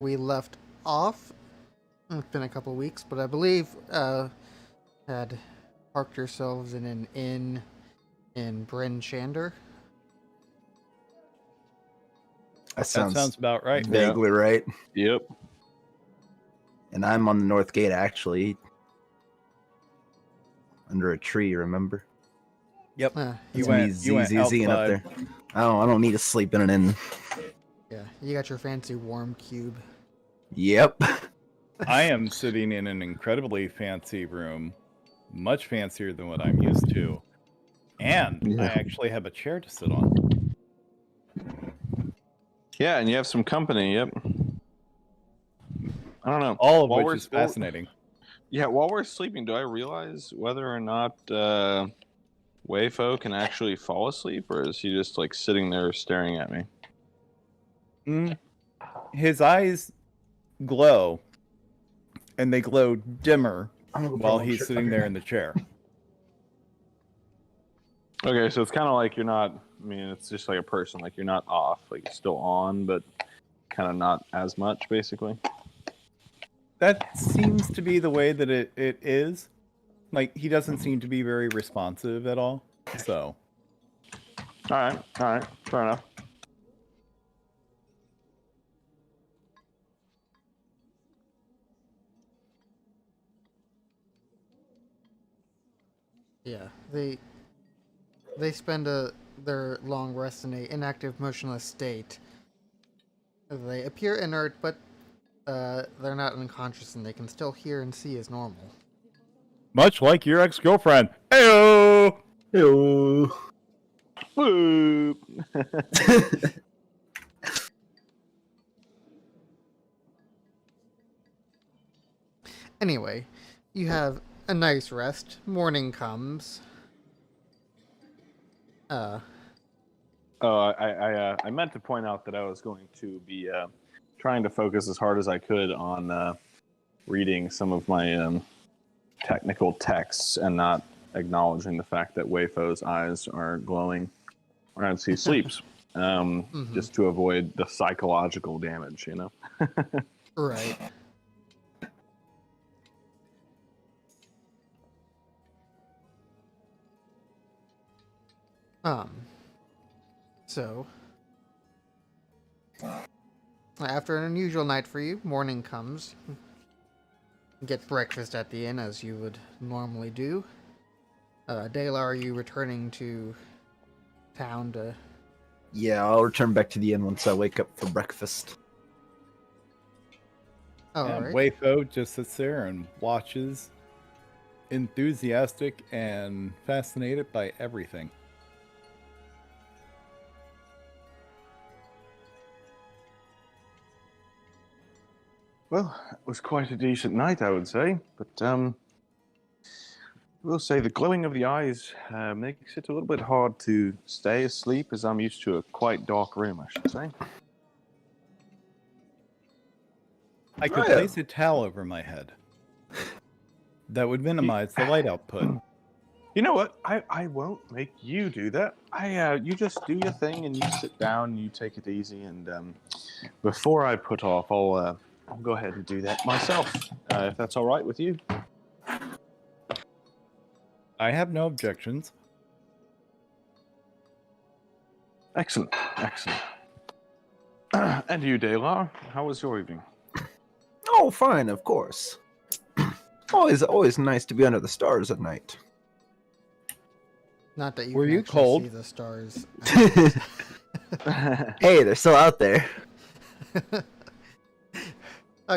we left off. It's been a couple weeks, but I believe had parked yourselves in an inn in Bryn Shander. That sounds about right. Vaguely right. Yep. And I'm on the north gate, actually. Under a tree, remember? Yep. You went outside. up there. I don't need to sleep in an inn. Yeah, you got your fancy warm cube. Yep. I am sitting in an incredibly fancy room, much fancier than what I'm used to. And I actually have a chair to sit on. Yeah, and you have some company, yep. I don't know. All of which is fascinating. Yeah, while we're sleeping, do I realize whether or not Wayfo can actually fall asleep, or is he just like sitting there staring at me? His eyes glow, and they glow dimmer while he's sitting there in the chair. Okay, so it's kind of like you're not, I mean, it's just like a person, like you're not off, like you're still on, but kind of not as much, basically. That seems to be the way that it is. Like, he doesn't seem to be very responsive at all, so. Alright, fair enough. Yeah, they spend their long rest in a inactive, motionless state. They appear inert, but they're not unconscious, and they can still hear and see as normal. Much like your ex-girlfriend. Heyo! Hello. Boop. Anyway, you have a nice rest. Morning comes. I meant to point out that I was going to be trying to focus as hard as I could on reading some of my technical texts and not acknowledging the fact that Wayfo's eyes are glowing as he sleeps, just to avoid the psychological damage, you know? Right. So, after an unusual night for you, morning comes. Get breakfast at the inn as you would normally do. Dela, are you returning to town to... Yeah, I'll return back to the inn once I wake up for breakfast. Alright. Wayfo just sits there and watches, enthusiastic and fascinated by everything. Well, it was quite a decent night, I would say, but I will say the glowing of the eyes makes it a little bit hard to stay asleep, as I'm used to a quite dark room, I should say. I could place a towel over my head. That would minimize the light output. You know what? I won't make you do that. You just do your thing and you sit down and you take it easy. And before I put off, I'll go ahead and do that myself, if that's all right with you. I have no objections. Excellent. And you, Dela, how was your evening? Oh, fine, of course. Always nice to be under the stars at night. Not that you Were can you actually cold? see the stars. Hey, they're still out there.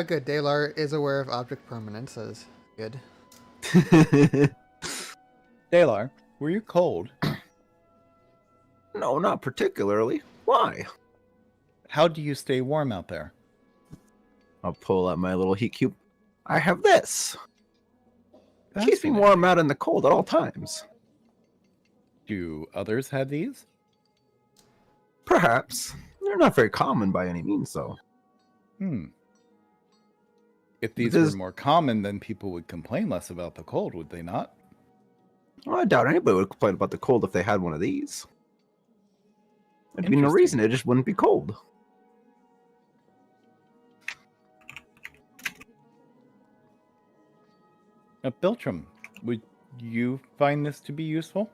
Good. Dalar is aware of object permanence. As good. Dalar, were you cold? No, not particularly. Why? How do you stay warm out there? I'll pull out my little heat cube. I have this. Keeps me Fascinating. warm out in the cold at all times. Do others have these? Perhaps. They're not very common by any means, though. If these were more common, then people would complain less about the cold, would they not? Well, I doubt anybody would complain about the cold if they had one of these. There'd be no reason, it just wouldn't be cold. Biltram, would you find this to be useful?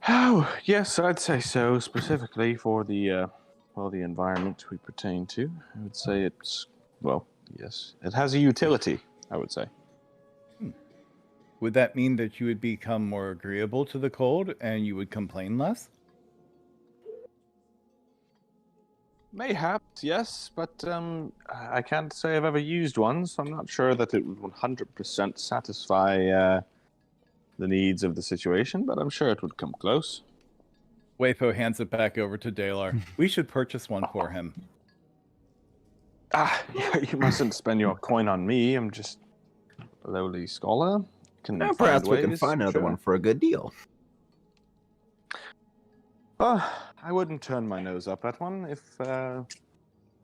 Oh, yes, I'd say so. Specifically for the environment we pertain to, I would say it's yes, it has a utility. I would say. Would that mean that you would become more agreeable to the cold and you would complain less? Mayhaps, yes, but I can't say I've ever used one, so I'm not sure that it would 100% satisfy the needs of the situation, but I'm sure it would come close. Wayfo hands it back over to Dalar. We should purchase one for him. You mustn't spend your coin on me. I'm just a lowly scholar. Now, perhaps we can find another one for a good deal. I wouldn't turn my nose up at one if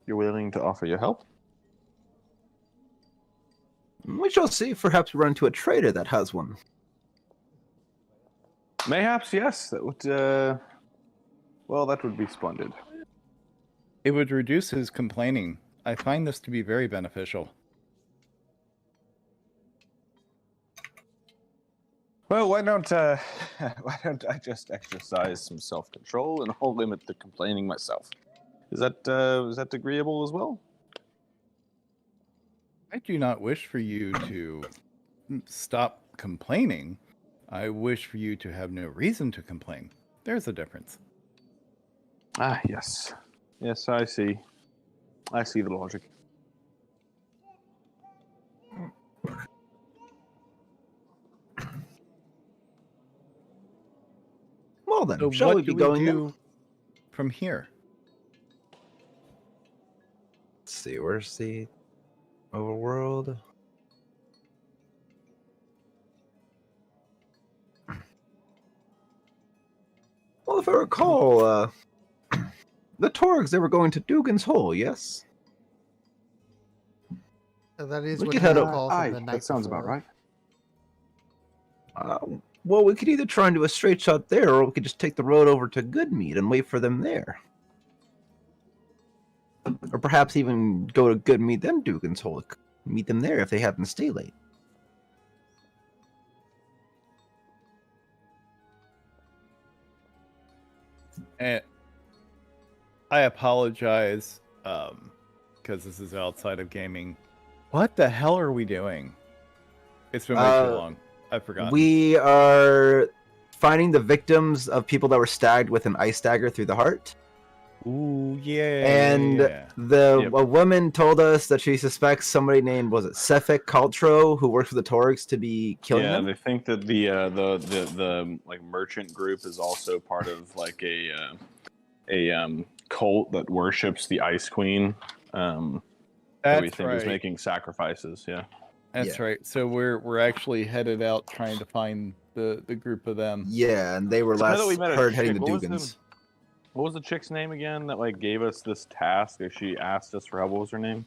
you're willing to offer your help. We shall see. Perhaps we run into a trader that has one. Mayhaps, yes. That would, that would be splendid. It would reduce his complaining. I find this to be very beneficial. Well, why don't I just exercise some self-control and I'll limit the complaining myself? Is that agreeable as well? I do not wish for you to stop complaining. I wish for you to have no reason to complain. There's a difference. Yes. Yes, I see. I see the logic. Well then, So shall what we do be going we then? do from here? Let's see, where's the overworld? Well, if I recall, the Torgs, they were going to Dugan's Hole, yes? So that is We what could you head recall from the night that sounds before. about right. Well, we could either try and do a straight shot there, or we could just take the road over to Goodmead and wait for them there. Or perhaps even go to Goodmead, then Dugan's Hole. Meet them there if they happen to stay late. And I apologize, because this is outside of gaming. What the hell are we doing? It's been way too long. I forgot. We are finding the victims of people that were stabbed with an ice dagger through the heart. Ooh, yeah. And a woman told us that she suspects somebody named, was it Sefik Caltro, who works for the Torgs, to be killing them. They think that the like merchant group is also part of like a cult that worships the Ice Queen. That we think is making sacrifices. Yeah. That's right. So we're actually headed out trying to find the group of them. Yeah, and they were last heard heading to Dugan's. What was the chick's name again that like gave us this task? Or she asked us for help. What was her name?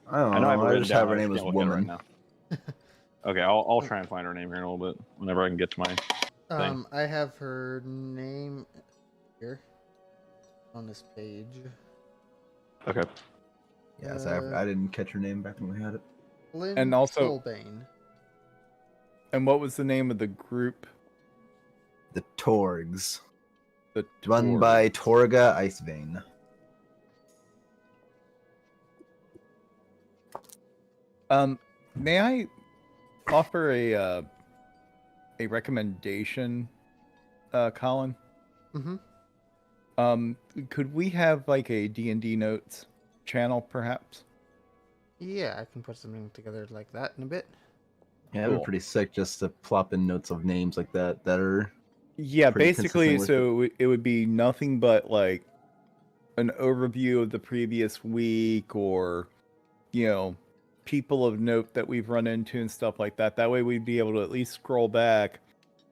I don't know. I just have her name as Woman. Right okay, I'll try and find her name here in a little bit whenever I can get to my thing. I have her name here on this page. Okay. Yes, I didn't catch her name back when we had it. Lynn And also- Solbane. And what was the name of the group? The Torgs. The Run by Torga Icevein. May I offer a recommendation, Colin? Mm-hmm. Could we have like a D&D notes channel, perhaps? Yeah, I can put something together like that in a bit. Yeah, it'd be pretty sick just to plop in notes of names like that are... Yeah, pretty basically, consistent with so it would be nothing but like an overview of the previous week, or, you know, people of note that we've run into and stuff like that. That way we'd be able to at least scroll back.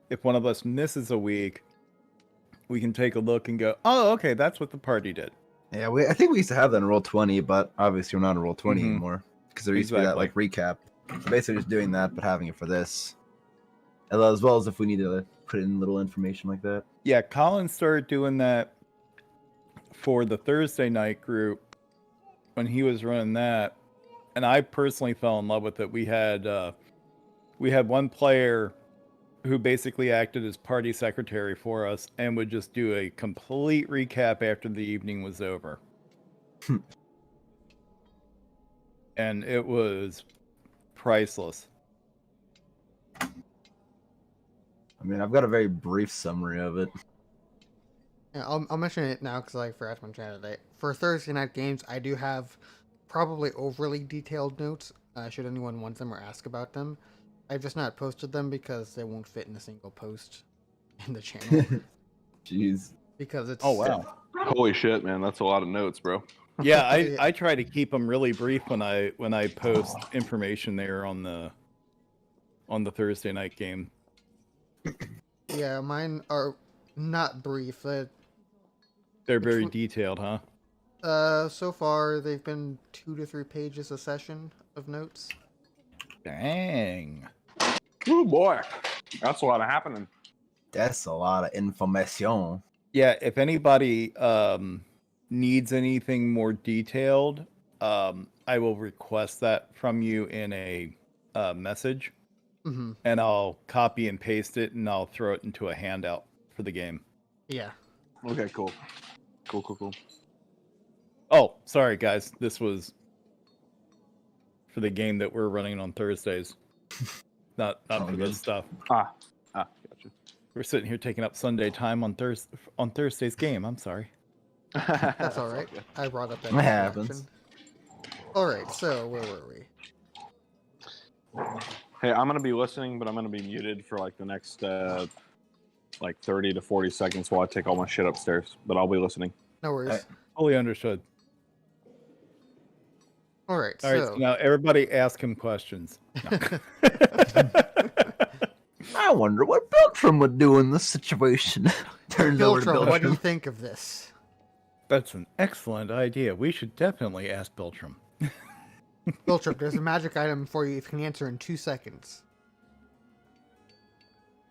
If one of us misses a week, we can take a look and go, oh, okay, that's what the party did. Yeah, I think we used to have that in Roll20, but obviously we're not in Roll20 anymore. Because there used to be that like recap. So basically just doing that, but having it for this. As well as if we need to put in little information like that. Yeah, Colin started doing that for the Thursday night group when he was running that. and I personally fell in love with it. We had one player who basically acted as party secretary for us and would just do a complete recap after the evening was over. And it was priceless. I mean, I've got a very brief summary of it. Yeah, I'll mention it now because I forgot to mention it today. For Thursday night games, I do have probably overly detailed notes. Should anyone want them or ask about them, I've just not posted them because they won't fit in a single post in the channel. Jeez. Because it's Holy shit, man, that's a lot of notes, bro. Yeah, I try to keep them really brief when I post information there on the Thursday night game. Yeah, mine are not brief. They're very detailed, huh? So far they've been 2 to 3 pages a session of notes. Dang. Oh boy, that's a lot of happening. That's a lot of information. Yeah, if anybody needs anything more detailed, I will request that from you in a message, and I'll copy and paste it, and I'll throw it into a handout for the game. Yeah. Okay, cool. Cool. Oh, sorry, guys. This was for the game that we're running on Thursdays, not for this stuff. Gotcha. We're sitting here taking up Sunday time on Thursday's game. I'm sorry. That's all right. I brought up that. It happens. All right, so where were we? Hey, I'm gonna be listening, but I'm gonna be muted for like the next 30 to 40 seconds while I take all my shit upstairs. But I'll be listening. No worries. Fully understood. All right, All right, so now everybody ask him questions. No. I wonder what Beltram would do in this situation. Turns over to Beltram, what do you Beltram. think of this? That's an excellent idea. We should definitely ask Beltram. Beltram, there's a magic item for you if you can answer in 2 seconds.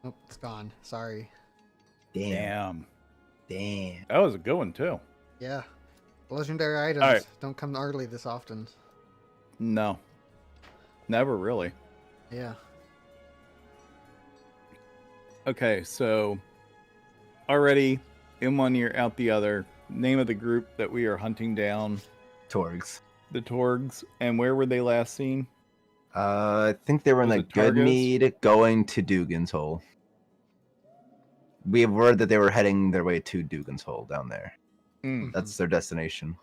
Nope, it's gone. Sorry. Damn. That was a good one, too. Yeah. Legendary items right. don't come early this often. No. Never really. Yeah. Okay, so already in one ear, out the other. Name of the group that we are hunting down. Torgs. The Torgs. And where were they last seen? I think they were in Was the it Targos? Goodmead going to Dugan's Hole. We have word that they were heading their way to Dugan's Hole down there. That's their destination.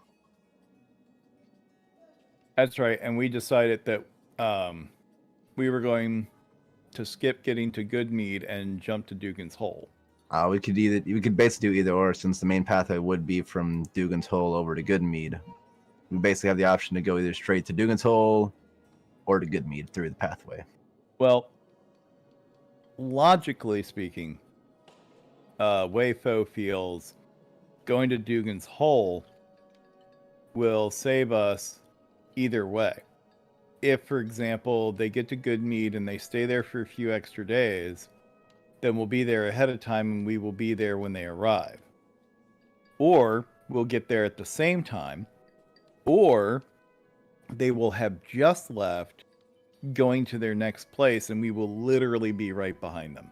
That's right. And we decided that we were going to skip getting to Goodmead and jump to Dugan's Hole. We could basically do either or, since the main pathway would be from Dugan's Hole over to Goodmead. We basically have the option to go either straight to Dugan's Hole or to Goodmead through the pathway. Well, logically speaking, Wayfo feels going to Dugan's Hole will save us either way. If, for example, they get to Goodmead and they stay there for a few extra days, then we'll be there ahead of time and we will be there when they arrive. Or we'll get there at the same time, or they will have just left going to their next place and we will literally be right behind them.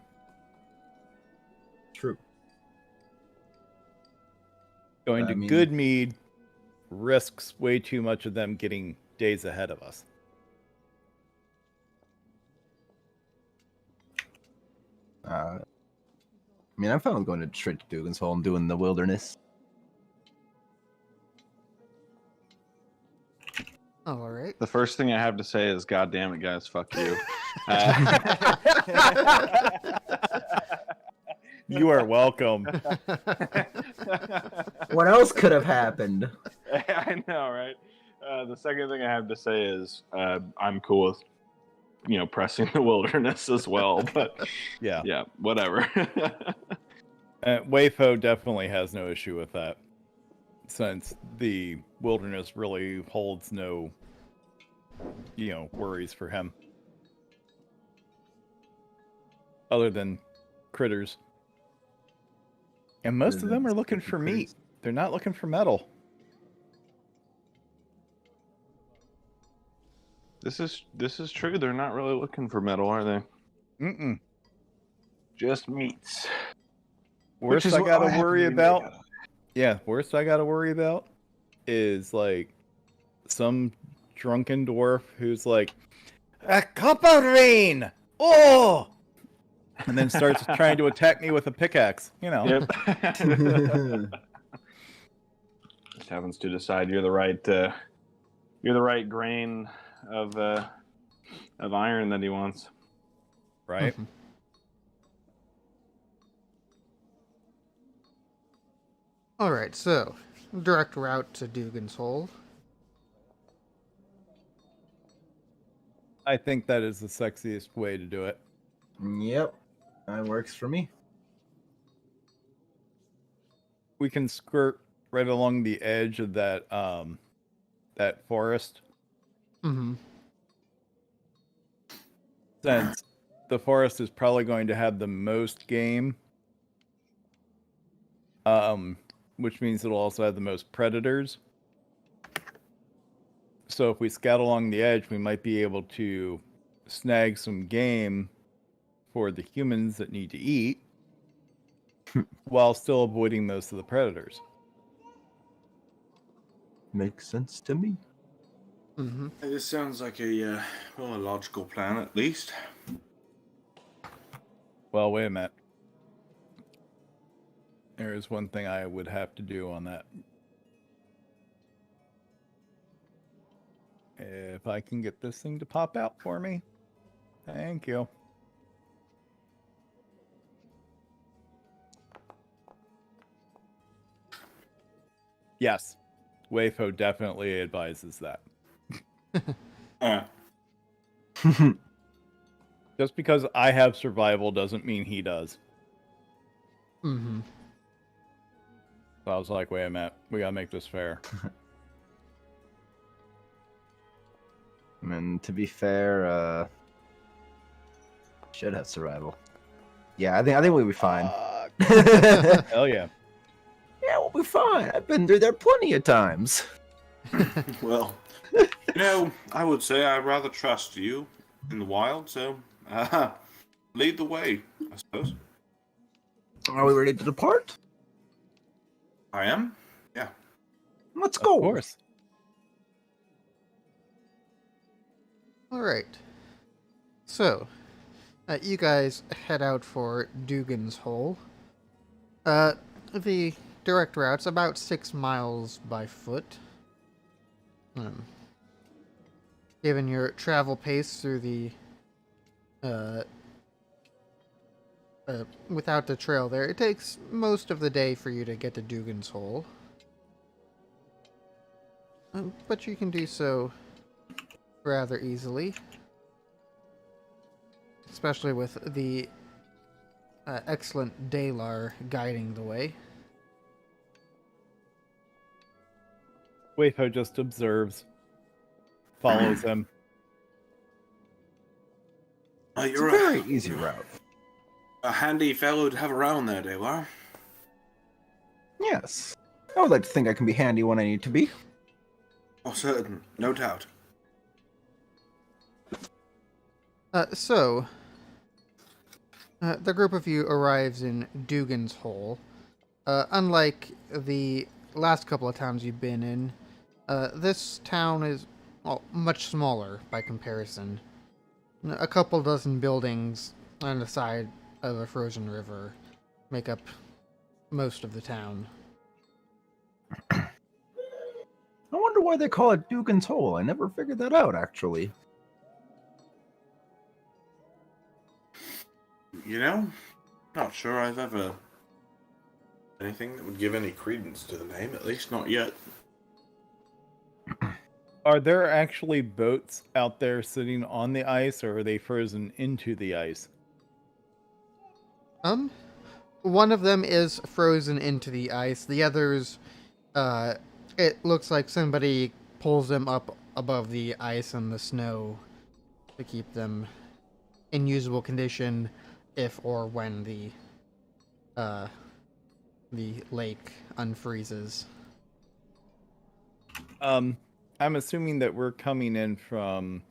True. Going to Goodmead risks way too much of them getting days ahead of us. I'm fine with going straight to Dugan's Hole and doing the wilderness. Oh, all right. The first thing I have to say is, God damn it, guys, fuck you. You are welcome. What else could have happened? I know, right? The second thing I have to say is, I'm cool with, pressing the wilderness as well. But yeah, whatever. Wayfo definitely has no issue with that, since the wilderness really holds no, worries for him. Other than critters. And most of them are looking for meat. They're not looking for metal. This is true. They're not really looking for metal, are they? Mm-mm. Just meats. Worst I gotta worry about. Yeah, worst I gotta worry about is like some drunken dwarf who's like, a cup of rain! Oh! And then starts trying to attack me with a pickaxe, you know. Yep. Just happens to decide you're the right grain of iron that he wants. Right? All right, so direct route to Dugan's Hole. I think that is the sexiest way to do it. Yep, that works for me. We can skirt right along the edge of that that forest. Mm-hmm. Since the forest is probably going to have the most game. Which means it'll also have the most predators. So if we scout along the edge, we might be able to snag some game for the humans that need to eat while still avoiding most of the predators. Makes sense to me. Mm-hmm. This sounds like a logical plan, at least. Well, wait a minute. There is one thing I would have to do on that. If I can get this thing to pop out for me. Thank you. Yes. Wayfo definitely advises that. Just because I have survival doesn't mean he does. Mm-hmm. So I was like, wait a minute, we gotta make this fair. And to be fair, should have survival. Yeah, I think we'll be fine. Hell yeah. Yeah, we'll be fine. I've been through there plenty of times. Well, I would say I'd rather trust you in the wild, so lead the way, I suppose. Are we ready to depart? I am? Yeah. Let's go. Of course. All right. So, you guys head out for Dugan's Hole. The direct route's about 6 miles by foot. Given your travel pace through the without the trail there, it takes most of the day for you to get to Dugan's Hole. But you can do so rather easily. Especially with the excellent Dalar guiding the way. Wayfo just observes, follows him. It's You're a very easy route. a handy fellow to have around there, Dalar. Yes. I would like to think I can be handy when I need to be. Oh, certain, no doubt. So, the group of you arrives in Dugan's Hole. Unlike the last couple of towns you've been in, this town is much smaller by comparison. A couple dozen buildings on the side of a frozen river make up most of the town. I wonder why they call it Dugan's Hole. I never figured that out, actually. Not sure I've ever anything that would give any credence to the name, at least not yet. Are there actually boats out there sitting on the ice, or are they frozen into the ice? One of them is frozen into the ice. The others, it looks like somebody pulls them up above the ice and the snow to keep them in usable condition if or when the lake unfreezes. I'm assuming that we're coming in from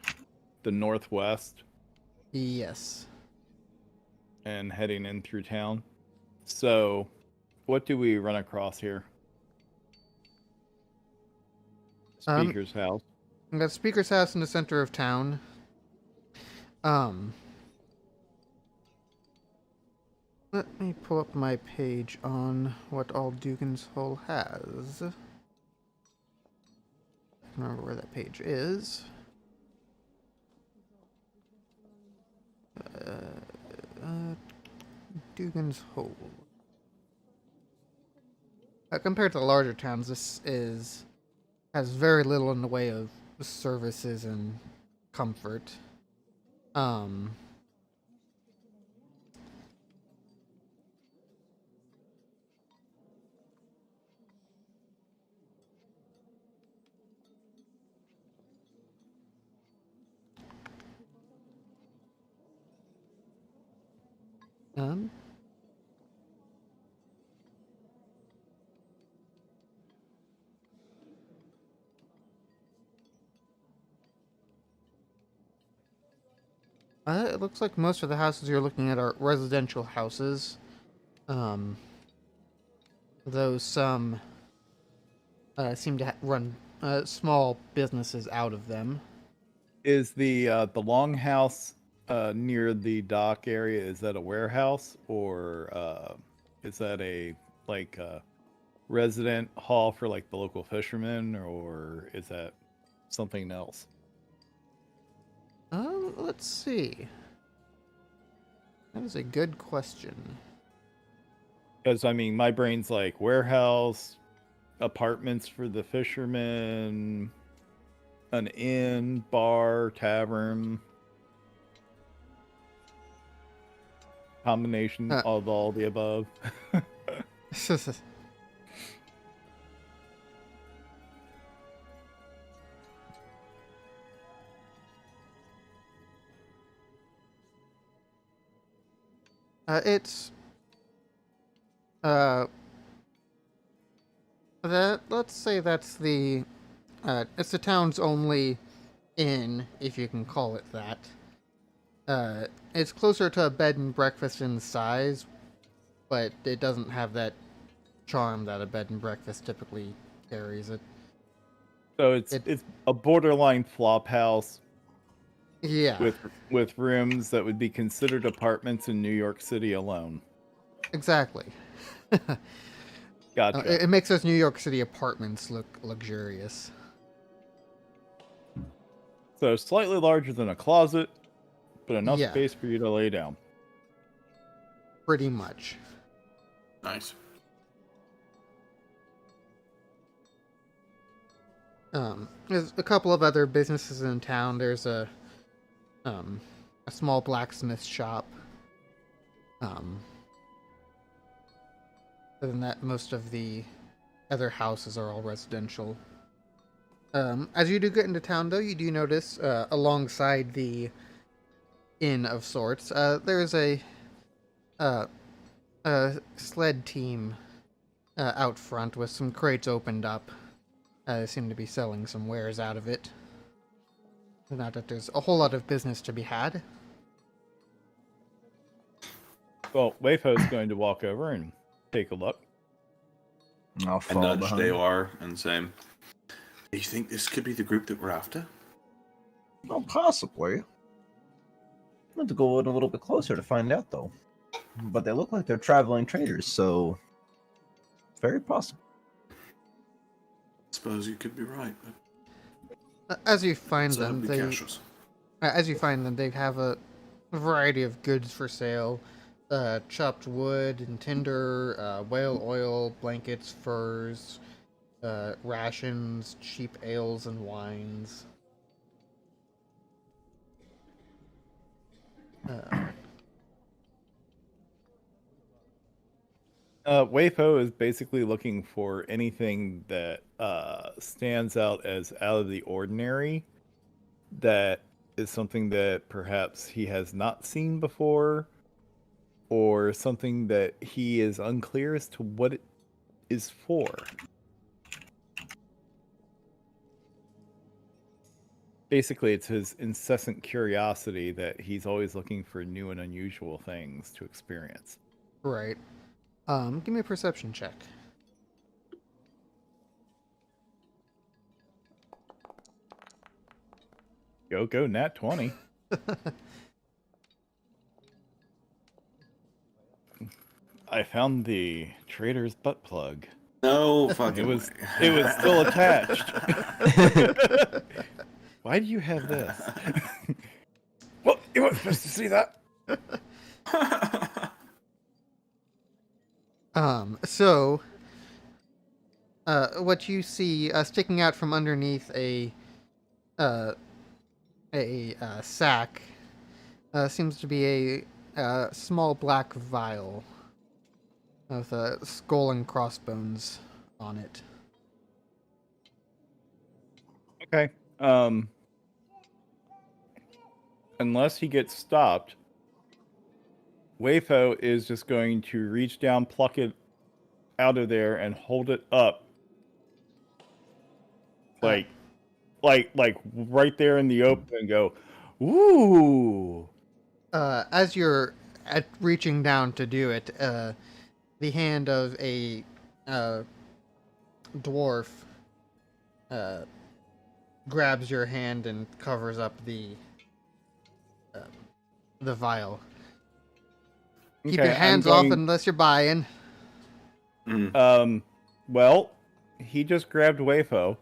the northwest Yes. and heading in through town. So, what do we run across here? Speaker's house. We got Speaker's house in the center of town. Let me pull up my page on what all Dugan's Hole has. I can remember where that page is. Dugan's Hole. Compared to the larger towns, this has very little in the way of services and comfort. It looks like most of the houses you're looking at are residential houses. Though some seem to run small businesses out of them. Is the longhouse near the dock area? Is that a warehouse, or is that a resident hall for like the local fishermen, or is that something else? Let's see. That is a good question. Because I mean, my brain's like warehouse, apartments for the fishermen, an inn, bar, tavern, combination of all the above. It's let's say that's the it's the town's only inn, if you can call it that. It's closer to a bed and breakfast in size, but it doesn't have that charm that a bed and breakfast typically carries. So it's a borderline flop house. Yeah. With rooms that would be considered apartments in New York City alone. Exactly. Gotcha. It makes those New York City apartments look luxurious. So slightly larger than a closet, but enough Yeah. space for you to lay down. Pretty much. Nice. There's a couple of other businesses in town. There's a small blacksmith shop. Other than that, most of the other houses are all residential. As you do get into town, though, you do notice alongside the inn of sorts, there's a sled team out front with some crates opened up. They seem to be selling some wares out of it. Not that there's a whole lot of business to be had. Well, Wayfo's going to walk over and take a look. I'll I follow nudge behind. Dewar and say, "Do you think this could be the group that we're after?" Well, possibly. I'll have to go in a little bit closer to find out, though. But they look like they're traveling traders, so very possible. Suppose you could be right, but As you find so them, be cautious. they have a variety of goods for sale. Chopped wood and tinder, whale oil, blankets, furs, rations, cheap ales and wines. Wayfo is basically looking for anything that stands out as out of the ordinary, that is something that perhaps he has not seen before, or something that he is unclear as to what it is for. basically it's his incessant curiosity that he's always looking for new and unusual things to experience. Right. Give me a perception check. Go, nat 20. I found the trader's butt plug. No fucking It was way. still attached. Why do you have this? Well, you weren't supposed to see that. So, what you see sticking out from underneath a sack seems to be a small black vial with a skull and crossbones on it. Okay. Unless he gets stopped, Wayfo is just going to reach down, pluck it out of there, and hold it up, like right there in the open, and go, "Ooh!" As you're reaching down to do it, the hand of a dwarf grabs your hand and covers up the vial. Keep Okay, your hands off unless you're buying. Well, he just grabbed Wayfo.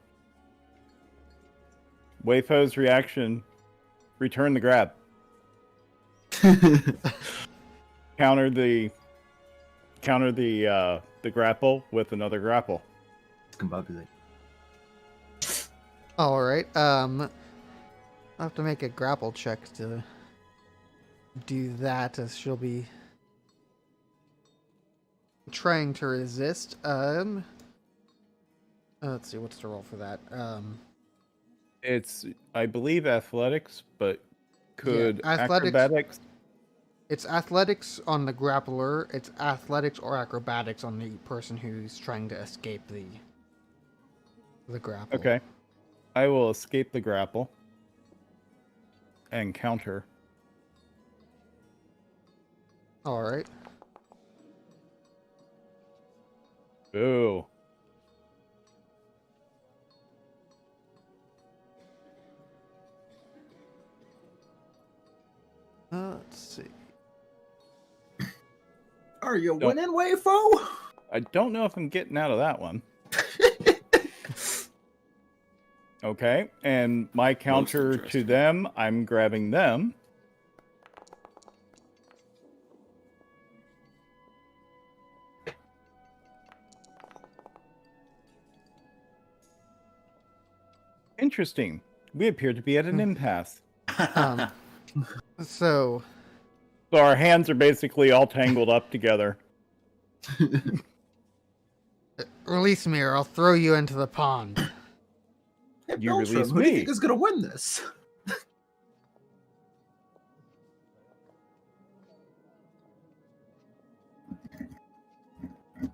Wayfo's reaction: return the grab. Counter the grapple with another grapple. Discombobulate. All right. I'll have to make a grapple check to do that, as she'll be trying to resist. Let's see, what's the roll for that? It's, I believe, athletics, but could athletics. acrobatics? It's athletics on the grappler. It's athletics or acrobatics on the person who's trying to escape the grapple. Okay. I will escape the grapple and counter. All right. Ooh. Let's see. Are you winning, Wayfo? I don't know if I'm getting out of that one. Okay, and my counter to them, I'm grabbing them. Interesting. We appear to be at an impasse. So our hands are basically all tangled up together. Release me or I'll throw you into the pond. Hey, You Beltram, release who do you me. think is gonna win this?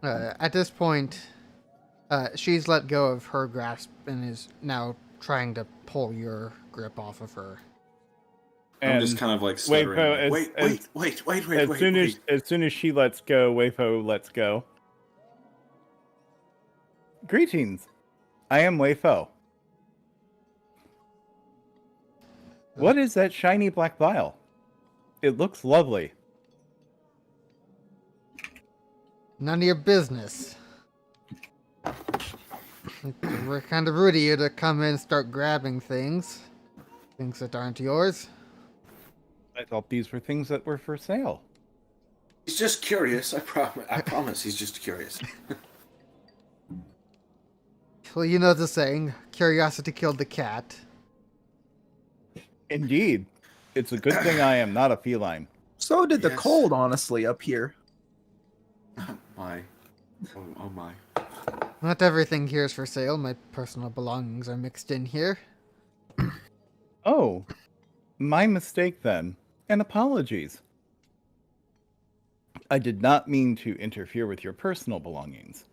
At this point, she's let go of her grasp and is now trying to pull your grip off of her. I'm just kind of like stuttering. Wait. As soon as she lets go, Wayfo lets go. Greetings. I am Wayfo. What is that shiny black vial? It looks lovely. None of your business. We're kind of rude of you to come in and start grabbing things that aren't yours. I thought these were things that were for sale. He's just curious. I promise. He's just curious. Well, you know the saying, curiosity killed the cat. Indeed. It's a good thing I am not a feline. So did the cold, honestly, up here. My. Oh my. Not everything here is for sale. My personal belongings are mixed in here. Oh, my mistake then, and apologies. I did not mean to interfere with your personal belongings.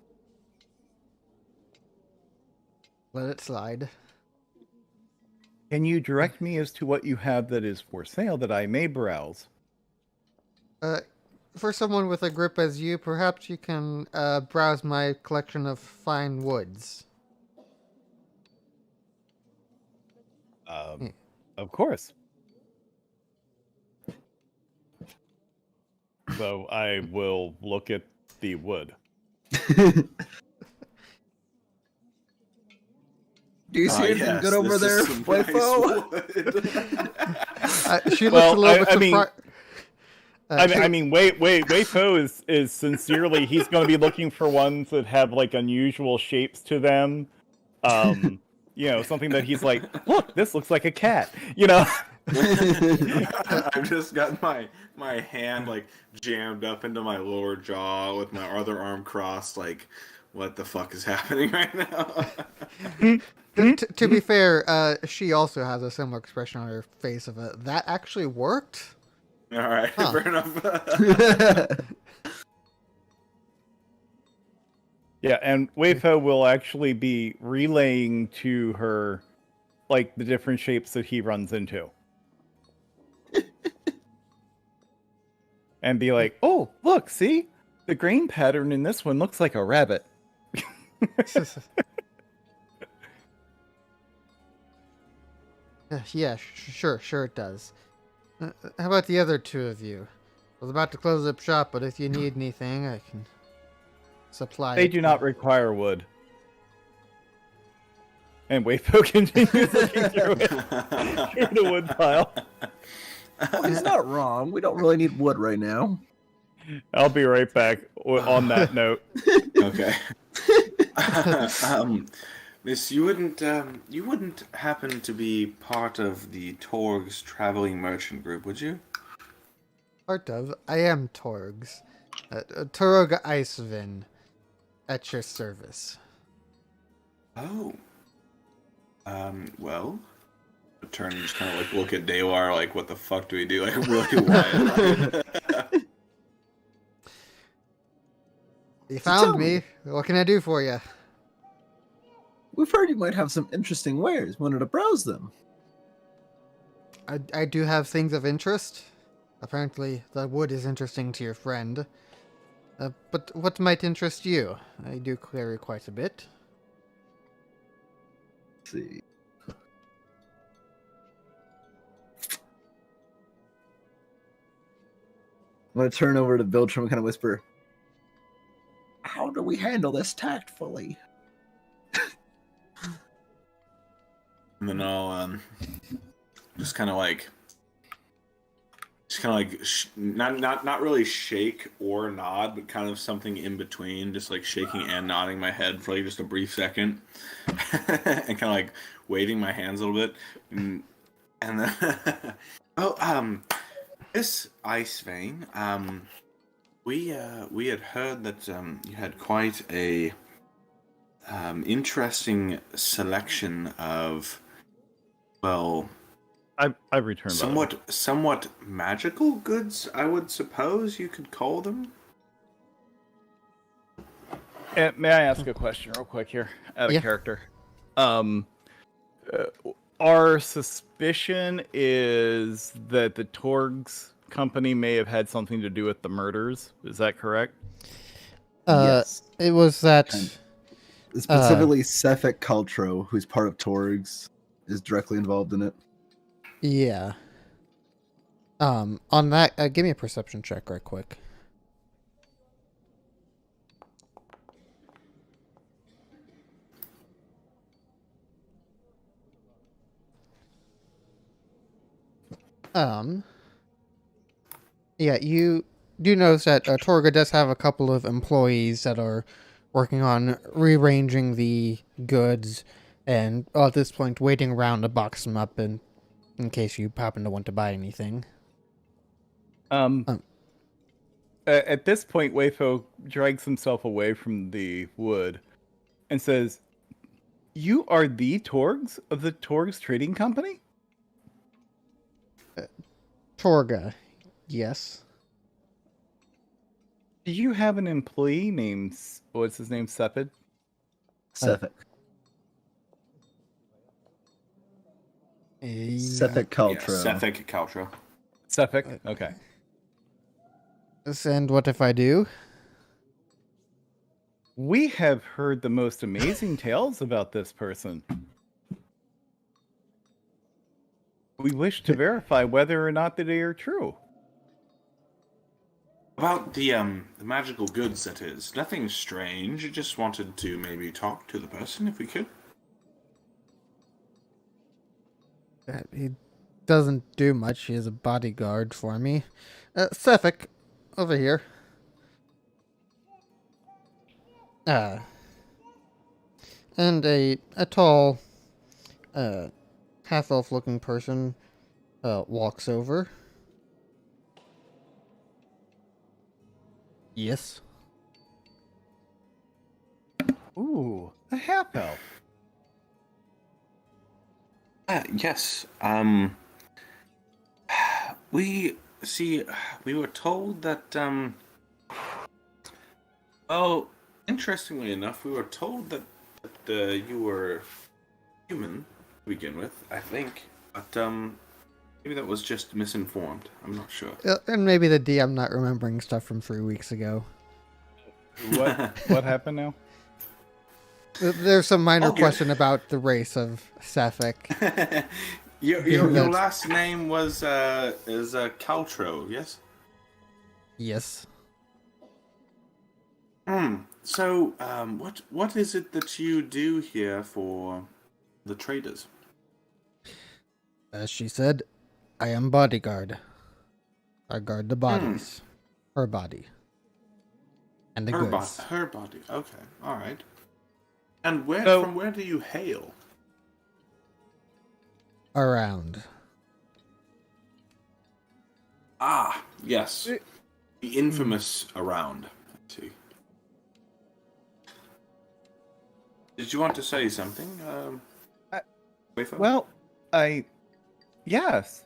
Let it slide. Can you direct me as to what you have that is for sale that I may browse? For someone with a grip as you, perhaps you can browse my collection of fine woods. Of course. So I will look at the wood. Do you see anything good over there, Waifu? She looks a little bit surprised. I mean, Waifu is sincerely, he's going to be looking for ones that have like unusual shapes to them. Something that he's like, look, this looks like a cat. I've just got my hand like jammed up into my lower jaw with my other arm crossed. Like, what the fuck is happening right now? To be fair, she also has a similar expression on her face of it. That actually worked. All right, fair enough. Yeah, and Waifu will actually be relaying to her, like, the different shapes that he runs into. And be like, oh, look, see? The grain pattern in this one looks like a rabbit. Yeah, sure it does. How about the other two of you? I was about to close up shop, but if you need anything, I can supply They it. do not require wood. And Waifu continues looking through the wood pile. Well, he's not wrong. We don't really need wood right now. I'll be right back on that note. Okay. Miss, you wouldn't happen to be part of the Torg's traveling merchant group, would you? Part of? I am Torgs. Toroga Icewind. At your service. Oh. Well. I turn and just kind of like look at Dewar like, what the fuck do we do? Like, really, why? You found me. What can I do for you? We've heard you might have some interesting wares. Wanted to browse them. I do have things of interest. Apparently, the wood is interesting to your friend. But what might interest you? I do carry quite a bit. Let's see. I'm going to turn over to Biltram and kind of whisper, how do we handle this tactfully? And then I'll just kind of like not really shake or nod, but kind of something in between, just like shaking and nodding my head for like just a brief second, and kind of like waving my hands a little bit, and then this Icewind, we had heard that you had quite a interesting selection of, well, I returned. Somewhat magical goods, I would suppose you could call them. May I ask a question real quick here, out of Yeah. character? Our suspicion is that the Torgs company may have had something to do with the murders. Is that correct? Yes. It was that. Specifically, Sefik Cultro, who's part of Torgs, is directly involved in it. Yeah. On that, give me a perception check right quick. Yeah, you do notice that Torga does have a couple of employees that are working on rearranging the goods, and at this point waiting around to box them up in case you happen to want to buy anything. At this point, Wayfo drags himself away from the wood and says, "You are the Torgs of the Torgs Trading Company?" Torga, yes. Do you have an employee named, what's his name, Sepid? Sefik. Sethek Caltro. Yeah, Sethek Caltro. Suffolk? Okay. And what if I do? We have heard the most amazing tales about this person. We wish to verify whether or not that they are true. About the magical goods, that is. Nothing strange. I just wanted to maybe talk to the person if we could. He doesn't do much. He is a bodyguard for me. Sefik, over here. And a tall, half-elf looking person walks over. Yes. Ooh, a half elf. Yes. We were told that, well, interestingly enough, we were told that you were human to begin with, I think. But, maybe that was just misinformed. I'm not sure. And maybe the DM not remembering stuff from 3 weeks ago. What happened now? There's some minor Okay. question about the race of Sefik. Your last name was is Caltro, yes? Yes. So, what is it that you do here for the traders? As she said, I am bodyguard. I guard the bodies. Her body. And the goods. Her body. Okay, all right. And from where do you hail? Around. Ah, yes. The infamous around. Let's see. Did you want to say something? Wayfo? Well, yes.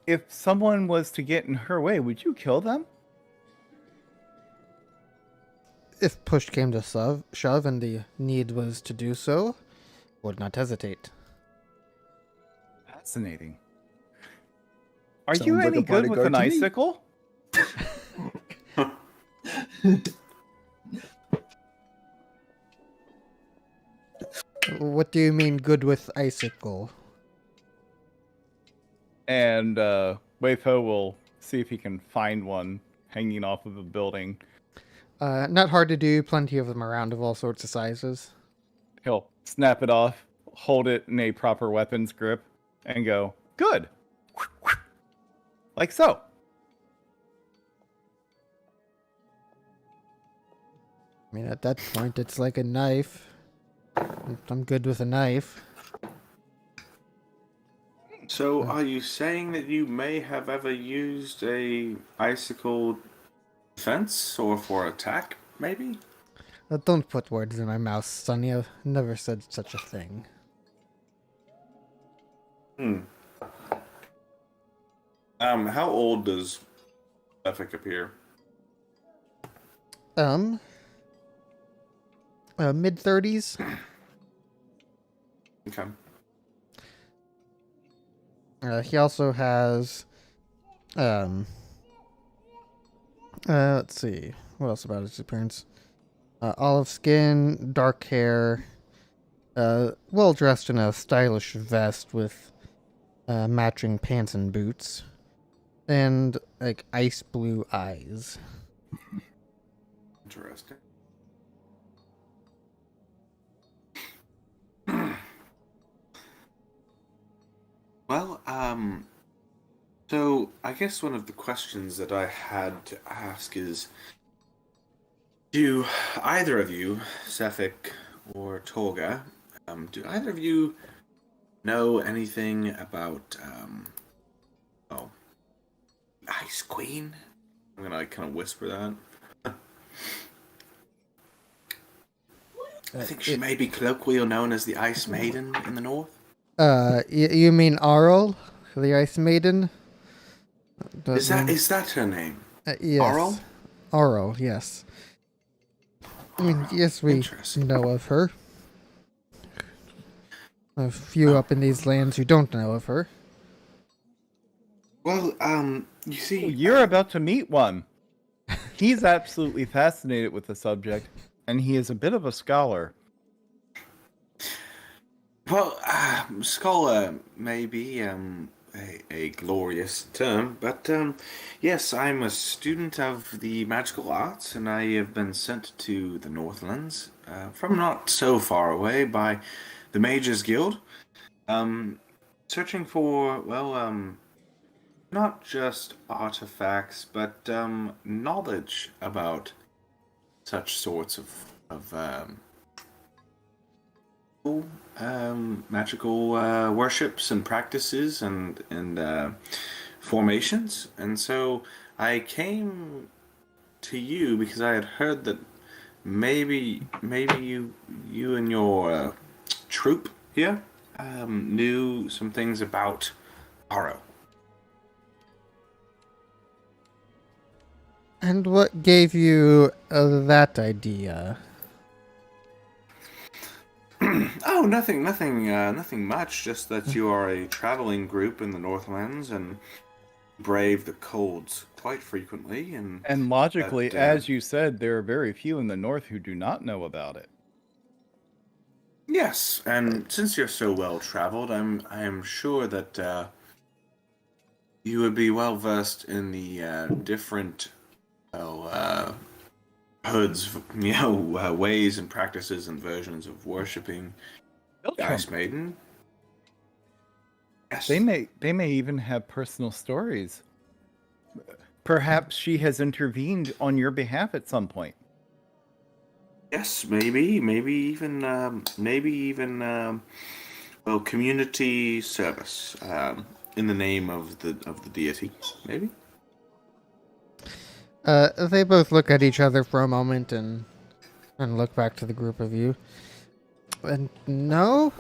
If someone was to get in her way, would you kill them? If push came to shove and the need was to do so, would not hesitate. Fascinating. Are Sounds you like any a good with bodyguard an to me. icicle? What do you mean good with icicle? And Wayfo will see if he can find one hanging off of a building. Not hard to do, plenty of them around of all sorts of sizes. He'll snap it off, hold it in a proper weapons grip, and go, good. Like so. I mean, at that point, it's like a knife. I'm good with a knife. So, are you saying that you may have ever used a icicle defense or for attack, maybe? Don't put words in my mouth, Sonny. I've never said such a thing. How old does Sefik appear? Mid-30s. Okay. He also has, let's see, what else about his appearance? Olive skin, dark hair, well dressed in a stylish vest with matching pants and boots, and like ice blue eyes. Interesting. Well, so I guess one of the questions that I had to ask is, do either of you, Sefik or Torga, do either of you know anything about, Ice Queen? I'm gonna kind of whisper that. I think she may be colloquially known as the Ice Maiden in the north. You mean Arl, the Ice Maiden? Is that her name? Yes. Arl? Arl, yes. I mean, yes, we Interesting. know of her. A few up in these lands who don't know of her. Well, you see, You're about to meet one. He's absolutely fascinated with the subject, and he is a bit of a scholar. well, scholar may be a glorious term, but yes, I'm a student of the magical arts, and I have been sent to the Northlands from not so far away by the Mages Guild, searching for not just artifacts, but knowledge about such sorts of magical worships and practices and formations. And so I came to you because I had heard that maybe you and your troop here knew some things about Aro. And what gave you that idea? Oh, nothing much. Just that you are a traveling group in the Northlands and brave the colds quite frequently. And logically, as you said, there are very few in the North who do not know about it. Yes, and since you're so well traveled, I am sure that you would be well versed in the different hoods, ways and practices and versions of worshipping the Icewind. Yes. They may even have personal stories. Perhaps she has intervened on your behalf at some point. Yes, maybe even community service in the name of the deity, maybe. They both look at each other for a moment and look back to the group of you. And no,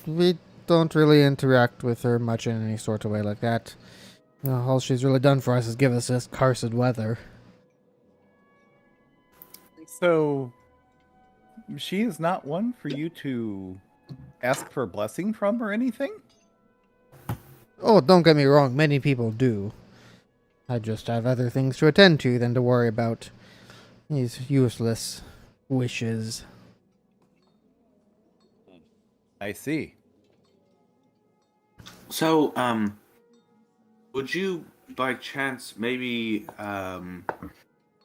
we don't really interact with her much in any sort of way like that. All she's really done for us is give us this cursed weather. So, she is not one for you to ask for a blessing from or anything? Oh, don't get me wrong, many people do. I just have other things to attend to than to worry about these useless wishes. I see. So, would you, by chance, maybe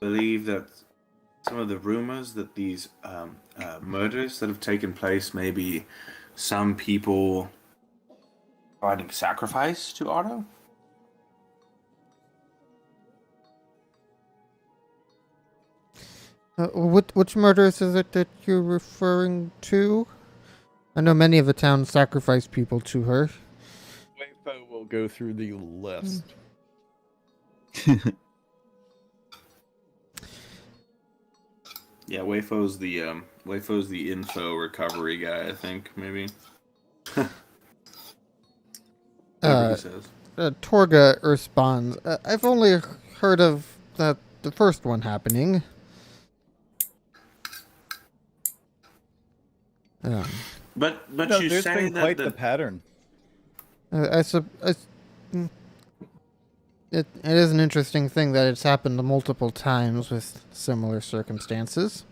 believe that some of the rumors that these murders that have taken place, maybe some people providing sacrifice to Otto? Which murders is it that you're referring to? I know many of the towns sacrifice people to her. Wayfo will go through the list. Yeah, Wayfo's the info recovery guy, I think, maybe. Whatever he says. Torga responds, I've only heard of the first one happening. But No, you there's say been that quite the pattern. It is an interesting thing that it's happened multiple times with similar circumstances.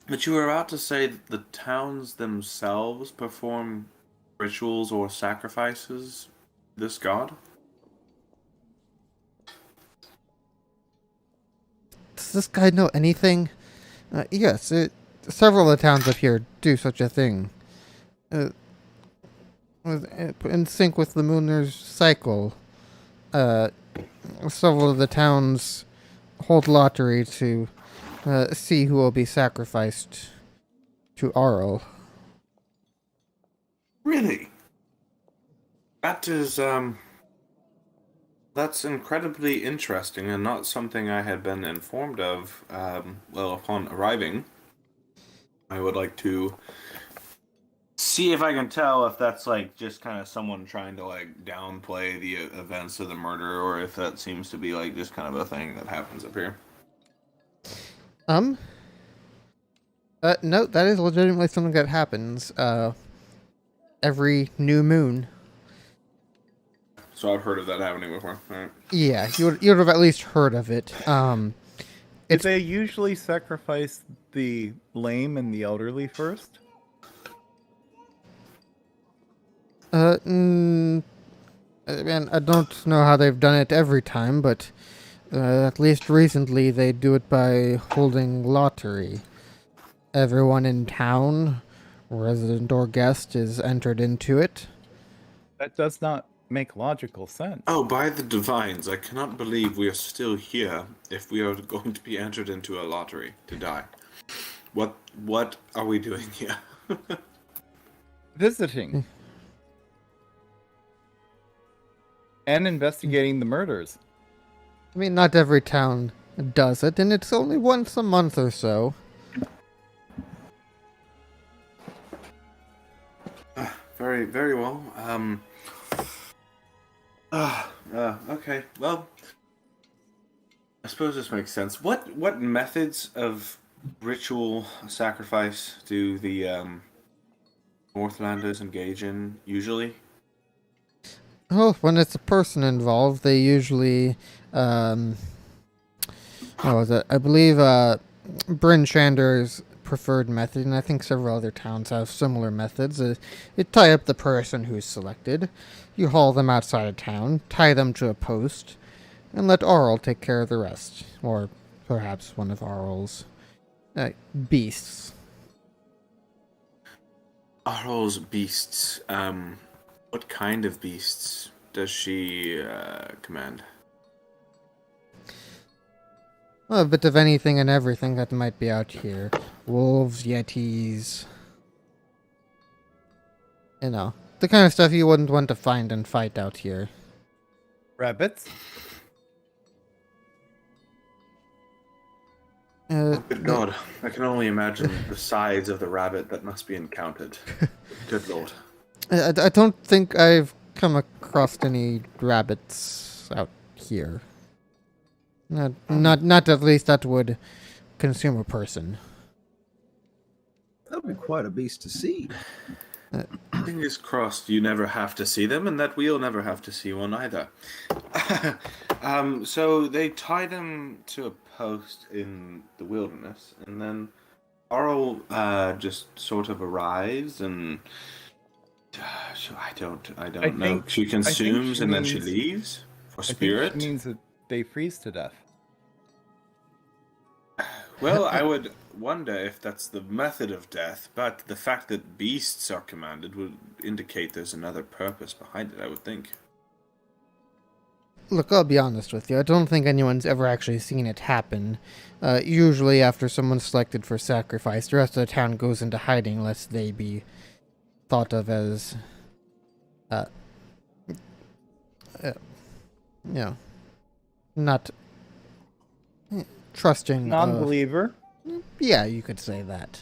But you were about to say that the towns themselves perform rituals or sacrifices to this god? Does this guy know anything? Yes, several of the towns up here do such a thing. In sync with the Mooner's cycle, several of the towns hold lottery to see who will be sacrificed to Arl. Really? That is, that's incredibly interesting and not something I had been informed of, upon arriving. I would like to see if I can tell if that's, just kind of someone trying to, downplay the events of the murder, or if that seems to be, just kind of a thing that happens up here. No, that is legitimately something that happens every new moon. So I've heard of that happening before. All right. Yeah, you would have at least heard of it. Do It's they usually sacrifice the lame and the elderly first? man, I don't know how they've done it every time, but at least recently they do it by holding lottery. Everyone in town, resident or guest, is entered into it. That does not make logical sense. Oh, by the divines, I cannot believe we are still here if we are going to be entered into a lottery to die. What are we doing here? Visiting. And investigating the murders. I mean, not every town does it, and it's only once a month or so. Very, very well. Okay. Well, I suppose this makes sense. What methods of ritual sacrifice do the Northlanders engage in usually? Oh, when it's a person involved, they usually, what was it? I believe, Bryn Chander's preferred method, and I think several other towns have similar methods. You tie up the person who's selected, you haul them outside of town, tie them to a post, and let Arl take care of the rest. Or perhaps one of Arl's beasts. Arl's beasts. What kind of beasts does she command? Well, a bit of anything and everything that might be out here. Wolves, yetis. You know, the kind of stuff you wouldn't want to find and fight out here. Rabbits? Good God, I can only imagine the size of the rabbit that must be encountered. Good Lord. I don't think I've come across any rabbits out here. Not at least that would consume a person. That'd be quite a beast to see. Fingers crossed you never have to see them, and that we'll never have to see one either. So they tie them to a post in the wilderness, and then Arl just sort of arrives, and I don't know. She consumes and then she leaves for spirit. I think she means that they freeze to death. Well, I would wonder if that's the method of death, but the fact that beasts are commanded would indicate there's another purpose behind it, I would think. Look, I'll be honest with you. I don't think anyone's ever actually seen it happen. Usually after someone's selected for sacrifice, the rest of the town goes into hiding lest they be thought of as, not trusting. Non-believer. Yeah, you could say that.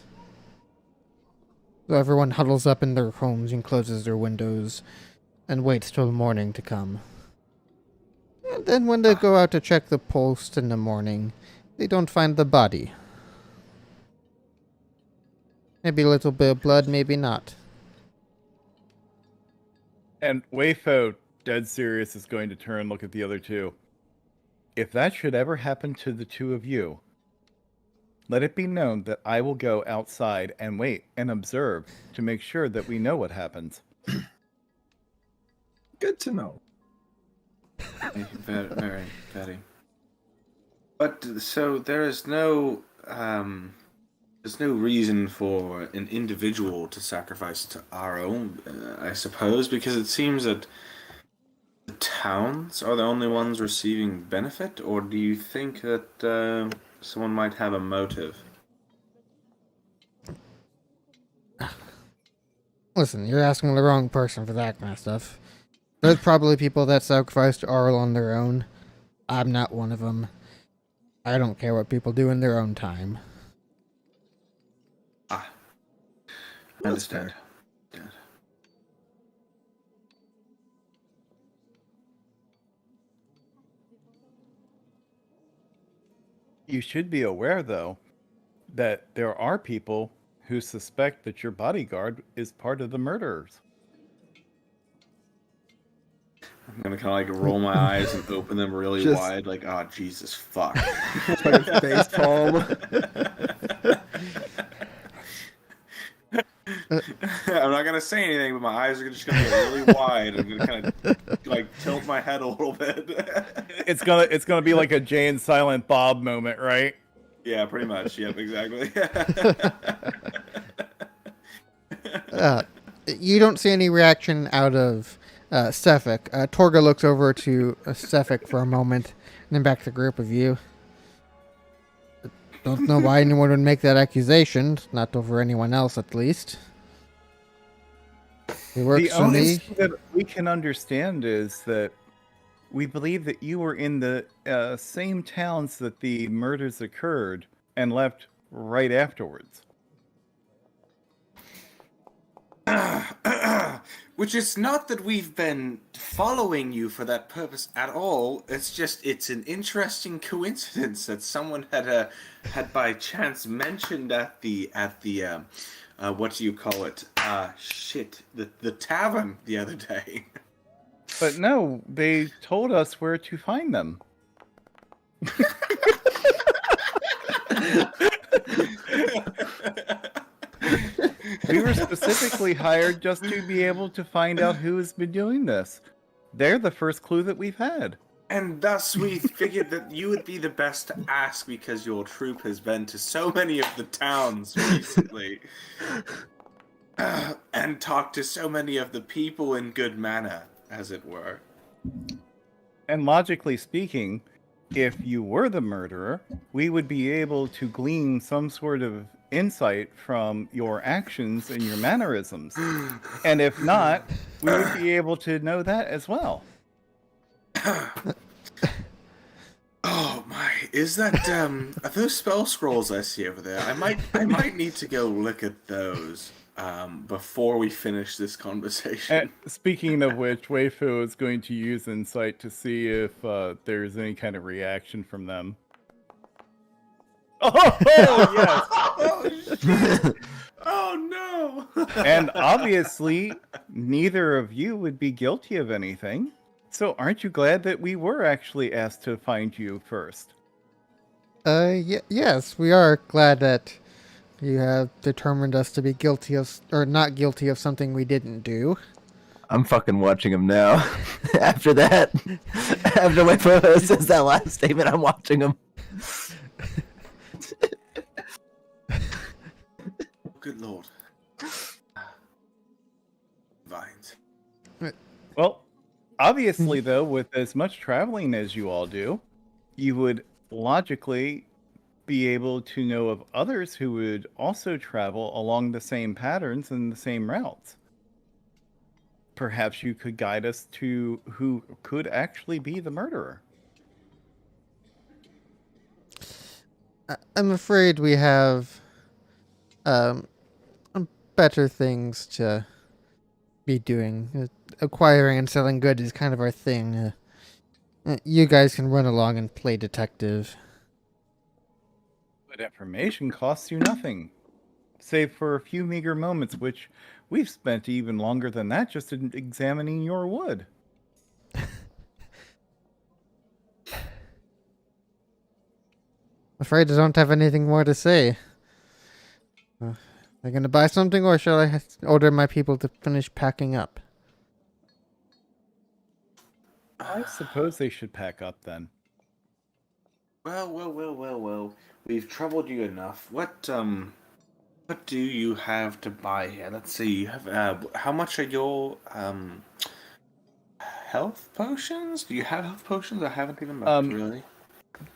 So everyone huddles up in their homes and closes their windows and waits till morning to come. And then when they go out to check the post in the morning, they don't find the body. Maybe a little bit of blood, maybe not. And Wayfo, dead serious, is going to turn and look at the other two. If that should ever happen to the two of you, let it be known that I will go outside and wait and observe to make sure that we know what happens. Good to know. Very, very, very. But so there is no, there's no reason for an individual to sacrifice to our own, I suppose, because it seems that the towns are the only ones receiving benefit, or do you think that someone might have a motive? Listen, you're asking the wrong person for that kind of stuff. There's probably people that sacrifice to Arl on their own. I'm not one of them. I don't care what people do in their own time. I understand. You should be aware, though, that there are people who suspect that your bodyguard is part of the murderers. I'm gonna kind of like roll my eyes and open them really Just- wide, like, oh Jesus, fuck. Fucking face palm. I'm not gonna say anything, but my eyes are just gonna get really wide. I'm gonna kind of like tilt my head a little bit. It's gonna be like a Jay and Silent Bob moment, right? Yeah, pretty much. Yep, exactly. You don't see any reaction out of Sefik. Torga looks over to Sefik for a moment, and then back to the group of you. Don't know why anyone would make that accusation. Not over anyone else, at least. It works The for only me. thing that we can understand is that we believe that you were in the same towns that the murders occurred and left right afterwards. Which is not that we've been following you for that purpose at all. It's just it's an interesting coincidence that someone had by chance mentioned at the what do you call it? The tavern the other day. But no, they told us where to find them. We were specifically hired just to be able to find out who has been doing this. They're the first clue that we've had. And thus we figured that you would be the best to ask because your troop has been to so many of the towns recently. And talked to so many of the people in good manner, as it were. And logically speaking, if you were the murderer, we would be able to glean some sort of insight from your actions and your mannerisms. And if not, we would be able to know that as well. Oh my, is that are those spell scrolls I see over there? I might need to go look at those before we finish this conversation. And speaking of which, Weifu is going to use insight to see if there's any kind of reaction from them. Oh, yes! Oh shit! Oh no! And obviously, neither of you would be guilty of anything. So aren't you glad that we were actually asked to find you first? Yes, we are glad that you have determined us to be guilty of, or not guilty of something we didn't do. I'm fucking watching him now. After that, after my photo says that last statement, I'm watching him. Good lord. Vines. Well, obviously, though, with as much traveling as you all do, you would logically be able to know of others who would also travel along the same patterns and the same routes. Perhaps you could guide us to who could actually be the murderer. I'm afraid we have better things to be doing. Acquiring and selling goods is kind of our thing. You guys can run along and play detective. But information costs you nothing, save for a few meager moments, which we've spent even longer than that just in examining your wood. Afraid I don't have anything more to say. Are you going to buy something, or shall I order my people to finish packing up? I suppose they should pack up then. Well. We've troubled you enough. What do you have to buy here? Let's see. You have how much are your health potions? Do you have health potions? I haven't even looked, really.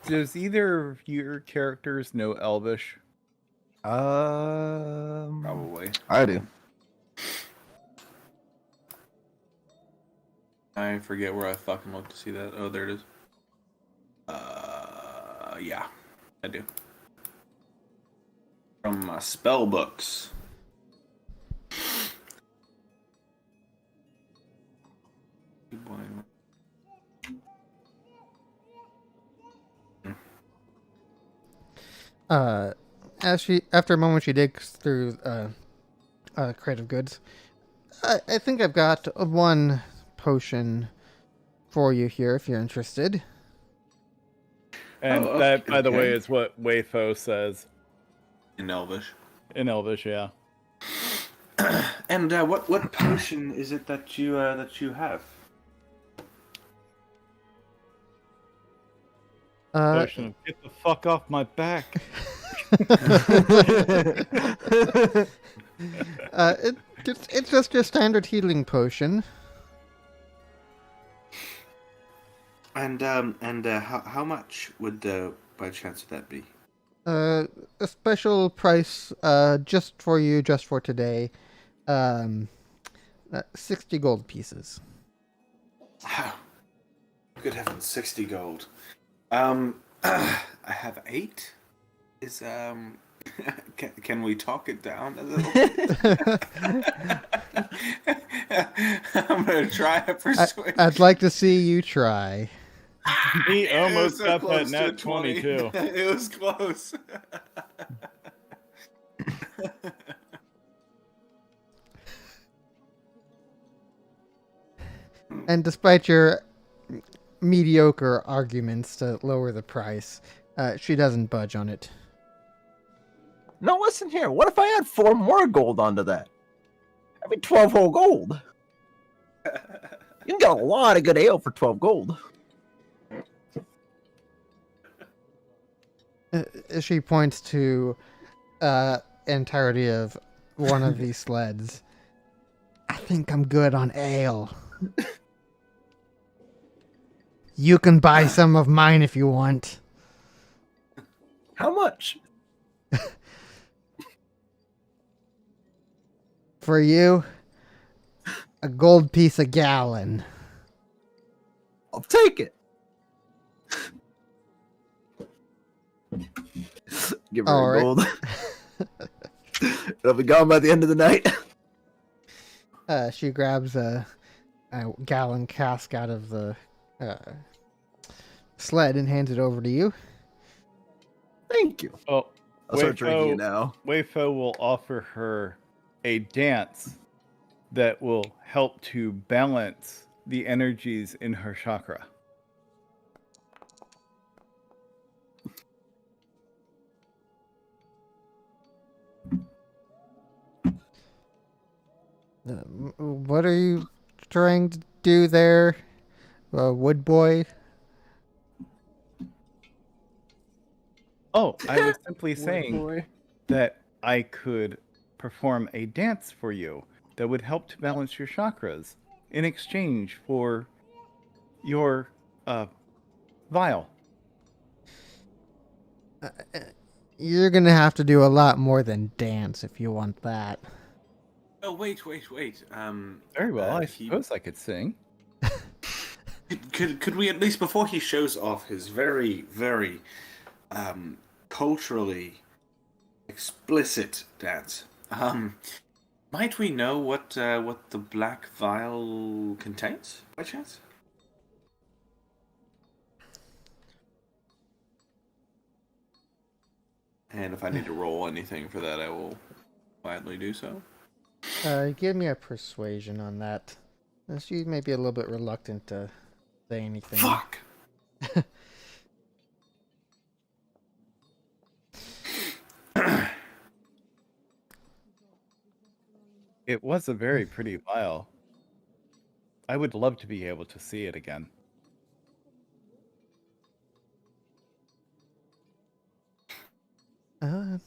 Does either of your characters know Elvish? Probably. I do. I forget where I fucking looked to see that. Oh, there it is. Yeah, I do. From spell books. After a moment, she digs through creative goods. I think I've got one potion for you here, if you're interested. And Oh, that, by the okay. way, is what Wayfo says In Elvish. in Elvish. Yeah. And what potion is it that you have? Potion of get the fuck off my back. It's just your standard healing potion. And how much would by chance would that be? A special price, just for you, just for today. 60 gold pieces. Wow. Good heavens, 60 gold. I have 8. Is can we talk it down a little bit? I'm gonna try to persuade. I'd like to see you try. He almost so got that close to nat 20 too. It was close. And despite your mediocre arguments to lower the price, she doesn't budge on it. No, listen here. What if I add 4 more gold onto that? I mean, 12 whole gold. You can get a lot of good ale for 12 gold. She points to entirety of one of these sleds. I think I'm good on ale. You can buy some of mine if you want. How much? For you, a gold piece a gallon. I'll take it. Give her All a right. gold. It'll be gone by the end of the night. She grabs a gallon cask out of the sled and hands it over to you. Thank you. Oh, I'll start drinking it now. Wayfo will offer her a dance that will help to balance the energies in her chakra. What are you trying to do there, wood boy? Oh, I was simply saying that I could perform a dance for you that would help to balance your chakras in exchange for your vial. You're gonna have to do a lot more than dance if you want that. Oh wait. Very well, I he- suppose I could sing. Could we at least, before he shows off his very, very culturally explicit dance, might we know what the black vial contains by chance? And if I need to roll anything for that, I will gladly do so. Give me a persuasion on that. She may be a little bit reluctant to say anything. Fuck! It was a very pretty vial. I would love to be able to see it again. Uh,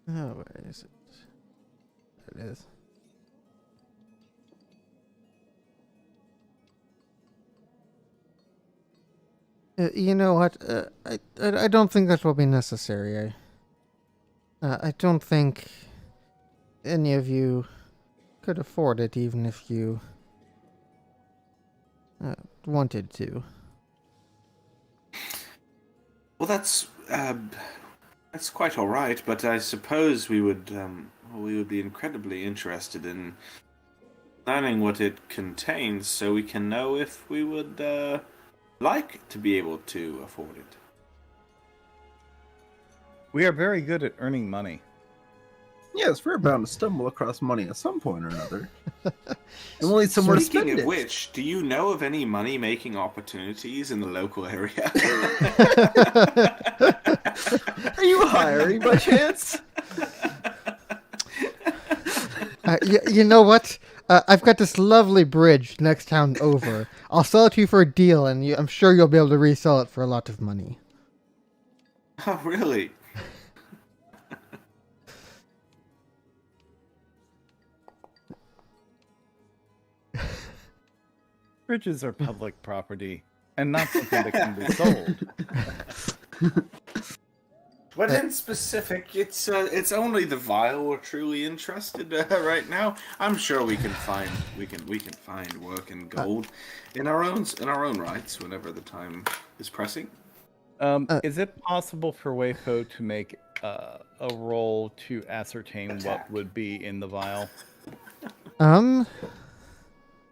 oh, where is it? There it is. You know what? I don't think that will be necessary. I don't think any of you could afford it, even if you wanted to. Well, that's That's quite all right, but I suppose we would be incredibly interested in learning what it contains, so we can know if we would like to be able to afford it. We are very good at earning money. Yes, we're bound to stumble across money at some point or another. And we'll need somewhere to spend Speaking of it. which, do you know of any money-making opportunities in the local area? Are you hiring by chance? You know what? I've got this lovely bridge next town over. I'll sell it to you for a deal, and I'm sure you'll be able to resell it for a lot of money. Oh, really? Bridges are public property and not something that can be sold. But in specific, it's only the Vial we're truly interested right now. I'm sure we can find work in gold in our own rights whenever the time is pressing. Is it possible for Wayfo to make a roll to ascertain what would be in the vial?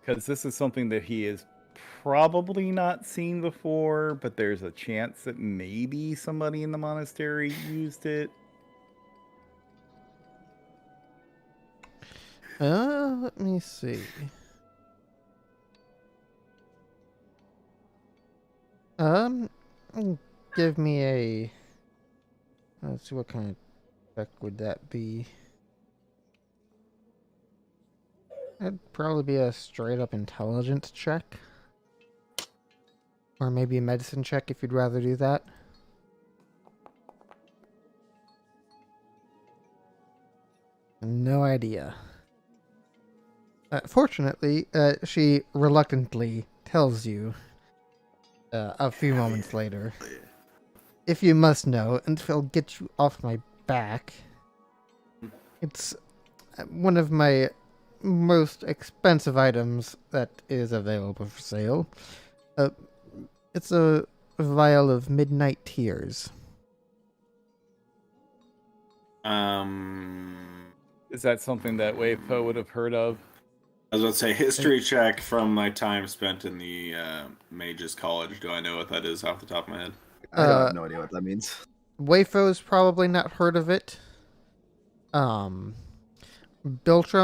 Because this is something that he has probably not seen before, but there's a chance that maybe somebody in the monastery used it. Let me see. Give me a... Let's see, what kind of check would that be? That'd probably be a straight-up intelligence check. Or maybe a medicine check if you'd rather do that. No idea. Fortunately, she reluctantly tells you a few moments later. If you must know, and if I'll get you off my back, it's one of my most expensive items that is available for sale. It's a vial of midnight tears. Is that something that Wayfo would have heard of? I was about to say, history check from my time spent in the Mages College. Do I know what that is off the top of my head? I have no idea what that means. Wayfo's probably not heard of it. Biltram,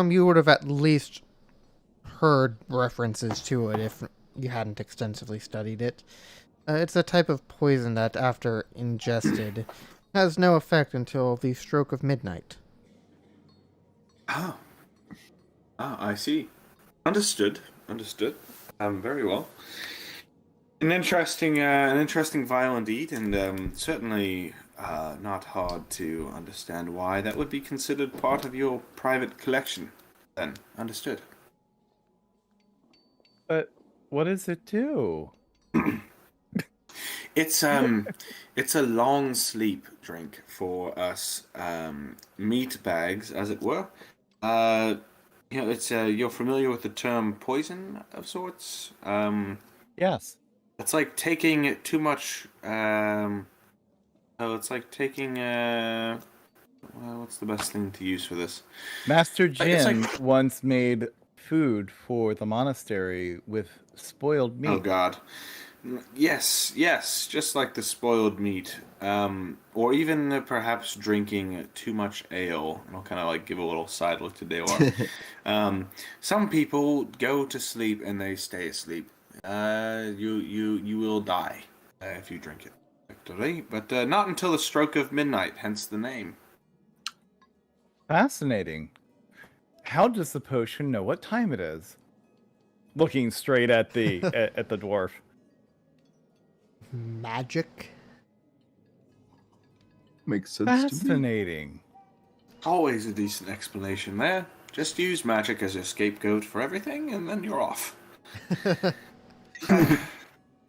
you would have at least heard references to it if you hadn't extensively studied it. It's a type of poison that, after ingested, has no effect until the stroke of midnight. Oh. I see. Understood. Very well. An interesting vial indeed, and certainly not hard to understand why that would be considered part of your private collection. Then, understood. But what does it do? It's a long sleep drink for us meat bags, as it were. It's you're familiar with the term poison of sorts. Yes. It's like taking too much. It's like taking. What's the best thing to use for this? Master Jin like... once made food for the monastery with spoiled meat. Oh God. Yes, just like the spoiled meat, or even perhaps drinking too much ale. And I'll kind of like give a little side look to Dewa. Some people go to sleep and they stay asleep. You will die if you drink it, effectively, but not until the stroke of midnight. Hence the name. Fascinating. How does the potion know what time it is? Looking straight at the at the dwarf. Magic? Makes sense Fascinating. to me. Always a decent explanation there. Just use magic as a scapegoat for everything, and then you're off.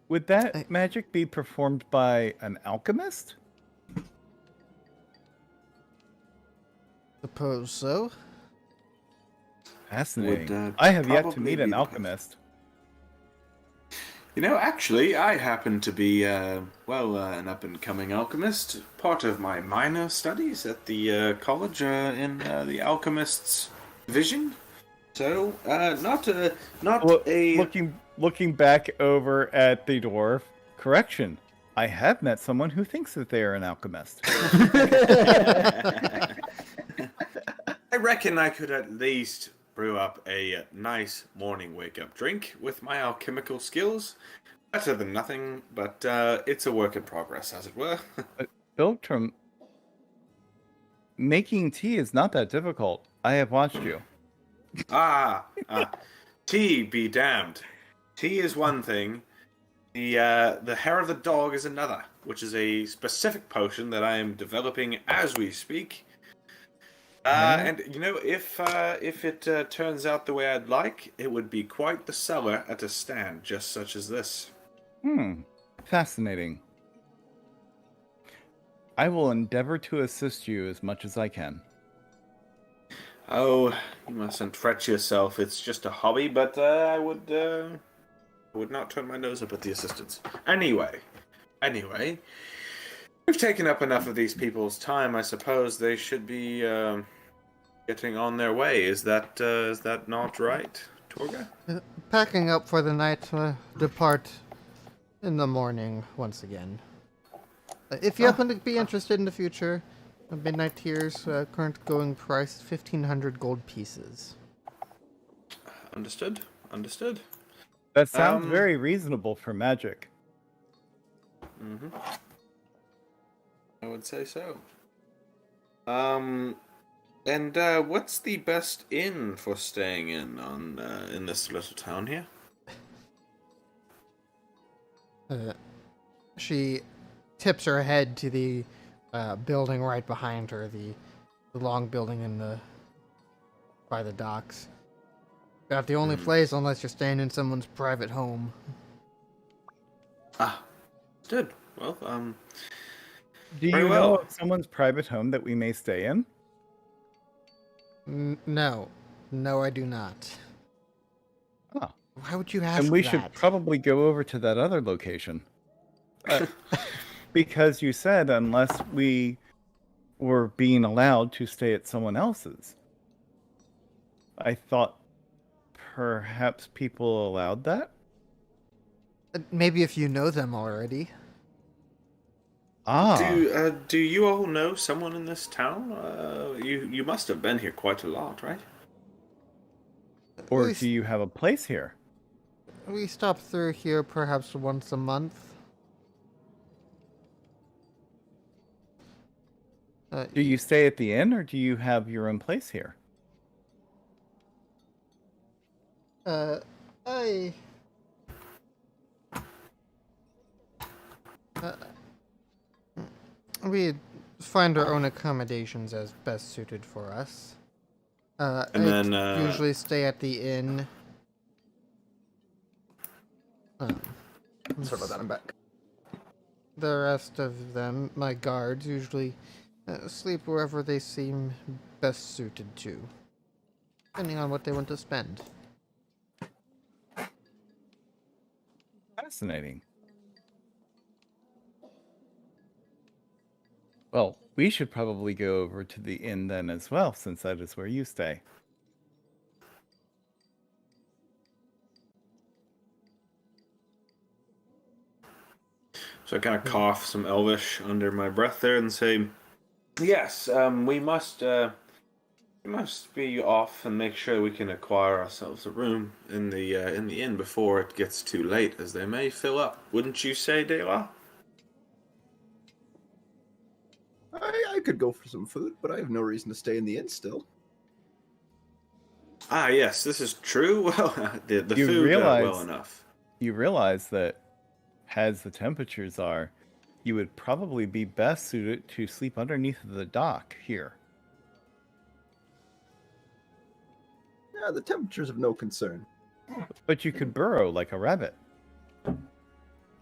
Would that magic be performed by an alchemist? Suppose so. Fascinating. I have yet to meet an alchemist. Actually, I happen to be, an up-and-coming alchemist. Part of my minor studies at the college in the alchemist's division. So, not a... Looking back over at the dwarf, correction. I have met someone who thinks that they are an alchemist. I reckon I could at least brew up a nice morning wake-up drink with my alchemical skills. Better than nothing, but it's a work in progress, as it were. Filtrum, making tea is not that difficult. I have watched you. Tea be damned. Tea is one thing. The hair of the dog is another, which is a specific potion that I am developing as we speak. And if it turns out the way I'd like, it would be quite the seller at a stand, just such as this. Fascinating. I will endeavor to assist you as much as I can. Oh, you mustn't fret yourself. It's just a hobby, but I would not turn my nose up at the assistance. Anyway, we've taken up enough of these people's time. I suppose they should be getting on their way. Is that not right, Torga? Packing up for the night, depart in the morning once again. If you happen to be interested in the future, Midnight Tears current going price 1,500 gold pieces. Understood. That sounds very reasonable for magic. Mm-hmm. I would say so. And what's the best inn for staying in this little town here? She tips her head to the building right behind her, the long building by the docks. About the only place unless you're staying in someone's private home. Good. Well, Do you know of someone's private home that we may stay in? No, I do not. Oh. Why would you ask And we that? should probably go over to that other location. Because you said unless we were being allowed to stay at someone else's. I thought perhaps people allowed that? Maybe if you know them already. Do you all know someone in this town? You must have been here quite a lot, right? Or do you have a place here? We stop through here perhaps once a month. Do you stay at the inn, or do you have your own place here? We find our own accommodations as best suited for us. And then usually stay at the inn. Sorry about that, I'm back. The rest of them, my guards, usually sleep wherever they seem best suited to, depending on what they want to spend. Fascinating. Well, we should probably go over to the inn then as well, since that is where you stay. So I kind of cough some Elvish under my breath there and say, "Yes, we must be off and make sure we can acquire ourselves a room in the inn before it gets too late, as they may fill up. Wouldn't you say, Dela?" I could go for some food, but I have no reason to stay in the inn still. Ah, yes, this is true. Well, the You food realize- well enough. You realize that as the temperatures are, you would probably be best suited to sleep underneath the dock here. Yeah, the temperature's of no concern. But you could burrow like a rabbit.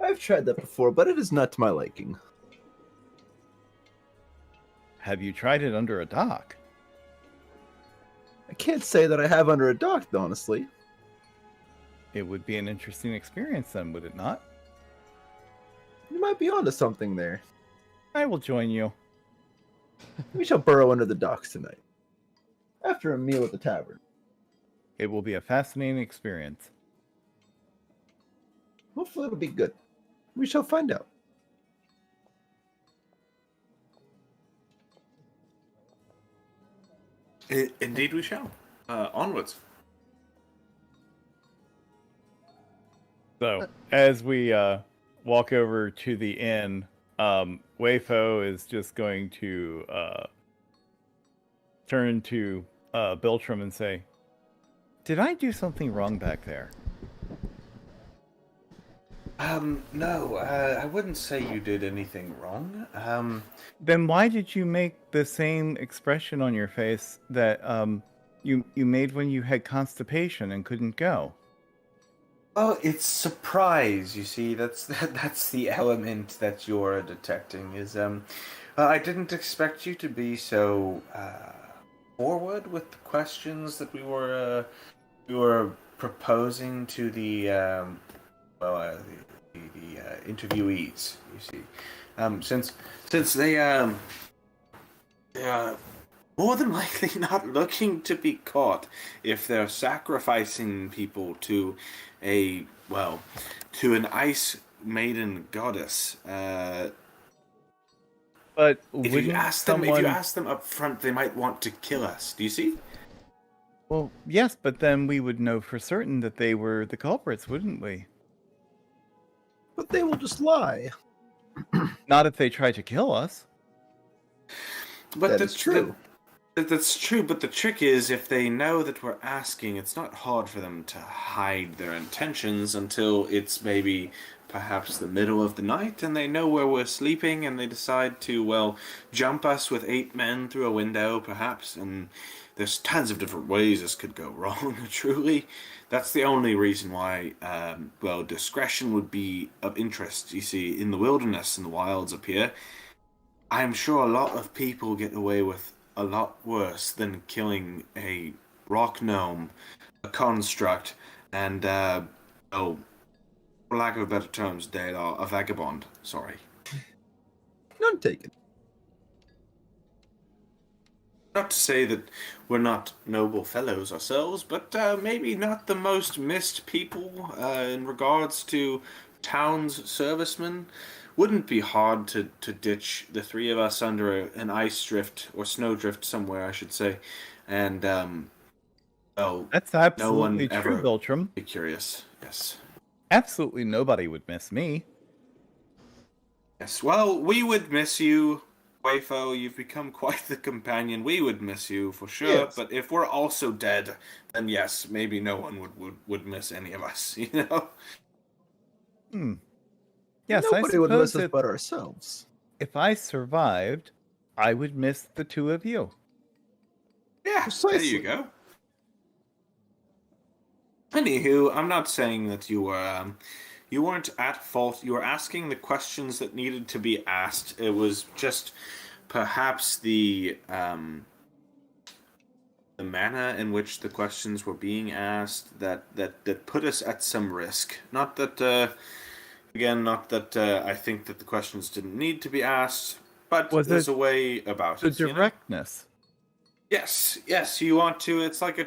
I've tried that before, but it is not to my liking. Have you tried it under a dock? I can't say that I have under a dock, honestly. It would be an interesting experience then, would it not? You might be onto something there. I will join you. We shall burrow under the docks tonight. After a meal at the tavern. It will be a fascinating experience. Hopefully it'll be good. We shall find out. Indeed we shall. Onwards. So, as we walk over to the inn, Wayfo is just going to turn to Biltram and say, "Did I do something wrong back there?" No, I wouldn't say you did anything wrong. Then why did you make the same expression on your face that you made when you had constipation and couldn't go? Oh, it's surprise, you see. That's the element that you're detecting is I didn't expect you to be so forward with the questions that we were proposing to the interviewees, you see. Since they are more than likely not looking to be caught if they're sacrificing people to to an ice maiden goddess. But if you ask them up front, they might want to kill us. Do you see? Well, yes, but then we would know for certain that they were the culprits, wouldn't we? But they will just lie. Not if they try to kill us. But that's true. That's true, but the trick is, if they know that we're asking, it's not hard for them to hide their intentions until it's maybe perhaps the middle of the night and they know where we're sleeping and they decide to, jump us with 8 men through a window, perhaps, and there's tons of different ways this could go wrong, truly. That's the only reason why, discretion would be of interest. You see, in the wilderness, in the wilds up here, I'm sure a lot of people get away with a lot worse than killing a rock gnome, a construct, and, for lack of better terms, a vagabond. Sorry. None taken. Not to say that we're not noble fellows ourselves, but maybe not the most missed people in regards to town's servicemen. Wouldn't be hard to ditch the 3 of us under an ice drift or snow drift somewhere, I should say, and that's absolutely no one true, ever Biltram. be curious. Yes. Absolutely nobody would miss me. Yes. Well, we would miss you, Wayfo. You've become quite the companion. We would miss you for sure. Yes. But if we're also dead, then yes, maybe no one would miss any of us. You know. Yes, Nobody would miss us but ourselves. If I survived, I would miss the 2 of you. Yeah, Precisely. there you go. Anywho, I'm not saying that you weren't at fault. You were asking the questions that needed to be asked. It was just perhaps the manner in which the questions were being asked that put us at some risk. Not that. Again, not that I think that the questions didn't need to be asked, but there's a way about it. The directness. You know? Yes, you want to. It's like a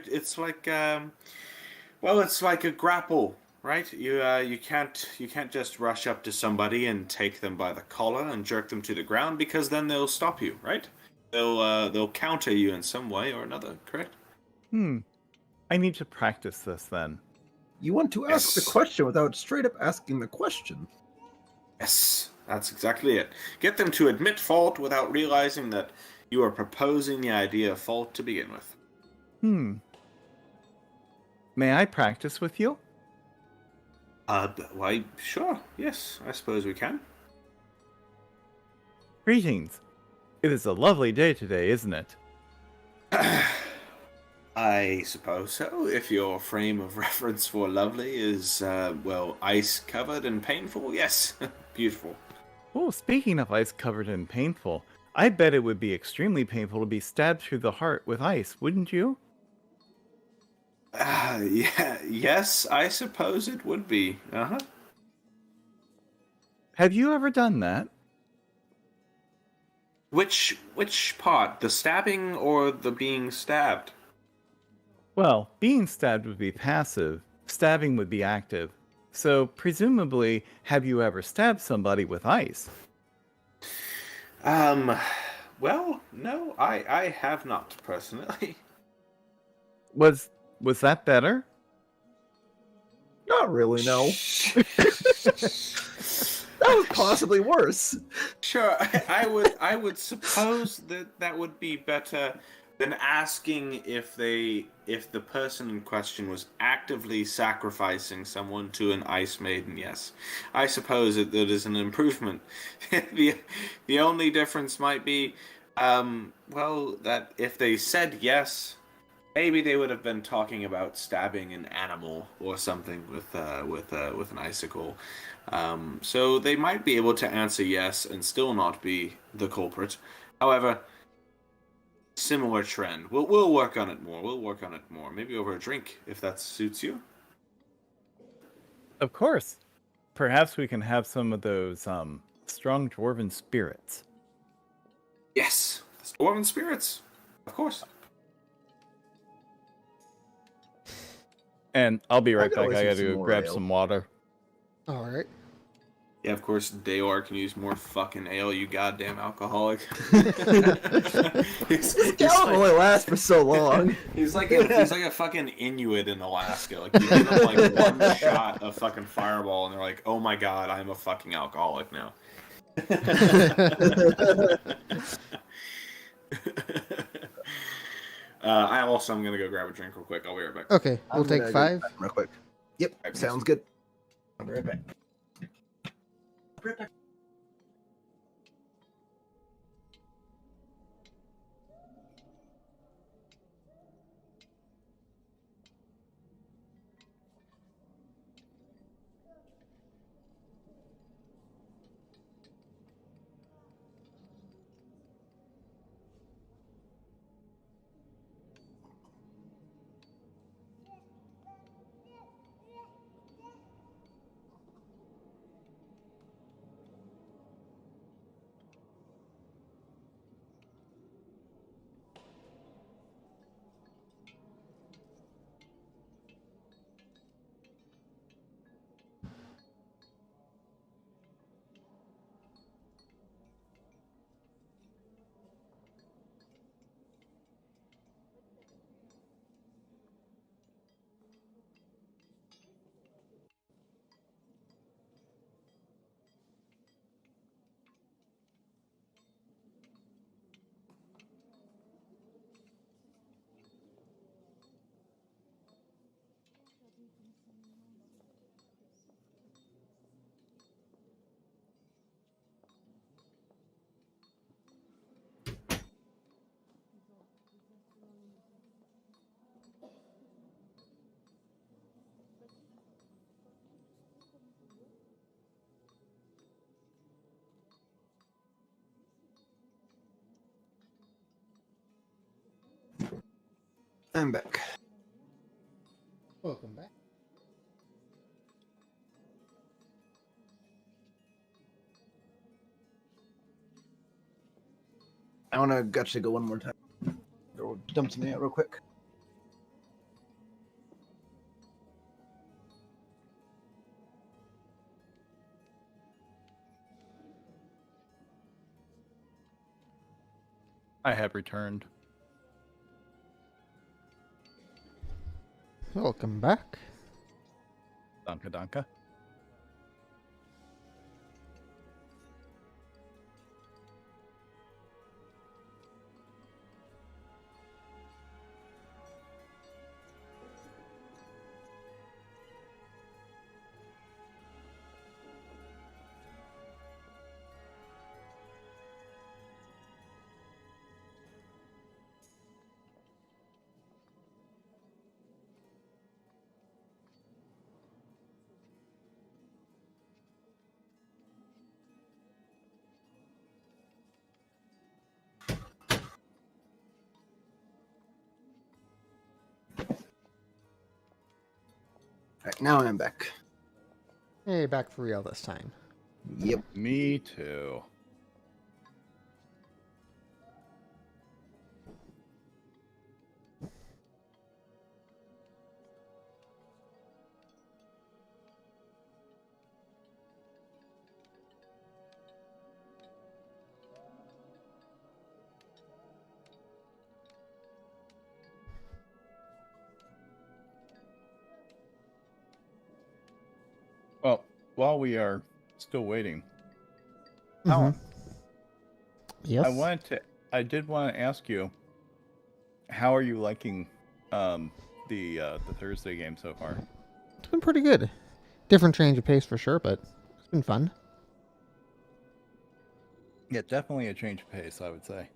grapple, right? You can't just rush up to somebody and take them by the collar and jerk them to the ground, because then they'll stop you, right? They'll counter you in some way or another, correct? I need to practice this then. You want to ask the question without straight up asking the question. Yes, that's exactly it. Get them to admit fault without realizing that you are proposing the idea of fault to begin with. May I practice with you? Why, sure. Yes, I suppose we can. Greetings. It is a lovely day today, isn't it? I suppose so, if your frame of reference for lovely is, ice-covered and painful, yes. Beautiful. Oh, speaking of ice-covered and painful, I bet it would be extremely painful to be stabbed through the heart with ice, wouldn't you? Yeah, yes, I suppose it would be. Uh-huh. Have you ever done that? Which part? The stabbing or the being stabbed? Well, being stabbed would be passive, stabbing would be active. So, presumably, have you ever stabbed somebody with ice? Um, well, no, I have not personally. Was that better? Not really, no. That was possibly worse. Sure, I would suppose that would be better than asking if the person in question was actively sacrificing someone to an ice maiden. Yes, I suppose that is an improvement. The only difference might be, well, that if they said yes, maybe they would have been talking about stabbing an animal or something with an icicle. So they might be able to answer yes and still not be the culprit. However, similar trend. We'll work on it more. We'll work on it more. Maybe over a drink if that suits you. Of course. Perhaps we can have some of those strong dwarven spirits. Yes, dwarven spirits, of course. And I'll be right could back. always I use gotta some go more grab ale. some water. All right. Yeah, of course, Daor can use more fucking ale, you goddamn alcoholic. This gal only lasts for so long. He's like a fucking Inuit in Alaska. Like you give them like one shot of fucking Fireball, and they're like, "Oh my god, I'm a fucking alcoholic now." I'm gonna go grab a drink real quick. I'll be right back. Okay, we'll I'm take gonna 5. go real quick. Yep, sounds good. I'll be right back. I'm back. Welcome back. I want to actually go one more time. Go dump something out real quick. I have returned. Welcome back. Danka danka. Right, now I'm back. Hey, back for real this time. Yep. Me too. Well, while we are still waiting, Alan, Yes. I did want to ask you, how are you liking the Thursday game so far? It's been pretty good. Different change of pace for sure, but it's been fun. Yeah, definitely a change of pace, I would say.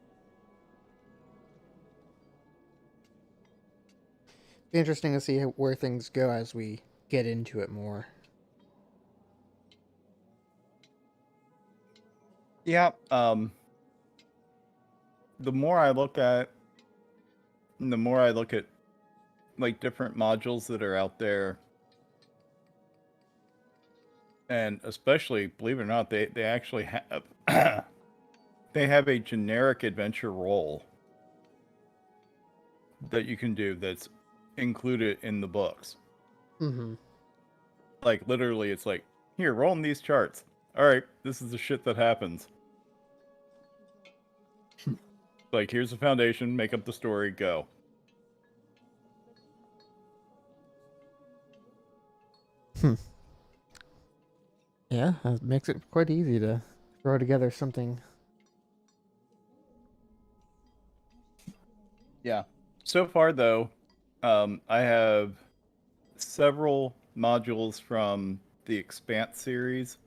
Be interesting to see where things go as we get into it more. Yeah, the more I look at like different modules that are out there, and especially, believe it or not, they actually have they have a generic adventure role that you can do that's included in the books. Mm-hmm. Like literally, it's like, here, roll in these charts. All right, this is the shit that happens. Like, here's the foundation, make up the story, go. Yeah, that makes it quite easy to throw together something. Yeah. So far, though, I have several modules from the Expanse series,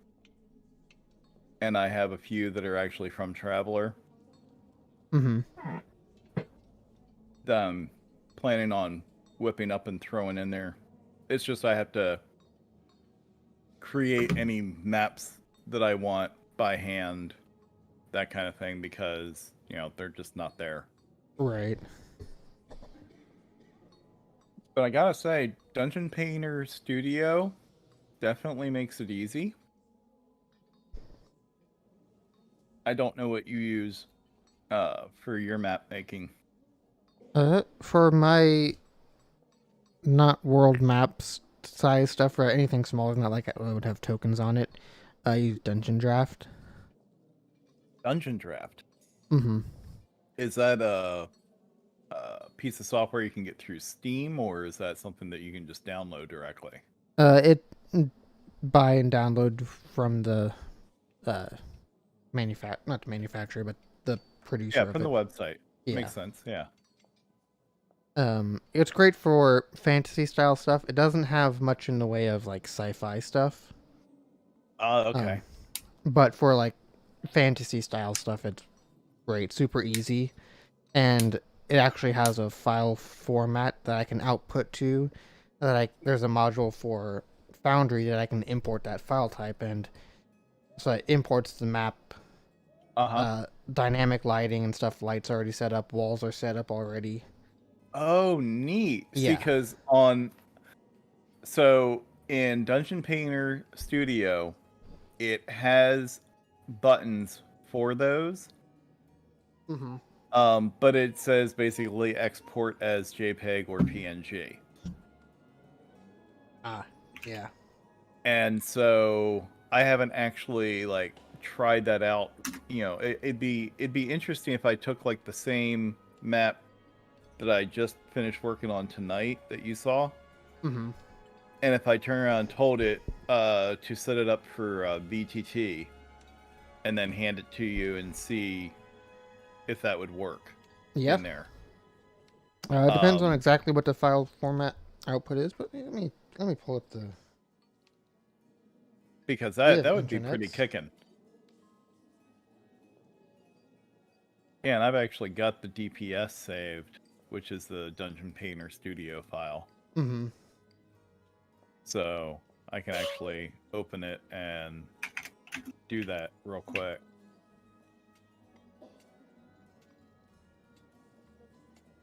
and I have a few that are actually from Traveler. Mm-hmm. That I'm planning on whipping up and throwing in there. It's just I have to create any maps that I want by hand, that kind of thing, because, you know, they're just not there. Right. But I gotta say, Dungeon Painter Studio definitely makes it easy. I don't know what you use for your map making. For my not world maps size stuff, or anything smaller than that, like I would have tokens on it, I use Dungeon Draft. Dungeon Draft. Mm-hmm. Is that a piece of software you can get through Steam, or is that something that you can just download directly? It buy and download from the not the manufacturer, but the producer. Yeah, from the website. Yeah. Makes sense. Yeah. It's great for fantasy style stuff. It doesn't have much in the way of like sci-fi stuff. Okay. But for like fantasy style stuff, it's great, super easy, and it actually has a file format that I can output to. There's a module for Foundry that I can import that file type, and so it imports the map. Dynamic lighting and stuff. Lights already set up. Walls are set up already. Oh, neat. Yeah. See, because in Dungeon Painter Studio, it has buttons for those. Mm-hmm. But it says basically export as JPEG or PNG. Yeah. And so I haven't actually like tried that out. You know, it'd be interesting if I took like the same map that I just finished working on tonight that you saw. Mm-hmm. And if I turn around and told it to set it up for VTT and then hand it to you and see if that would work in there. It depends on exactly what the file format output is, but let me pull up the... Because that would be pretty kicking. Yeah, and I've actually got the DPS saved, which is the Dungeon Painter Studio file. Mm-hmm. So I can actually open it and do that real quick.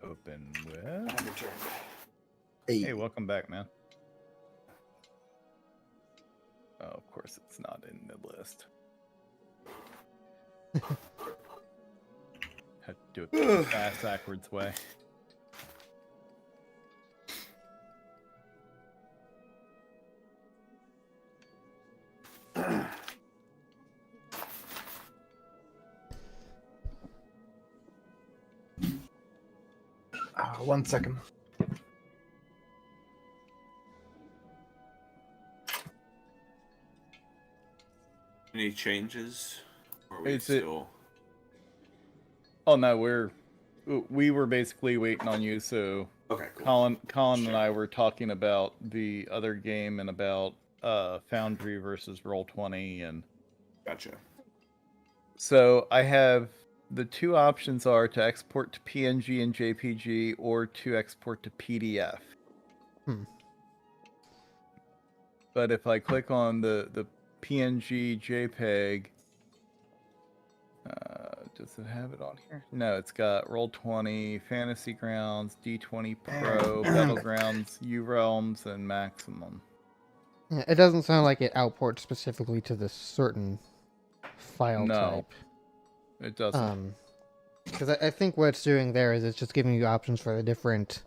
Open with... Hey, Hey, welcome back, man. Oh, of course, it's not in the list. Had to do it the fast backwards way. One second. Any changes? Or are we Is it- still? Oh no, we were basically waiting on you. So Okay, cool. Colin and I were talking about the other game and about Foundry versus Roll20, and Gotcha. so I have the two options are to export to PNG and JPG or to export to PDF. But if I click on the PNG JPEG, does it have it on here? No, it's got Roll20, Fantasy Grounds, D20 Pro, Battlegrounds, U Realms, and Maximum. Yeah, it doesn't sound like it outports specifically to this certain file No, type. it doesn't. Because I think what it's doing there is it's just giving you options for the different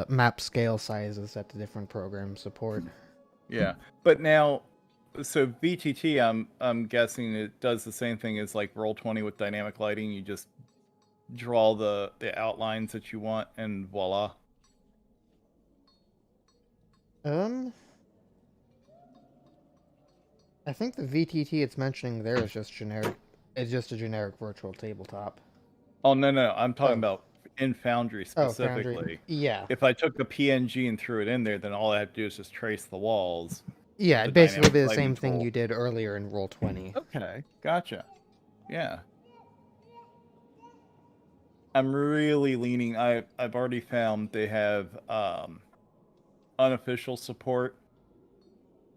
map scale sizes that the different programs support. Yeah, but now, so VTT, I'm guessing it does the same thing as like Roll20 with dynamic lighting. You just draw the outlines that you want, and voila. I think the VTT it's mentioning there is just generic. It's just a generic virtual tabletop. Oh no, I'm talking about in Foundry Oh, specifically. Foundry. Yeah. If I took a PNG and threw it in there, then all I have to do is just trace the walls. Yeah, The it basically dynamic be the lighting same thing tool. you did earlier in Roll20. Okay, gotcha. Yeah. I'm really leaning. I've already found they have unofficial support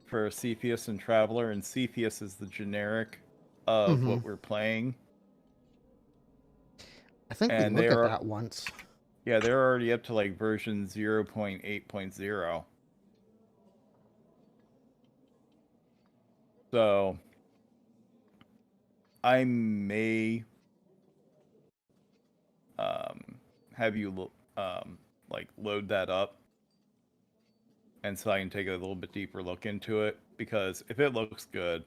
for Cepheus and Traveler, and Cepheus is the generic of what we're playing. I think we And looked at they're- that once. Yeah, they're already up to like version 0.8.0. So I may have you like load that up, and so I can take a little bit deeper look into it, because if it looks good,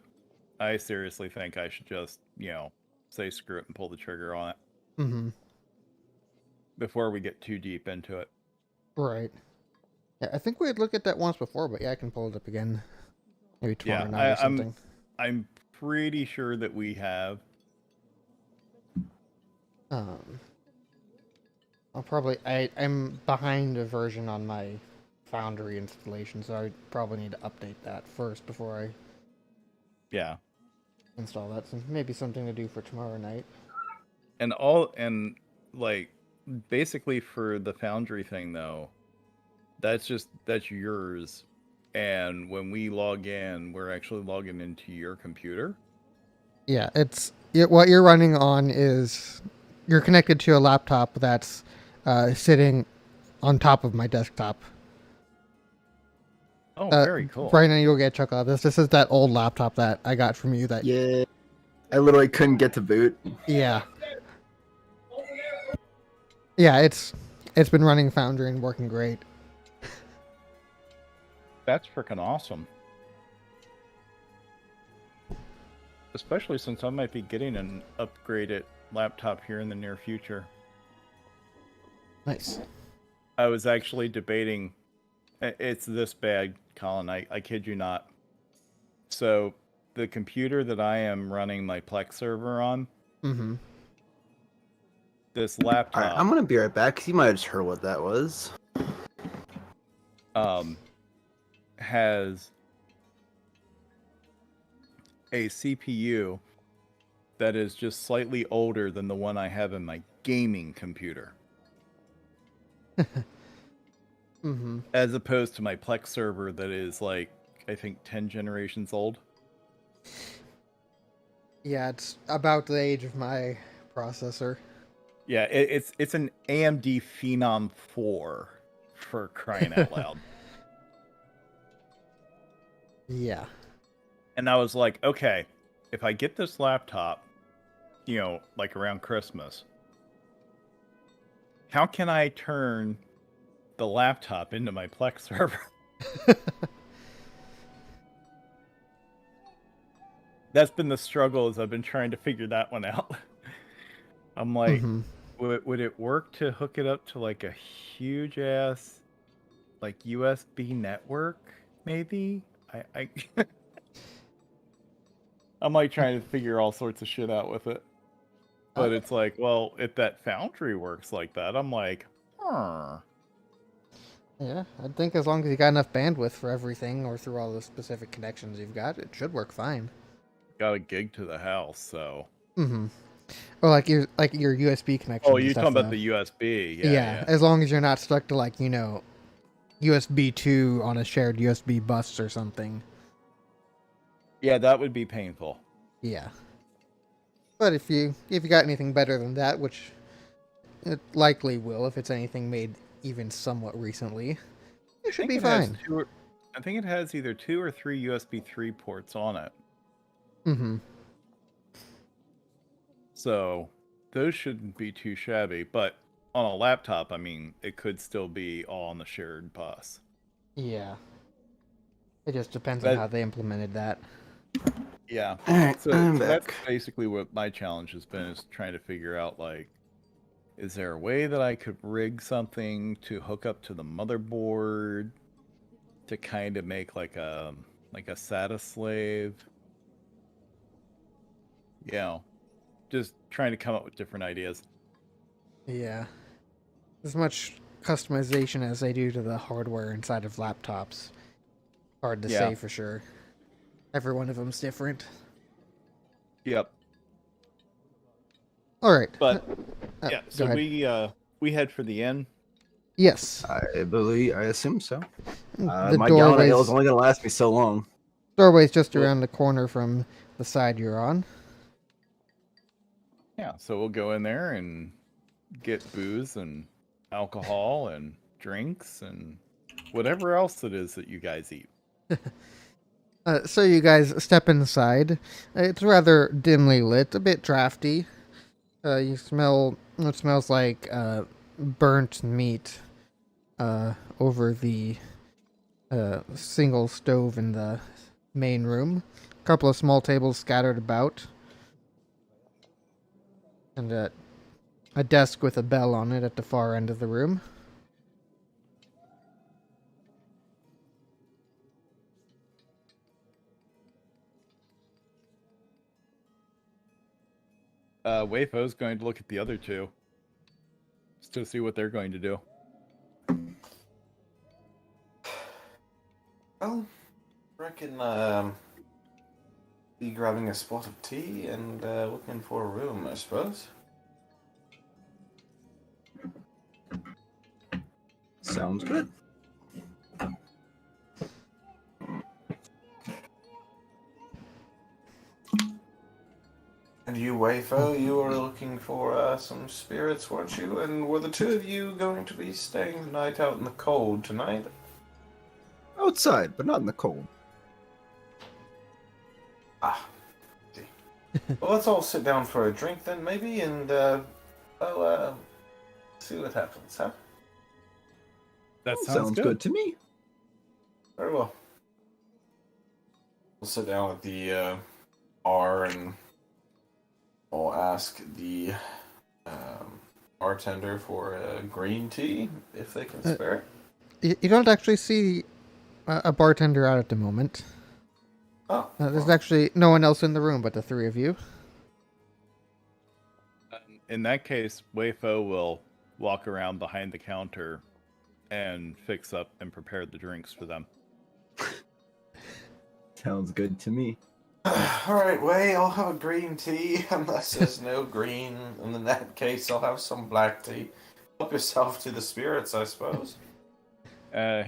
I seriously think I should just, say screw it and pull the trigger on it before we get too deep into it. Right. Yeah, I think we had looked at that once before, but yeah, I can pull it up again. Maybe tomorrow night or something. I'm pretty sure that we have. I'm behind a version on my Foundry installation, so I probably need to update that first before I install that. So maybe something to do for tomorrow night. And like basically for the Foundry thing though, that's yours. And when we log in, we're actually logging into your computer. Yeah, what you're running on is you're connected to a laptop that's sitting on top of my desktop. Oh, very cool. Right now, you'll get a chuckle out of this. This is that old laptop that I got from you. Yeah, I literally couldn't get to boot. Yeah. Yeah, it's been running Foundry and working great. That's freaking awesome. Especially since I might be getting an upgraded laptop here in the near future. Nice. I was actually debating. It's this bad, Colin. I kid you not. So the computer that I am running my Plex server on, this laptop. All right, I'm gonna be right back because you might have just heard what that was. Has a CPU that is just slightly older than the one I have in my gaming computer. As opposed to my Plex server that is like, I think 10 generations old. Yeah, it's about the age of my processor. Yeah, it's an AMD Phenom 4, for crying out loud. Yeah. And I was like, okay, if I get this laptop, you know, like around Christmas, how can I turn the laptop into my Plex server? That's been the struggle, as I've been trying to figure that one out. I'm like, would it work to hook it up to like a huge ass like USB network? Maybe I I'm like trying to figure all sorts of shit out with it. But it's like, well, if that foundry works like that, I'm like, huh. Yeah, I think as long as you got enough bandwidth for everything, or through all the specific connections you've got, it should work fine. Got a gig to the house, so. Or like your USB connection. Oh, you're talking about the USB. Yeah. As long as you're not stuck to like, you know, USB 2 on a shared USB bus or something. Yeah, that would be painful. Yeah. But if you got anything better than that, which it likely will if it's anything made even somewhat recently, it should be fine. I think it has either 2 or 3 USB 3 ports on it. So those shouldn't be too shabby, but on a laptop, I mean, it could still be all on the shared bus. Yeah. It just depends on how they implemented that. Yeah. So that's basically what my challenge has been, is trying to figure out, like, is there a way that I could rig something to hook up to the motherboard to kind of make like a SATA slave? You know, just trying to come up with different ideas. Yeah. As much customization as they do to the hardware inside of laptops. Hard to say for sure. Every one of them's different. Yep. All right. But yeah, so we head for the inn. Yes. I assume so. The my gallon of ale is only going to last me so long. Doorway's just around the corner from the side you're on. Yeah, so we'll go in there and get booze and alcohol and drinks and whatever else it is that you guys eat. So you guys step inside. It's rather dimly lit, a bit drafty. It smells like burnt meat over the single stove in the main room. A couple of small tables scattered about. And a desk with a bell on it at the far end of the room. Wayfo's going to look at the other two just to see what they're going to do. Well, reckon be grabbing a spot of tea and looking for a room, I suppose. Sounds good. And you, Wayfo, you were looking for some spirits, weren't you? And were the two of you going to be staying the night out in the cold tonight? Outside, but not in the cold. Ah, see. Well, let's all sit down for a drink then, maybe, and see what happens, huh? That sounds good to me. Very well. We'll sit down at the bar and I'll ask the bartender for green tea, if they can spare it. You don't actually see a bartender out at the moment. Oh, there's actually no one else in the room but the three of you. In that case, Wayfo will walk around behind the counter and fix up and prepare the drinks for them. Sounds good to me. Alright, Way, I'll have a green tea, unless there's no green. And in that case, I'll have some black tea. Help yourself to the spirits, I suppose.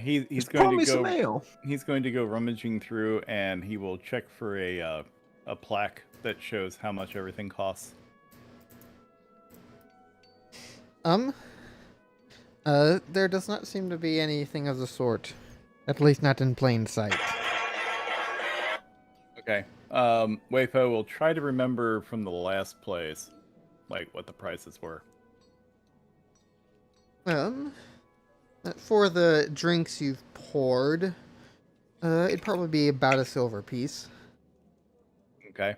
He's going to go. He's going to go rummaging through, and he will check for a plaque that shows how much everything costs. There does not seem to be anything of the sort. At least not in plain sight. Okay. Wayfo will try to remember from the last place, like, what the prices were. For the drinks you've poured, it'd probably be about a silver piece. Okay.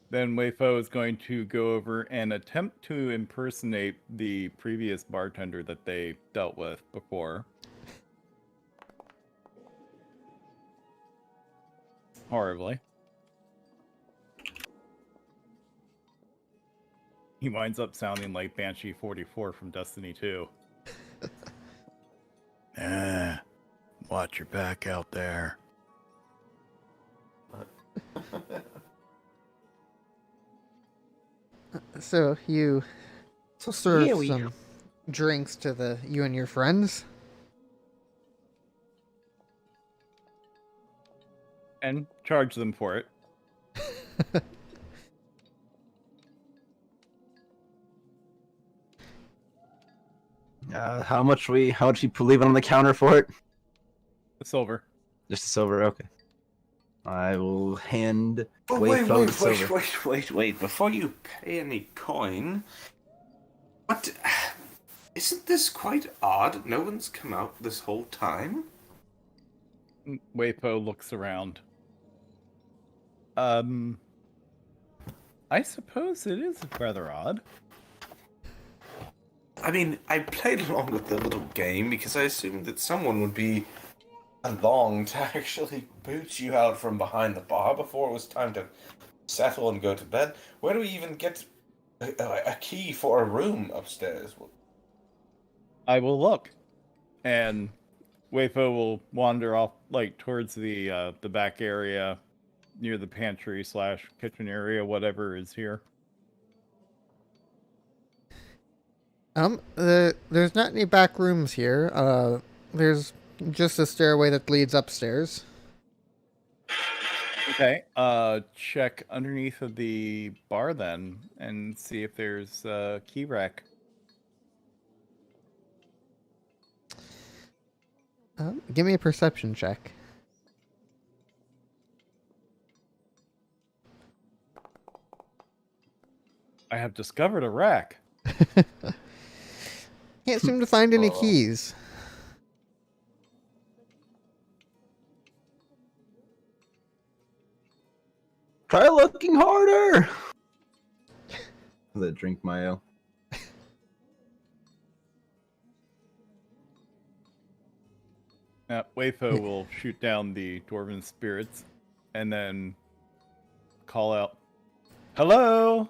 Then Wayfo is going to go over and attempt to impersonate the previous bartender that they dealt with before. Horribly. He winds up sounding like Banshee 44 from Destiny 2. Watch your back out there. So you serve some drinks to you and your friends. And charge them for it. How much you leave on the counter for it? The silver. Just a silver, okay. I will hand Wait, silver. wait. Before you pay any coin, what? Isn't this quite odd? No one's come out this whole time? Waypo looks around. I suppose it is rather odd. I mean, I played along with the little game because I assumed that someone would be along to actually boot you out from behind the bar before it was time to settle and go to bed. Where do we even get a key for a room upstairs? I will look. And Waypo will wander off, like, towards the back area near the pantry / kitchen area, whatever is here. There's not any back rooms here. There's just a stairway that leads upstairs. Okay. Check underneath of the bar then and see if there's a key rack. Give me a perception check. I have discovered a rack. Can't seem to find any keys. Try looking harder. Let drink my ale. Wayfo will shoot down the dwarven spirits and then call out, "Hello!"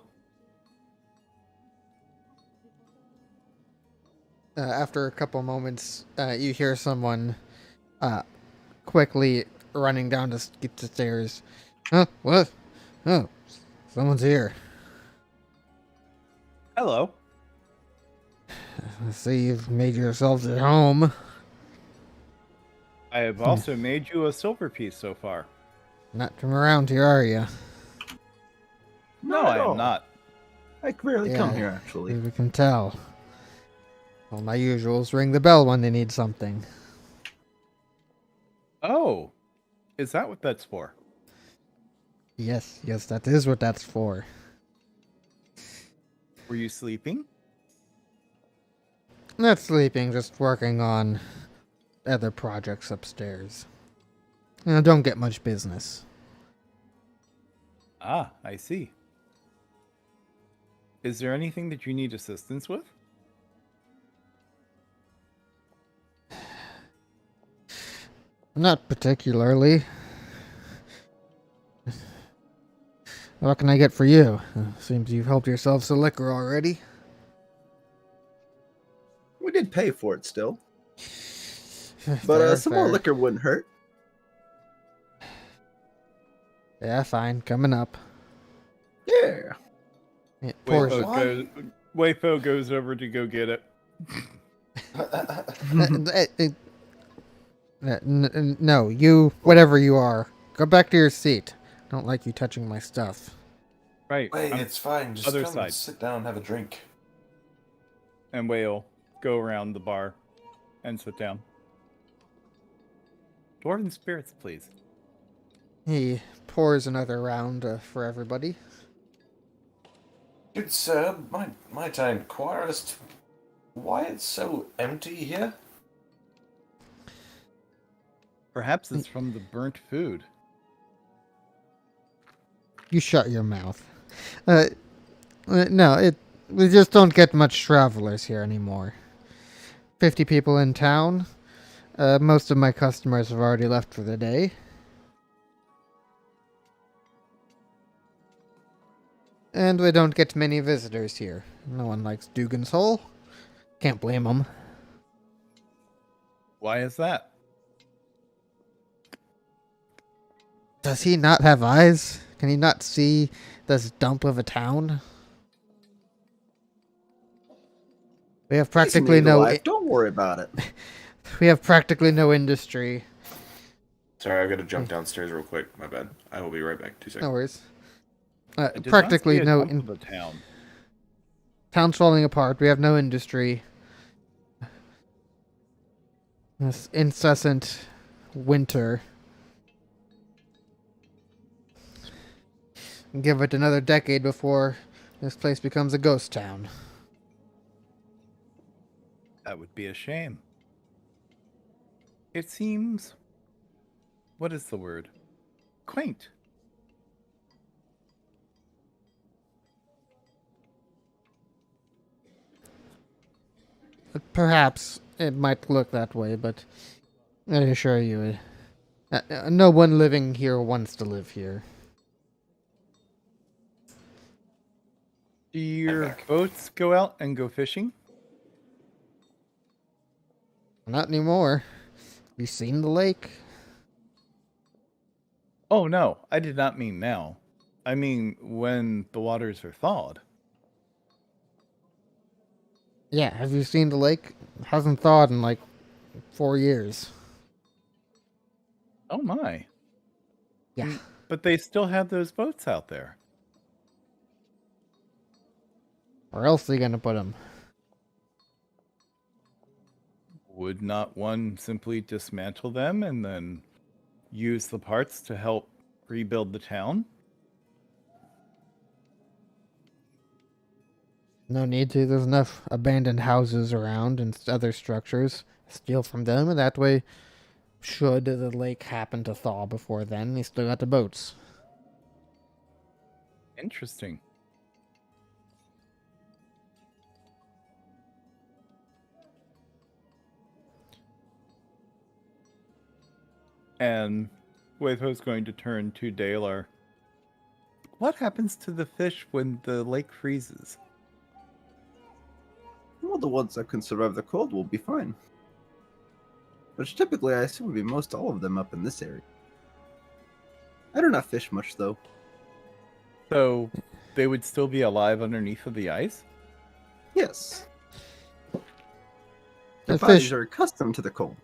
After a couple moments, you hear someone quickly running down to get the stairs. What? Oh, someone's here. Hello. I see you've made yourselves at home. I have also made you a silver piece so far. Not from around here, are you? No, I am not. I rarely come here, actually. We can tell. Well, my usuals ring the bell when they need something. Oh, is that what that's for? Yes, that is what that's for. Were you sleeping? Not sleeping, just working on other projects upstairs. Don't get much business. Ah, I see. Is there anything that you need assistance with? Not particularly. What can I get for you? Seems you've helped yourselves to liquor already. We did pay for it still. But some more liquor wouldn't hurt. Yeah, fine. Coming up. Yeah. Wayfo goes over to go get it. No, you, whatever you are, go back to your seat. Don't like you touching my stuff. Right. Wait, it's fine. Just other come side. and sit down and have a drink. And Way'll go around the bar and sit down. Dwarven spirits, please. He pours another round for everybody. Good sir, might I inquire as to why it's so empty here? Perhaps it's from the burnt food. You shut your mouth. No, we just don't get much travelers here anymore. 50 people in town. Most of my customers have already left for the day. And we don't get many visitors here. No one likes Dugan's Hole. Can't blame them. Why is that? Does he not have eyes? Can he not see this dump of a town? We have practically Don't worry about it. We have practically no industry. Sorry, I've got to jump downstairs real quick. My bad. I will be right back. 2 seconds. No worries. I did Practically not see a no. dump of a town. Town's falling apart. We have no industry. This incessant winter. Give it another decade before this place becomes a ghost town. That would be a shame. It seems... What is the word? Quaint. Perhaps it might look that way, but I assure you, no one living here wants to live here. Do your boats go out and go fishing? Not anymore. You seen the lake? Oh no, I did not mean now. I mean when the waters are thawed. Yeah, have you seen the lake? It hasn't thawed in like 4 years. Oh my. Yeah. But they still have those boats out there. Where else are you gonna put them? Would not one simply dismantle them and then use the parts to help rebuild the town? No need to. There's enough abandoned houses around and other structures. Steal from them, and that way, should the lake happen to thaw before then, you still got the boats. Interesting. And Waitho's going to turn to Dalar. What happens to the fish when the lake freezes? Well, the ones that can survive the cold will be fine. Which typically I assume would be most all of them up in this area. I do not fish much though. So they would still be alive underneath of the ice? Yes. The Their bodies fish- are accustomed to the cold.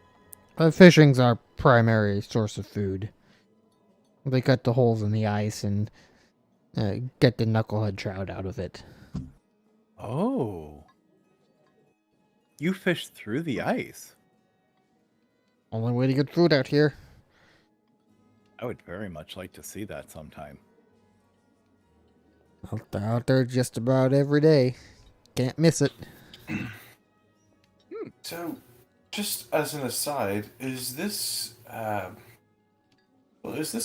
Fishing's our primary source of food. They cut the holes in the ice and get the knucklehead trout out of it. Oh. You fish through the ice? Only way to get food out here. I would very much like to see that sometime. They're out there just about every day. Can't miss it. So, just as an aside, is this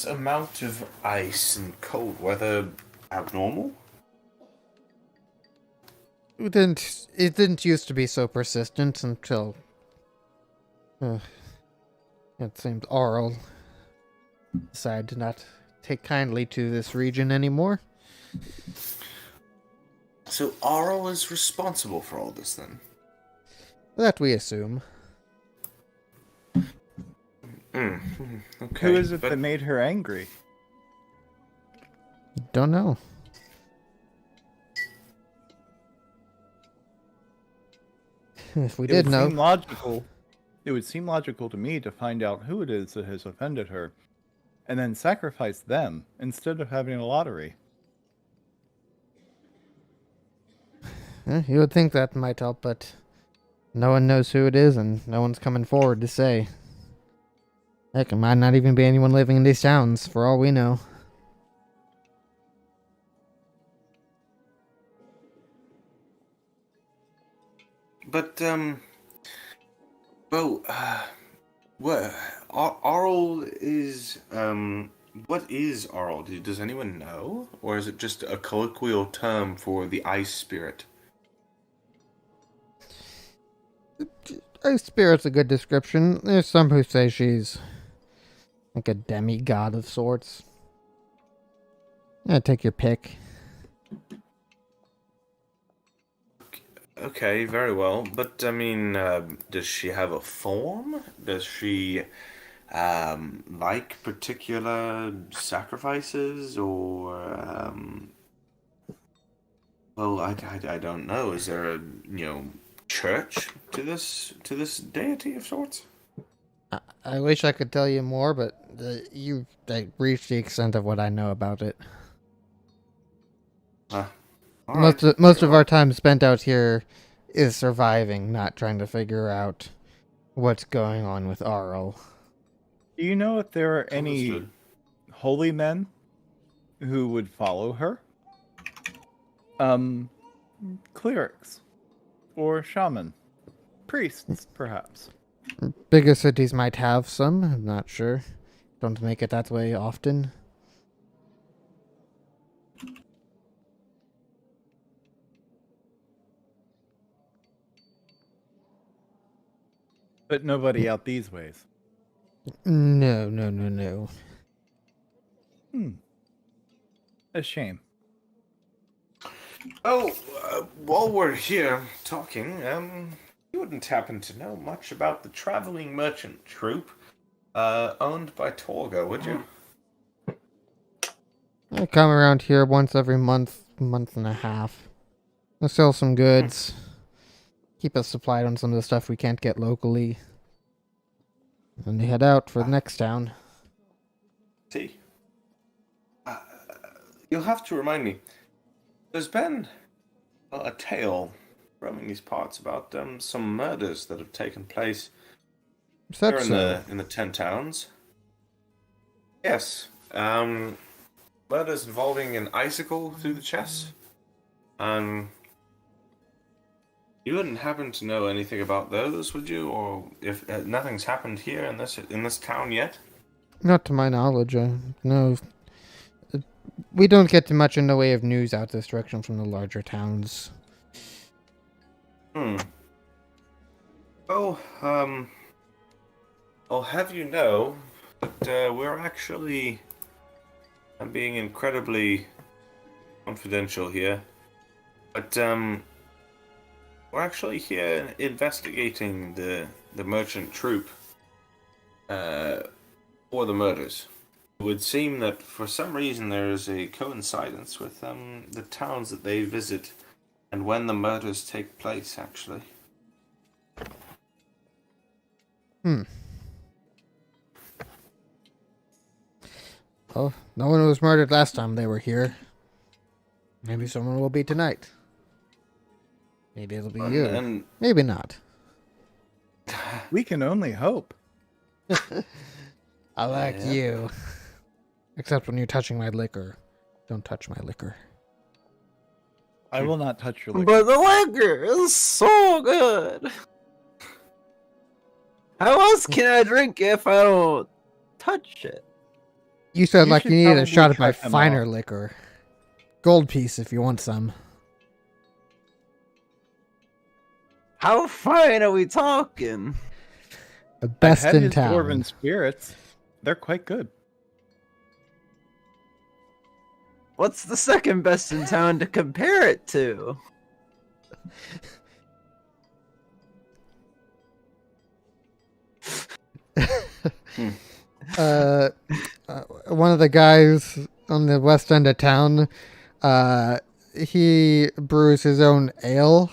amount of ice and cold weather abnormal? It didn't used to be so persistent until it seems Arl decided to not take kindly to this region anymore. So Arl is responsible for all this then? That we assume. Okay. Who is it but that made her angry? Don't know. If we It did would know, seem logical. It would seem logical to me to find out who it is that has offended her, and then sacrifice them instead of having a lottery. you would think that might help, but no one knows who it is, and no one's coming forward to say. Heck, it might not even be anyone living in these towns, for all we know. But, well, what, Arl is, what is Arl? Does anyone know? Or is it just a colloquial term for the ice spirit? Ice Spirit's a good description. There's some who say she's like a demigod of sorts. Yeah, take your pick. Okay, very well. But, I mean, does she have a form? Does she, like particular sacrifices? Or, well, I don't know. Is there a, church to this deity of sorts? I wish I could tell you more, but you reached the extent of what I know about it. Most of our time spent out here is surviving, not trying to figure out what's going on with Arl. Do you know if there are any Understood. holy men who would follow her? Clerics or shaman, priests, perhaps. Bigger cities might have some, I'm not sure. Don't make it that way often. But nobody out these ways. No. A shame. Oh, while we're here talking, you wouldn't happen to know much about the traveling merchant troupe, owned by Torga, would you? I come around here once every month and a half. I sell some goods. Keep us supplied on some of the stuff we can't get locally. And they head out for the next town. See? You'll have to remind me. There's been a tale roaming these parts about some murders that have taken place Is that here so? in the 10 towns. Yes. Murders involving an icicle through the chest. You wouldn't happen to know anything about those, would you? Or if nothing's happened here in this town yet? Not to my knowledge. No. We don't get too much in the way of news out this direction from the larger towns. Well, I'll have you know that we're actually, I'm being incredibly confidential here, but we're actually here investigating the merchant troupe for the murders. It would seem that for some reason there is a coincidence with the towns that they visit and when the murders take place, actually. Oh, no one was murdered last time they were here. Maybe someone will be tonight. Maybe it'll be you. And Maybe not. We can only hope. I like you. Except when you're touching my liquor. Don't touch my liquor. I will not touch your liquor. But the liquor is so good. How else can I drink if I don't touch it? You said You like should you needed a probably shot of my cut them finer off. liquor. Gold piece if you want some. How fine are we talking? The I've best had in his town. dwarven spirits. They're quite good. What's the second best in town to compare it to? One of the guys on the west end of town, he brews his own ale.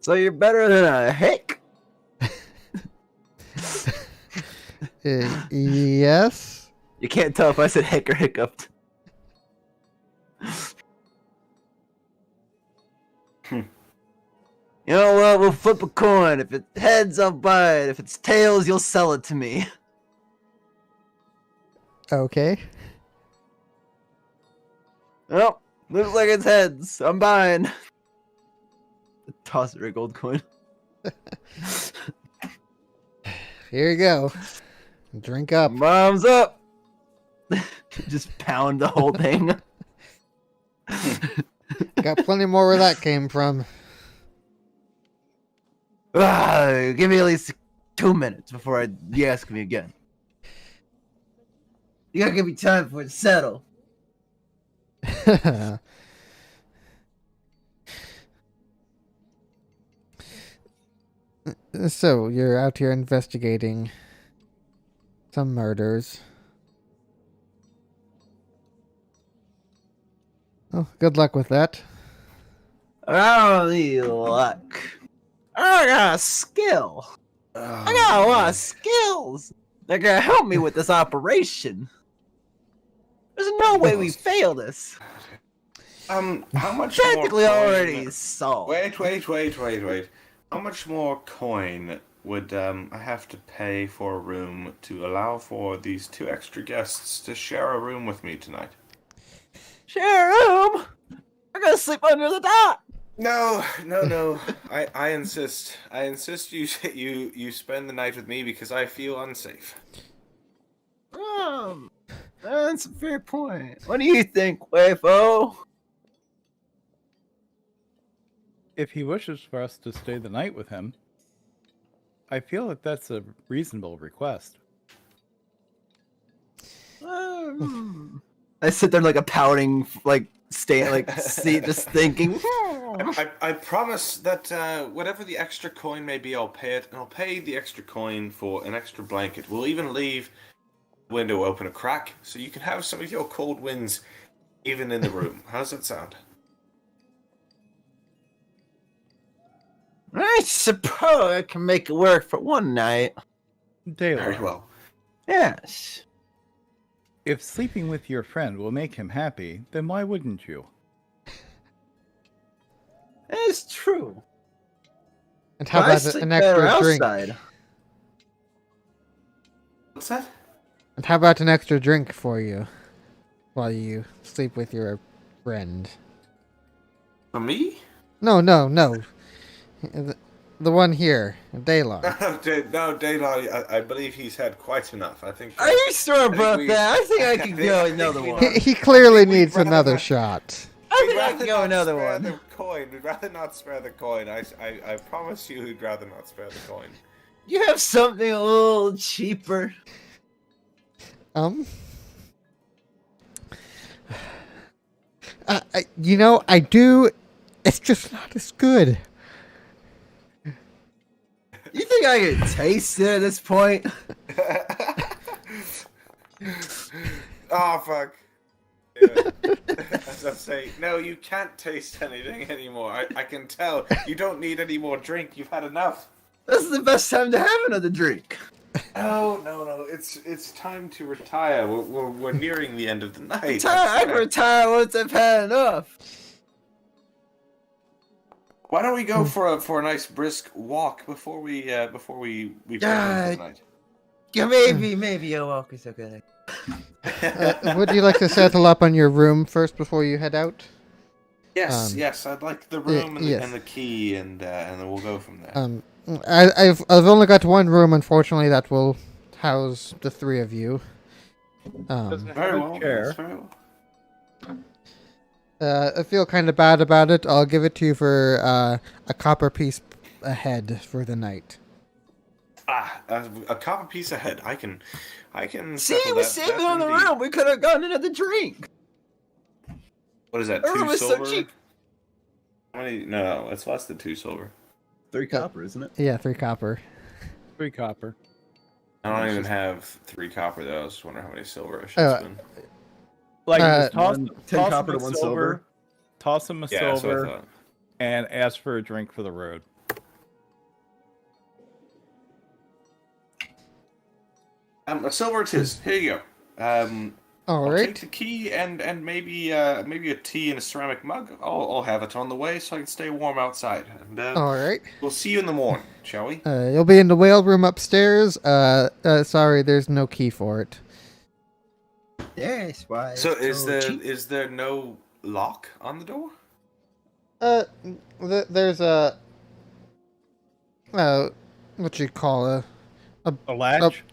So you're better than a hick? Yes. You can't tell if I said hick or hiccuped. You know what? We'll flip a coin. If it's heads, I'll buy it. If it's tails, you'll sell it to me. Okay. Well, looks like it's heads. I'm buying. Toss her a gold coin. Here you go. Drink up. Mom's up. Just pound the whole thing. Got plenty more where that came from. Give me at least 2 minutes before you ask me again. You gotta give me time for it to settle. So, you're out here investigating some murders. Oh, good luck with that. I don't need luck. I got a skill. I got a lot of skills that can help me with this operation. There's no way we fail this. How much Technically more coin... already solved. Wait. How much more coin would I have to pay for a room to allow for these 2 extra guests to share a room with me tonight? Share a room? I gotta sleep under the dock. No. I insist. You spend the night with me because I feel unsafe. That's a fair point. What do you think, Wayfo? If he wishes for us to stay the night with him, I feel that that's a reasonable request. I sit there like a pouting, seat, just thinking. I promise that whatever the extra coin may be, I'll pay it, and I'll pay the extra coin for an extra blanket. We'll even leave the window open a crack, so you can have some of your cold winds even in the room. How's that sound? I suppose I can make it work for one night. Daylight. Very well. Yes. If sleeping with your friend will make him happy, then why wouldn't you? It's true. And how about an extra drink? Outside. What's that? And how about an extra drink for you while you sleep with your friend? For me? No. The one here, Daylon. No, Daylon, I believe he's had quite enough. I think. Are you sure about that? I think I can go another one. He clearly needs another shot. I think I can go another one. We'd rather not spare the coin. I promise you, we'd rather not spare the coin. You have something a little cheaper. I do. It's just not as good. You think I can taste it at this point? Oh, fuck. Yeah. As I say, no, you can't taste anything anymore. I can tell. You don't need any more drink. You've had enough. This is the best time to have another drink. No. It's time to retire. We're nearing the end of the night. I can retire once I've had enough. Why don't we go for a nice brisk walk before we play for the night? Yeah, maybe a walk is okay. Would you like to settle up on your room first before you head out? Yes. I'd like the room yes. and the key, and then we'll go from there. I've only got one room, unfortunately, that will house the 3 of you. Very well. Chair. Very well. I feel kind of bad about it. I'll give it to you for a copper piece a head for the night. A copper piece a head. I can. See, we saved it on the room. We could have gotten another drink. What is that? The room 2 is so silver? cheap. How many? No, it's less than 2 silver. 3 copper, isn't it? Yeah, 3 copper. 3 copper. I don't even have 3 copper though. I was just wondering how many silver I should spend. Like, just toss 10 copper him to a 1 silver, silver. toss him a Yeah, that's what I silver, thought. and ask for a drink for the road. A silver it is. Here you go. All I'll right. take the key and maybe a tea in a ceramic mug. I'll have it on the way so I can stay warm outside. And All right. we'll see you in the morning, shall we? You'll be in the whale room upstairs. Sorry, there's no key for it. Yes, why? So cheap? is there no lock on the door? There's a what you call A latch?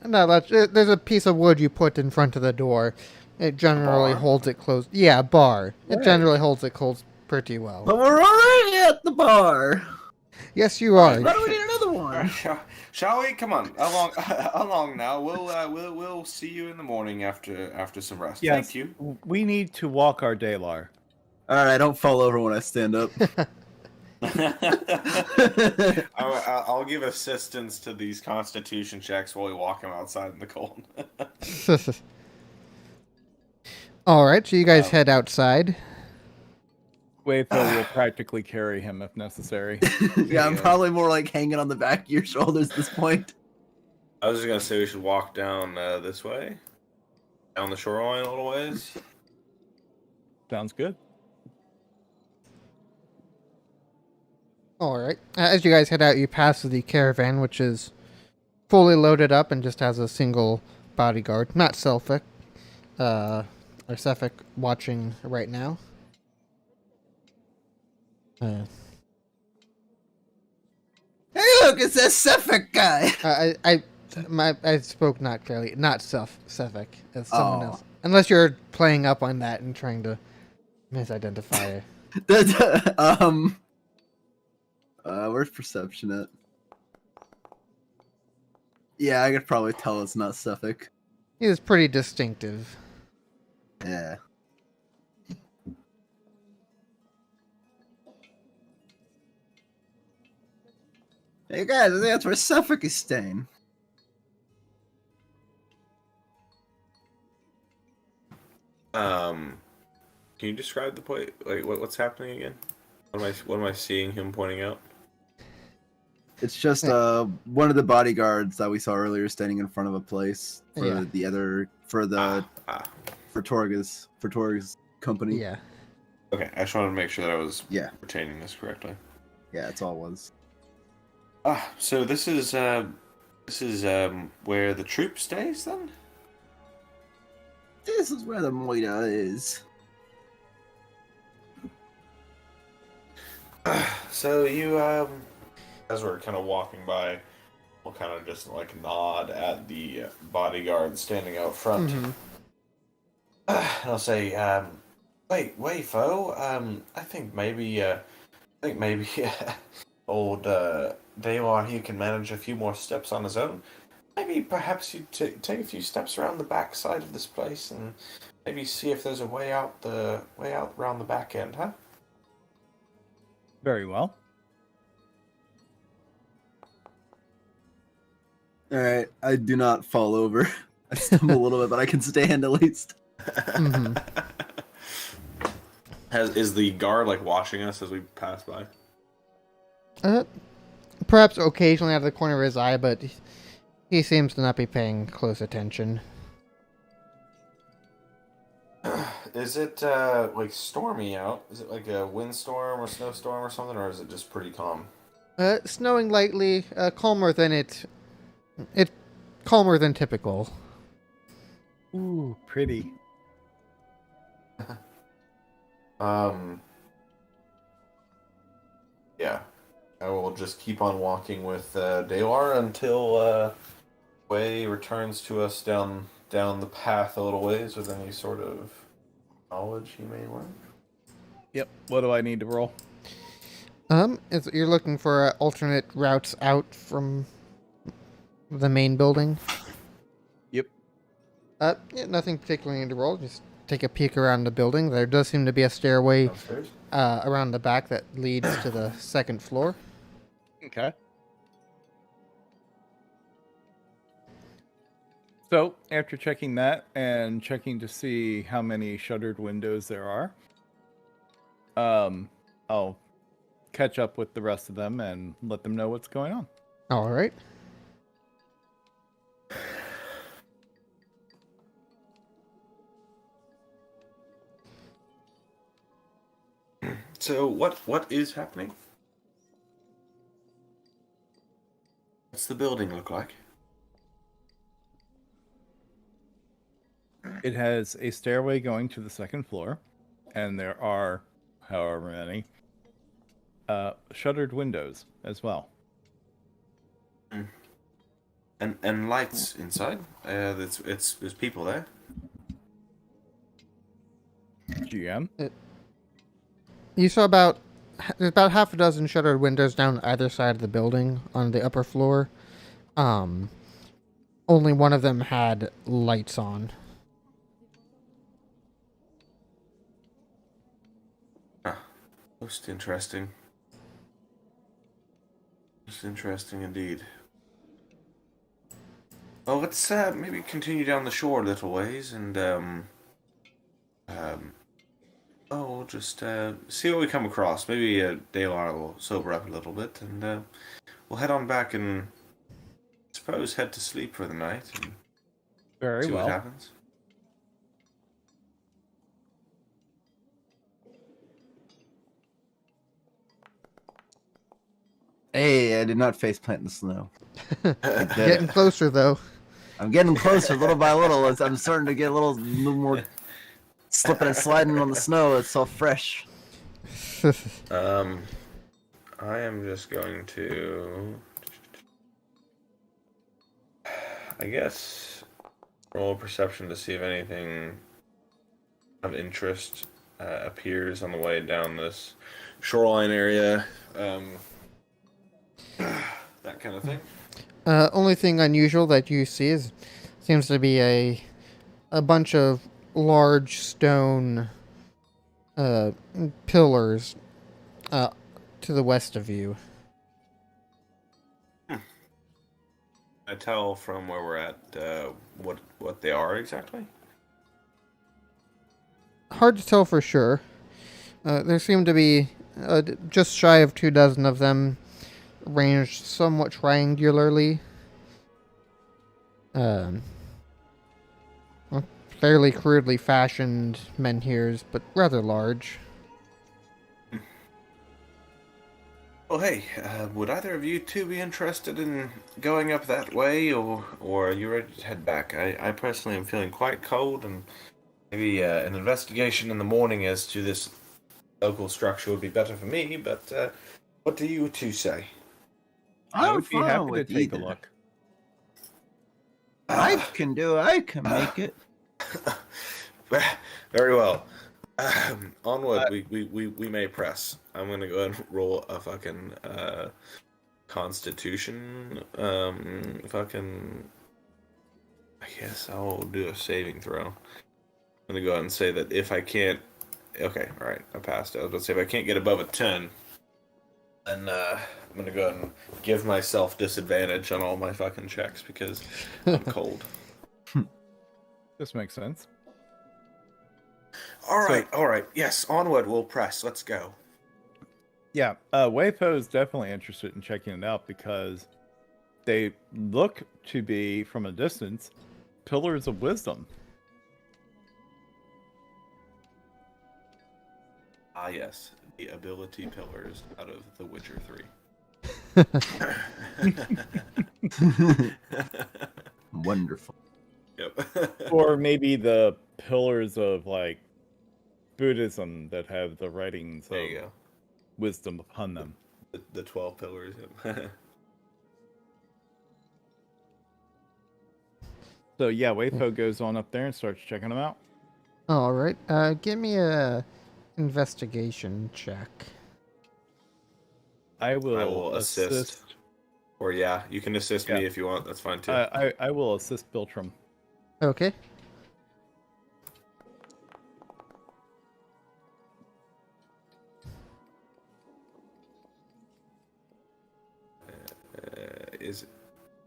not latch. There's a piece of wood you put in front of the door. It generally Bar? holds it closed. Yeah, bar. It Right. generally holds it closed pretty well. But we're already at the bar. Yes, you are. Why do we need another All right, one? shall we? Come on, along now. We'll see you in the morning after some rest. Yes. Thank you. We need to walk our Dalar. All right, don't fall over when I stand up. I'll give assistance to these constitution checks while we walk him outside in the cold. All right, so you guys head outside. Wayfo will practically carry him if necessary. Yeah, I'm probably more like hanging on the back of your shoulders at this point. I was just gonna say we should walk down this way, down the shoreline a little ways. Sounds good. All right. As you guys head out, you pass the caravan, which is fully loaded up and just has a single bodyguard. Not Selfic. Or Sefik watching right now. Hey, look, it's that Suffolk guy. I spoke not clearly. Not Sefik. It's someone Oh. else. Unless you're playing up on that and trying to misidentify. Where's perception at? Yeah, I could probably tell it's not Suffolk. He is pretty distinctive. Yeah. Hey guys, I think that's where Suffolk is staying. Can you describe the point? Like, what's happening again? What am I seeing him pointing out? It's just one of the bodyguards that we saw earlier standing in front of a place for Yeah. the other for Torga's company. Yeah. Okay, I just wanted to make sure that I was Yeah. retaining this correctly. Yeah, that's all it was. So this is where the troop stays then? This is where the Moida is. So you as we're kind of walking by, we'll kind of just like nod at the bodyguard standing out front. Mhm. And I'll say, wait, foe. I think maybe old Daywar here can manage a few more steps on his own. Maybe perhaps you take a few steps around the back side of this place and maybe see if there's a way out around the back end, huh? Very well. Alright, I do not fall over. I stumble a little bit, but I can stand at least. Mhm. Is the guard like watching us as we pass by? Perhaps occasionally out of the corner of his eye, but he seems to not be paying close attention. Is it like stormy out? Is it like a windstorm or snowstorm or something, or is it just pretty calm? Snowing lightly, calmer than calmer than typical. Ooh, pretty. Yeah. I will just keep on walking with Dalar until Way returns to us down the path a little ways with any sort of knowledge he may learn. Yep. What do I need to roll? You're looking for alternate routes out from the main building? Yep. Yeah, nothing particularly need to roll. Just take a peek around the building. There does seem to be a stairway Downstairs? around the back that leads to the second floor. Okay. So, after checking that and checking to see how many shuttered windows there are, I'll catch up with the rest of them and let them know what's going on. All right. So what is happening? What's the building look like? It has a stairway going to the second floor, and there are, however many, shuttered windows as well. And lights inside. There's people there. GM? You saw there's about half a dozen shuttered windows down either side of the building on the upper floor. Only one of them had lights on. Most interesting. Most interesting indeed. Well, let's maybe continue down the shore a little ways and we'll just see what we come across. Maybe daylight will sober up a little bit, and we'll head on back and I suppose head to sleep for the night and Very see well. what happens. Hey, I did not faceplant in the snow. Getting closer, though. I'm getting closer little by little. I'm starting to get a little more slipping and sliding on the snow. It's all fresh. I am just going to, I guess, roll a perception to see if anything of interest appears on the way down this shoreline area. That kind of thing. Only thing unusual that you see seems to be a bunch of large stone pillars to the west of you. I tell from where we're at what they are exactly. Hard to tell for sure. There seem to be just shy of 24 of them, ranged somewhat triangularly. Fairly crudely fashioned menhirs, but rather large. Well, hey, would either of you two be interested in going up that way, or are you ready to head back? I personally am feeling quite cold, and maybe an investigation in the morning as to this local structure would be better for me, but what do you two say? I would be fine happy to with take a either. look. I can do it. I can make it. Very well. Onward, we may press. I'm gonna go ahead and roll a fucking Constitution. I guess I'll do a saving throw. I'm gonna go ahead and say that if I can't. Okay, all right, I passed. I was gonna say if I can't get above a 10, then I'm gonna go ahead and give myself disadvantage on all my fucking checks because I'm cold. This makes sense. All right. Yes, onward. We'll press. Let's go. Yeah, Waypo is definitely interested in checking it out because they look to be, from a distance, pillars of wisdom. Ah, yes. The ability pillars out of The Witcher 3. Wonderful. Yep. Or maybe the pillars of, like, Buddhism that have the writings There of you go. wisdom upon them. The 12 pillars. So yeah, Waypo goes on up there and starts checking them out. All right. Give me a investigation check. I will, I will assist. Or yeah, you can assist me if you want. That's fine too. I will assist Biltram. Okay.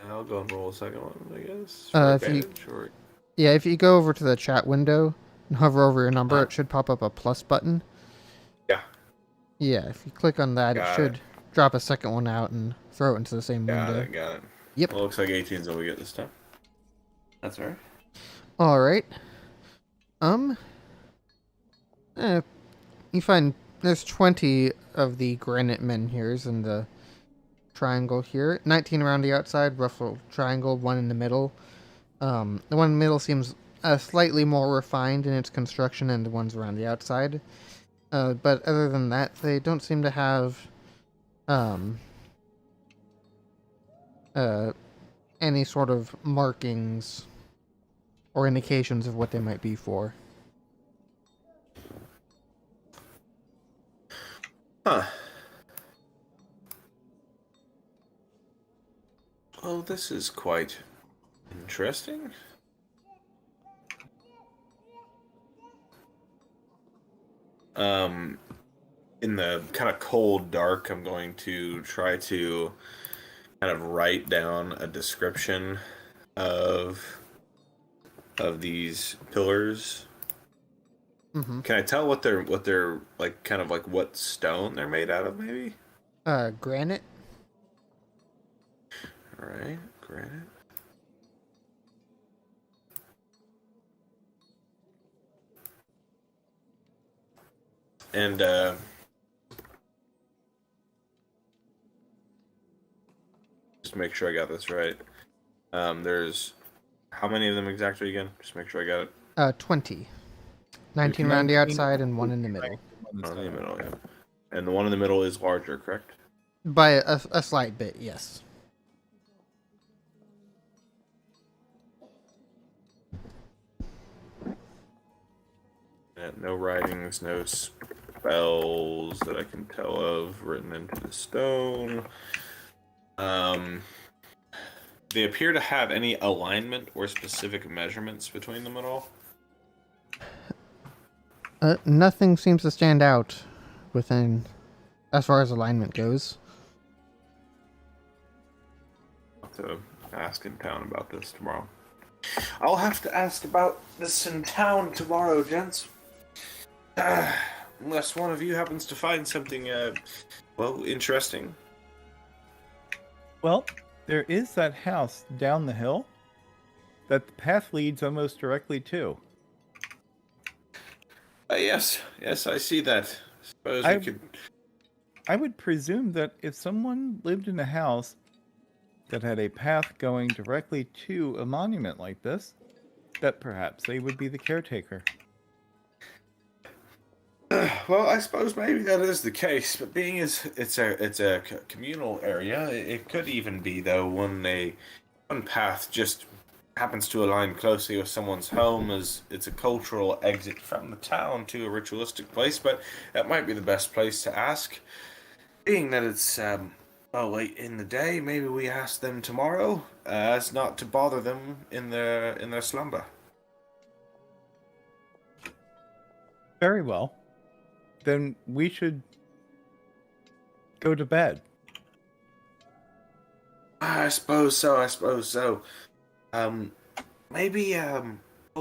I'll go and roll a second one, I guess. If you go over to the chat window and hover over your number, it should pop up a plus button. Yeah. Yeah, if you click on that, it should drop a second one out and throw it into the same window. Got it. Yep. Well, looks like 18's all we get this time. That's all right. All right. You find There's 20 of the granite menhirs in the triangle here. 19 around the outside, ruffled triangle, one in the middle. The one in the middle seems slightly more refined in its construction than the ones around the outside. But other than that, they don't seem to have any sort of markings or indications of what they might be for. Huh. Well, this is quite interesting. In the kind of cold dark, I'm going to try to kind of write down a description of these pillars. Mm-hmm. Can I tell what they're like, kind of like what stone they're made out of, maybe? Granite. All right, granite. And just make sure I got this right. There's how many of them exactly again? Just make sure I got it. 20. 19 around the outside and one in the middle. One in the middle, yeah. And the one in the middle is larger, correct? By a slight bit, yes. And no writings, no spells that I can tell of written into the stone. They appear to have any alignment or specific measurements between them at all? Nothing seems to stand out within, as far as alignment goes. I'll have to ask in town about this tomorrow. I'll have to ask about this in town tomorrow, gents. Unless one of you happens to find something, interesting. Well, there is that house down the hill that the path leads almost directly to. Yes, I see that. Suppose we could... I would presume that if someone lived in a house that had a path going directly to a monument like this, that perhaps they would be the caretaker. Well, I suppose maybe that is the case, but being as it's a communal area, it could even be though one path just happens to align closely with someone's home, as it's a cultural exit from the town to a ritualistic place. But that might be the best place to ask. Being that it's late in the day, maybe we ask them tomorrow, as not to bother them in their slumber. Very well. Then we should go to bed. I suppose so. Maybe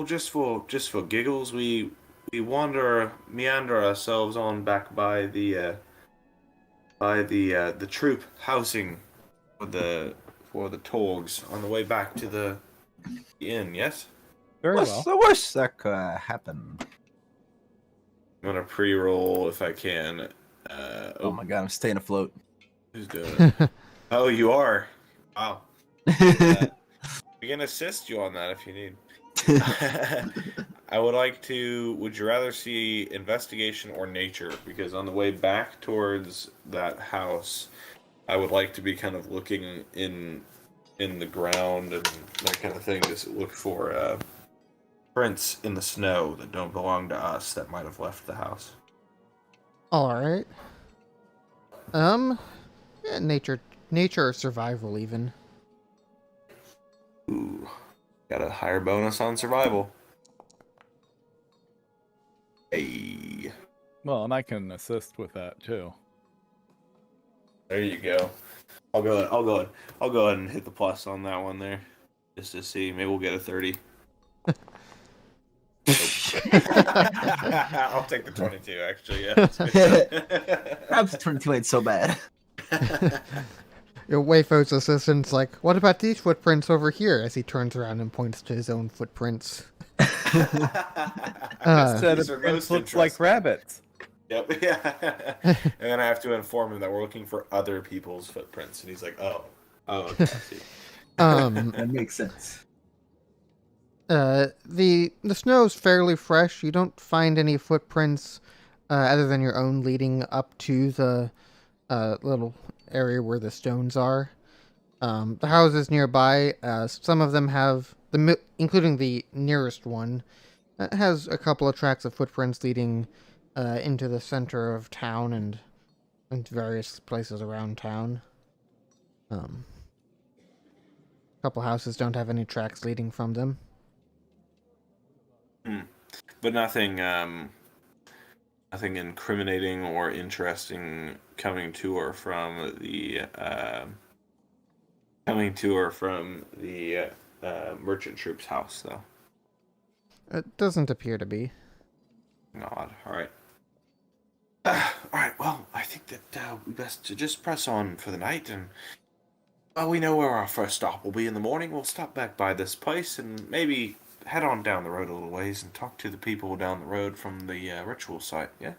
just for giggles, we meander ourselves on back by the troop housing for the Torgs on the way back to the inn. Yes. Very What's well. the worst that could happen? I'm gonna pre-roll if I can. Oh my god, I'm staying afloat. Who's doing it? Oh, you are. Wow. We can assist you on that if you need. I would like to. Would you rather see investigation or nature? Because on the way back towards that house, I would like to be kind of looking in the ground and that kind of thing. Just look for prints in the snow that don't belong to us that might have left the house. All right. Yeah, nature or survival even. Ooh, got a higher bonus on survival. Hey. Well, and I can assist with that too. There you go. I'll go ahead and hit the plus on that one there, just to see. Maybe we'll get a 30. I'll take the 22. Actually, yeah. Perhaps 22 ain't so bad. Your Wayfo's assistant's like, what about these footprints over here? As he turns around and points to his own footprints. Instead of prints look like rabbits. Yep. Yeah. And then I have to inform him that we're looking for other people's footprints, and he's like, "Oh, okay, I see." That makes sense. The snow is fairly fresh. You don't find any footprints other than your own leading up to the little area where the stones are. The houses nearby, some of them have including the nearest one, has a couple of tracks of footprints leading into the center of town and into various places around town. A couple houses don't have any tracks leading from them. But nothing, nothing incriminating or interesting coming to or from the merchant troop's house, though. It doesn't appear to be. Nod. All right. All right. Well, I think that we best to just press on for the night, and well, we know where our first stop will be in the morning. We'll stop back by this place and maybe head on down the road a little ways and talk to the people down the road from the ritual site. Yeah.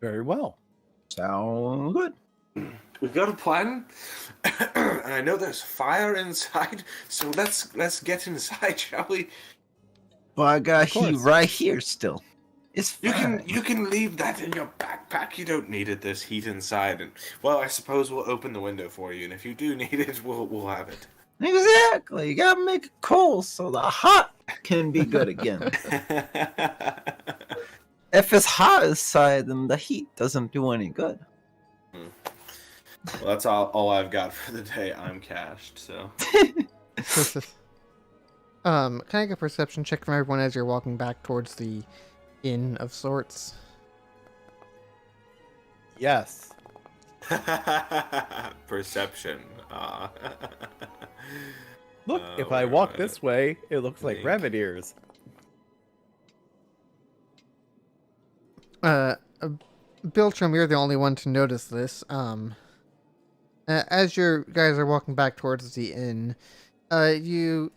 Very well. Sound good. We've got a plan, and I know there's fire inside. So let's get inside, shall we? Well, I got heat right here still. It's fine. You can leave that in your backpack. You don't need it. There's heat inside, and well, I suppose we'll open the window for you. And if you do need it, we'll have it. Exactly. You gotta make it cold so the hot can be good again. If it's hot inside, then the heat doesn't do any good. Well, that's all I've got for the day. I'm cashed, so. Can I get a perception check from everyone as you're walking back towards the inn of sorts? Yes. Perception. Look, if I walk this way, it looks like rabbit ears. Biltram, you're the only one to notice this. As your guys are walking back towards the inn, you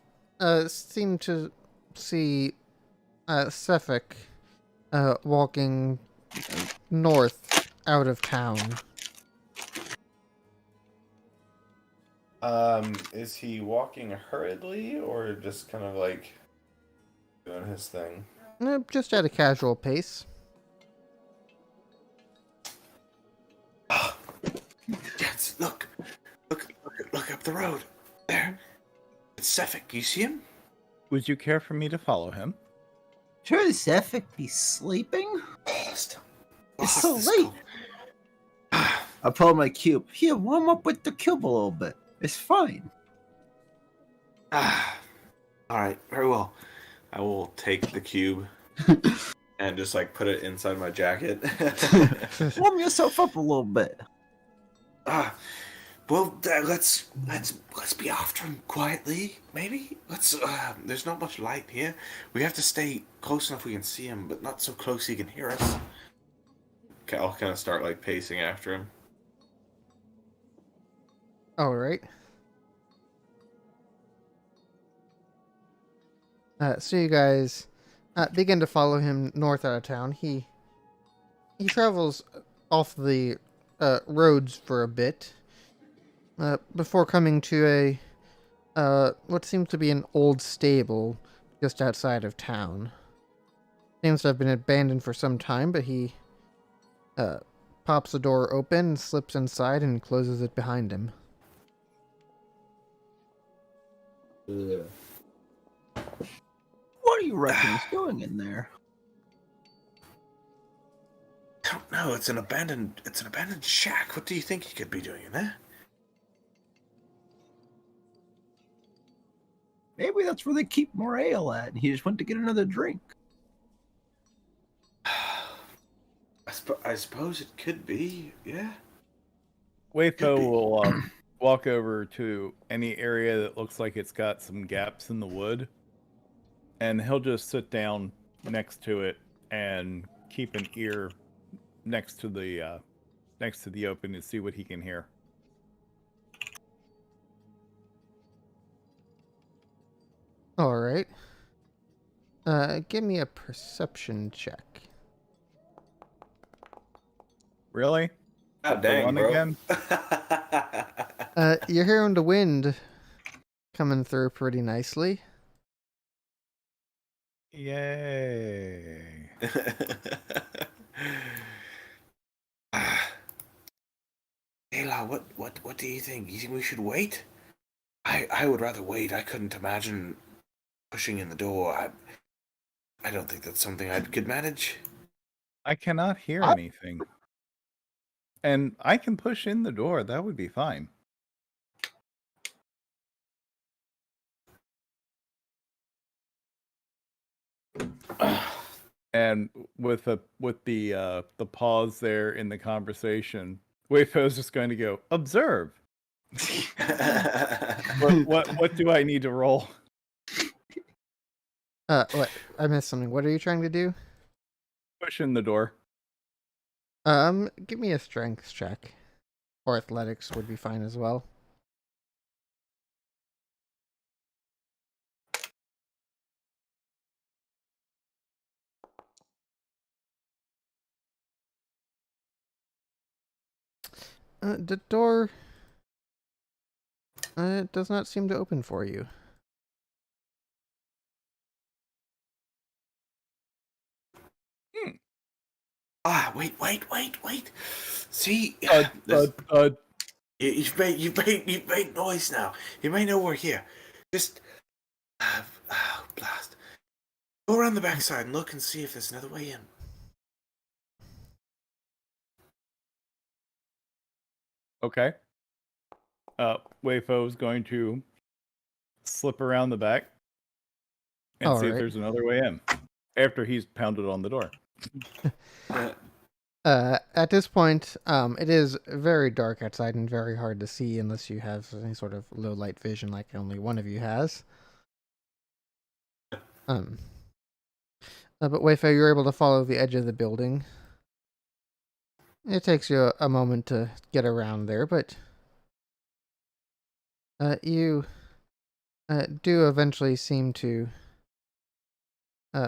seem to see Suffolk walking north out of town. Is he walking hurriedly or just kind of like doing his thing? Just at a casual pace. Yes, look up the road. There. It's Suffolk. You see him? Would you care for me to follow him? Should Suffolk be sleeping? It's so late. I pull my cube. Here, warm up with the cube a little bit. It's fine. All right, very well. I will take the cube and just like put it inside my jacket. Warm yourself up a little bit. Well, let's be after him quietly. Maybe let's. There's not much light here. We have to stay close enough we can see him, but not so close he can hear us. Okay, I'll kind of start like pacing after him. All right. So you guys begin to follow him north out of town. He travels off the roads for a bit before coming to a what seems to be an old stable just outside of town. Seems to have been abandoned for some time, but he pops the door open, slips inside, and closes it behind him. What do you reckon he's doing in there? I don't know. It's an abandoned shack. What do you think he could be doing in there? Maybe that's where they keep more ale at, and he just went to get another drink. I suppose it could be. Yeah. Waco will walk over to any area that looks like it's got some gaps in the wood, and he'll just sit down next to it and keep an ear next to the open to see what he can hear. All right. Give me a perception check. Really? God The dang, one bro. again? You're hearing the wind coming through pretty nicely. Yay. Ayla, what do you think? You think we should wait? I would rather wait. I couldn't imagine pushing in the door. I don't think that's something I could manage. I cannot hear anything. And I can push in the door. That would be fine. And with the pause there in the conversation, Wayfo's just going to go observe. What do I need to roll? What? I missed something. What are you trying to do? Push in the door. Give me a strength check. Or athletics would be fine as well. The door does not seem to open for you. Wait. See, you've made noise now. You may know we're here. Just, blast. Go around the backside and look and see if there's another way in. Okay. Wayfo's going to slip around the back and see if there's another way in after he's pounded on the door. At this point, it is very dark outside and very hard to see unless you have any sort of low light vision like only one of you has. But Wayfair, you're able to follow the edge of the building. It takes you a moment to get around there, but you do eventually seem to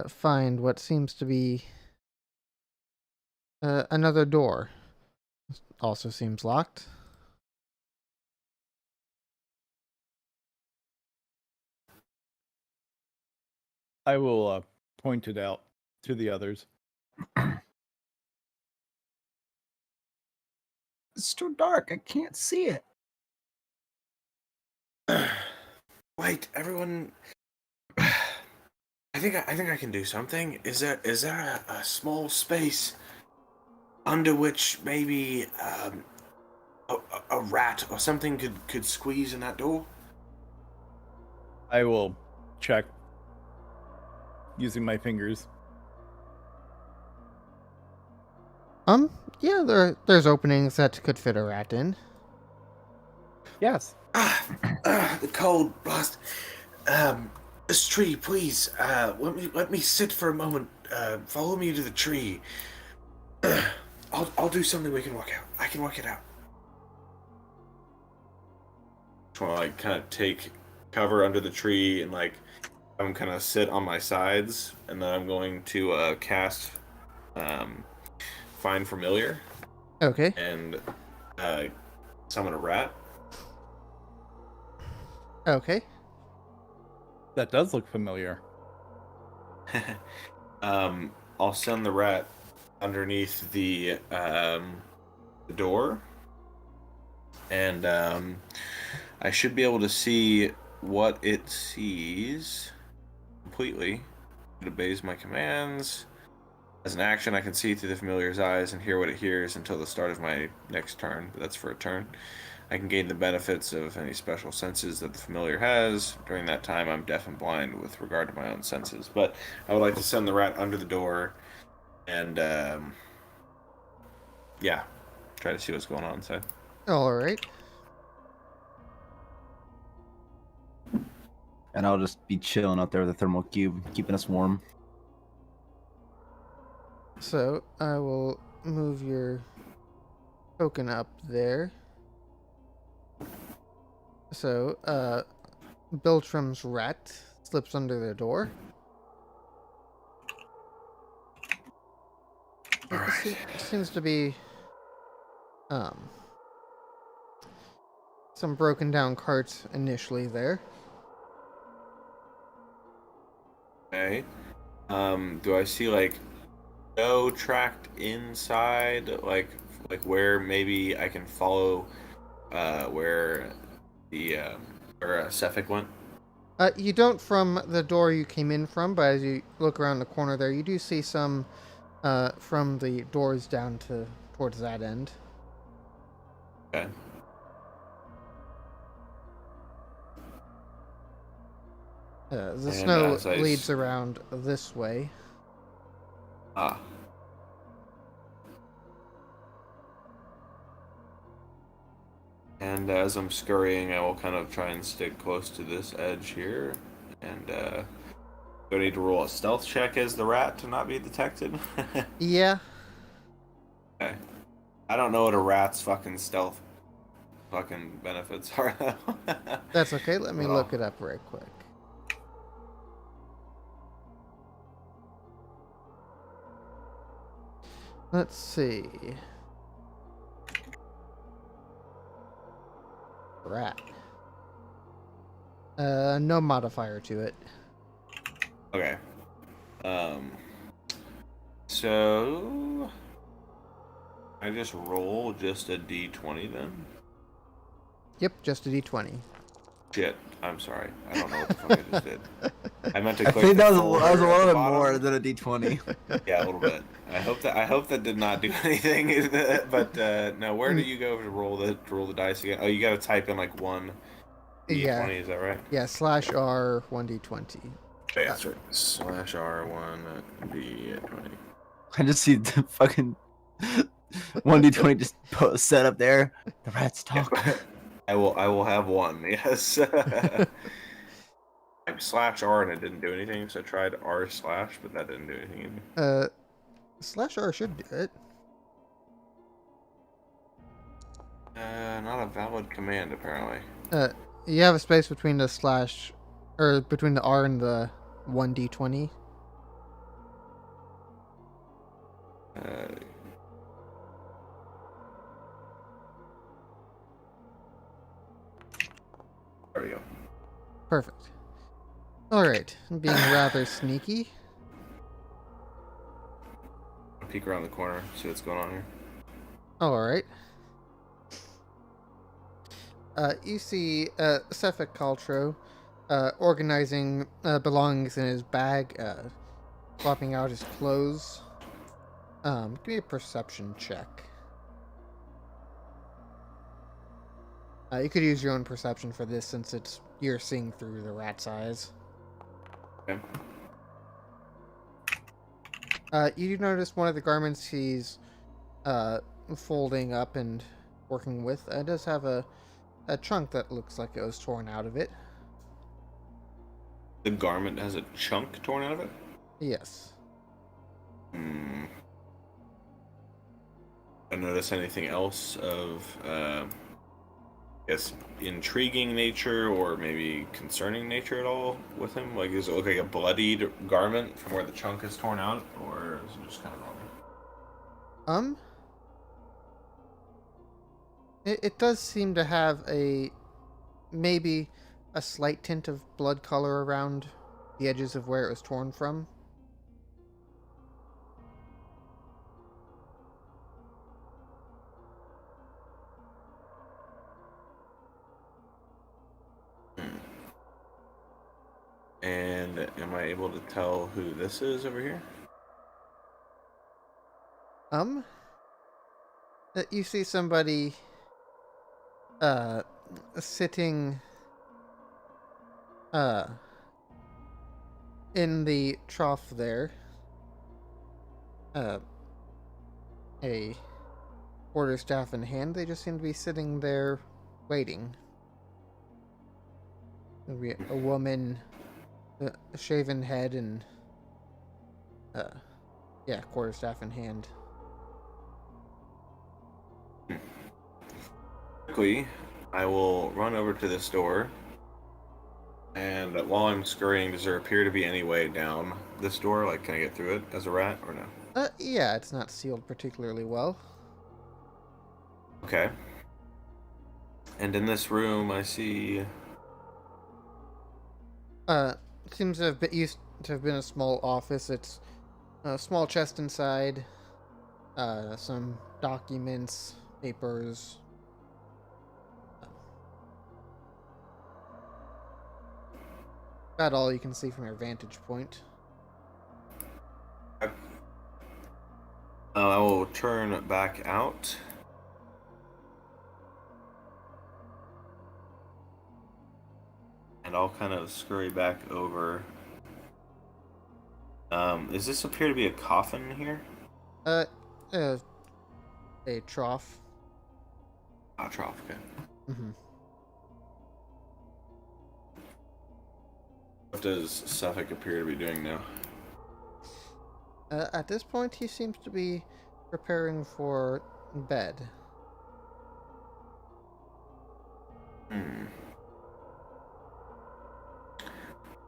find what seems to be another door. Also seems locked. I will point it out to the others. It's too dark. I can't see it. Wait, everyone. I think I can do something. Is there a small space under which maybe a rat or something could squeeze in that door? I will check using my fingers. Yeah, there's openings that could fit a rat in. Yes. The cold blast. This tree, please. Let me sit for a moment. Follow me to the tree. I'll do something we can work out. I can work it out. I want to like kind of take cover under the tree and like I'm kind of sit on my sides, and then I'm going to cast Find Familiar. Okay. And summon a rat. Okay. That does look familiar. I'll send the rat underneath the door, and I should be able to see what it sees completely. It obeys my commands. As an action, I can see through the familiar's eyes and hear what it hears until the start of my next turn, but that's for a turn. I can gain the benefits of any special senses that the familiar has. During that time, I'm deaf and blind with regard to my own senses. But I would like to send the rat under the door and, yeah, try to see what's going on inside. All right. And I'll just be chilling out there with the thermal cube, keeping us warm. So I will move your token up there. So, Biltram's rat slips under the door. All right. It seems to be Um, some broken down carts initially there. Okay. Do I see like no tracked inside, like where maybe I can follow, where the where Cephik went? You don't from the door you came in from, but as you look around the corner there, you do see some from the doors down to towards that end. Okay. The And snow as I leads around this way. Ah. And as I'm scurrying, I will kind of try and stick close to this edge here. And do I need to roll a stealth check as the rat to not be detected? Yeah. Okay. I don't know what a rat's fucking stealth fucking benefits are. That's okay. Let me Well. look it up right quick. Let's see. Rat. No modifier to it. Okay. So I just roll just a d20 then? Yep, just a d20. Shit. I'm sorry. I don't know what the fuck I just did. I meant to I click think the that was a folder at little the bit bottom. more than a d20. Yeah, a little bit. I hope that did not do anything. But no, where do you go to roll the dice again? Oh, you got to type in like one d20. Yeah. Is that right? Yeah, /R 1d20. Okay, that's right. /R1 d20. I just see the fucking 1d20 just set up there. The rats talk. I will have one. Yes. Type /R and it didn't do anything, so I tried r/, but that didn't do anything either. /R should do it. Not a valid command apparently. You have a space between the slash, or between the R and the 1d20. There we go. Perfect. Alright, being rather sneaky. I'll peek around the corner, see what's going on here. Alright. You see Cephik Caltro organizing belongings in his bag, swapping out his clothes. Give me a perception check. You could use your own perception for this since you're seeing through the rat's eyes. Okay. You do notice one of the garments he's folding up and working with does have a chunk that looks like it was torn out of it. The garment has a chunk torn out of it? Yes. I notice anything else of, intriguing nature or maybe concerning nature at all with him? Like, does it look like a bloodied garment from where the chunk is torn out, or is it just kind of normal? It does seem to have maybe a slight tint of blood color around the edges of where it was torn from. And am I able to tell who this is over here? You see somebody sitting in the trough there. A quarterstaff in hand. They just seem to be sitting there waiting. There'll be a woman, a shaven head, and quarterstaff in hand. Quickly, I will run over to this door, and while I'm scurrying, does there appear to be any way down this door? Like, can I get through it as a rat, or no? Yeah, it's not sealed particularly well. Okay. And in this room, I see. Seems to have been used to have been a small office. It's a small chest inside. Some documents, papers. About all you can see from your vantage point. I will turn back out. And I'll kind of scurry back over. Does this appear to be a coffin here? A trough. Ah, trough, okay. Mm-hmm. What does Suffolk appear to be doing now? At this point, he seems to be preparing for bed.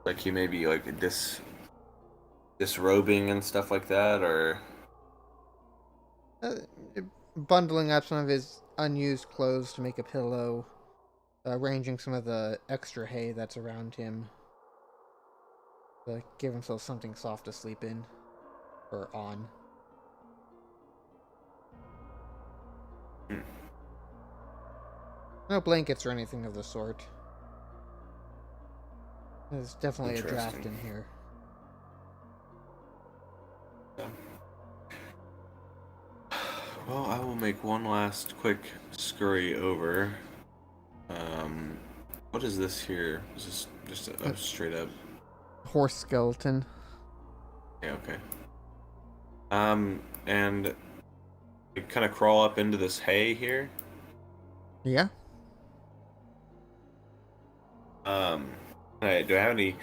Like he may be like disrobing and stuff like that, or Bundling up some of his unused clothes to make a pillow, arranging some of the extra hay that's around him to give himself something soft to sleep in or on. No blankets or anything of the sort. There's definitely a draft in here. Well, I will make one last quick scurry over. What is this here? Is this just a straight up horse skeleton? Yeah, okay. And I kind of crawl up into this hay here. Yeah. Do I have any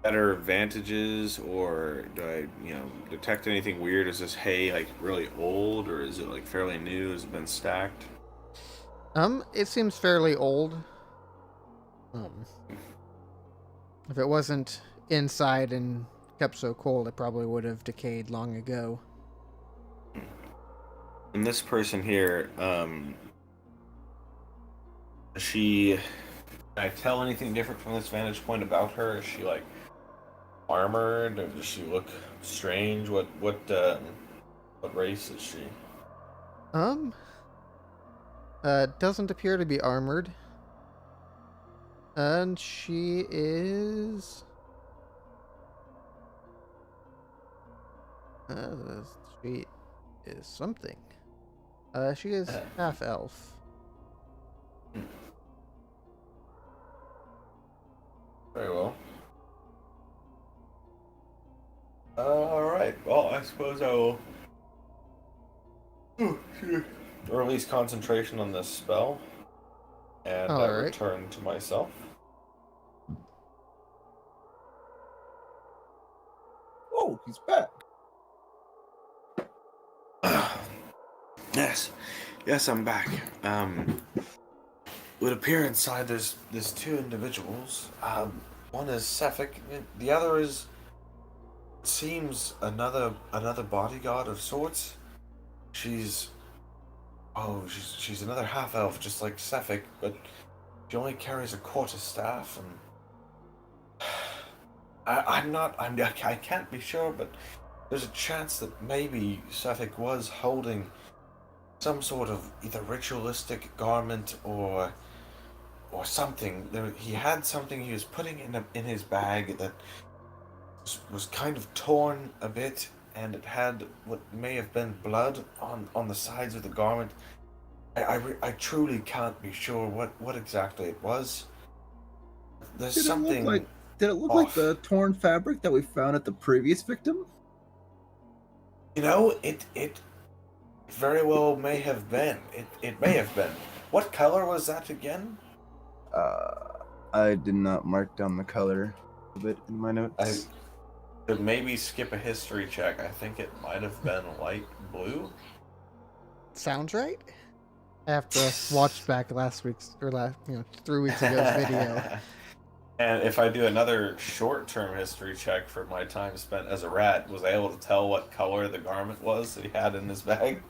better advantages, or do I, detect anything weird? Is this hay like really old, or is it like fairly new? Has it been stacked? It seems fairly old. If it wasn't inside and kept so cold, it probably would have decayed long ago. And this person here, can I tell anything different from this vantage point about her? Is she like armored, or does she look strange? What race is she? Doesn't appear to be armored. And she is... she is something. She is half-elf. Very well. Alright, well, I suppose I will release concentration on this spell, and I return to myself. Oh, he's back. Yes, I'm back. Would appear inside there's two individuals. One is Suffolk, the other is seems another bodyguard of sorts. She's another half elf, just like Suffolk, but she only carries a quarterstaff, and I can't be sure, but there's a chance that maybe Suffolk was holding some sort of either ritualistic garment or something. He had something he was putting in his bag that was kind of torn a bit, and it had what may have been blood on the sides of the garment. I truly can't be sure what exactly it was. There's something. Did it look like the torn fabric that we found at the previous victim? It very well may have been. It may have been. What color was that again? I did not mark down the color of it in my notes. I could maybe skip a history check. I think it might have been light blue. Sounds right. I have to watch back 3 weeks ago's video. And if I do another short-term history check for my time spent as a rat, was I able to tell what color the garment was that he had in his bag?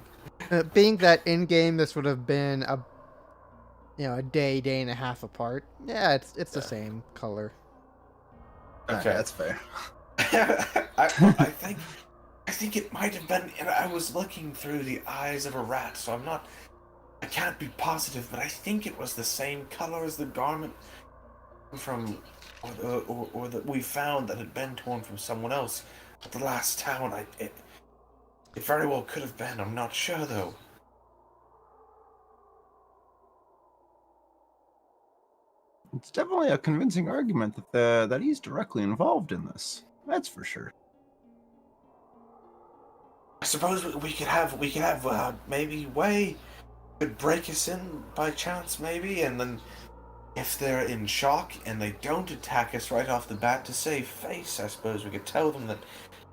Being that in game, this would have been a day and a half apart. Yeah, it's the same color. Okay, that's fair. I think it might have been. And I was looking through the eyes of a rat, so I can't be positive, but I think it was the same color as the garment from, or that we found that had been torn from someone else at the last town. It very well could have been. I'm not sure though. It's definitely a convincing argument that he's directly involved in this. That's for sure. I suppose we could have maybe Way could break us in by chance, maybe, and then if they're in shock and they don't attack us right off the bat, to save face, I suppose we could tell them that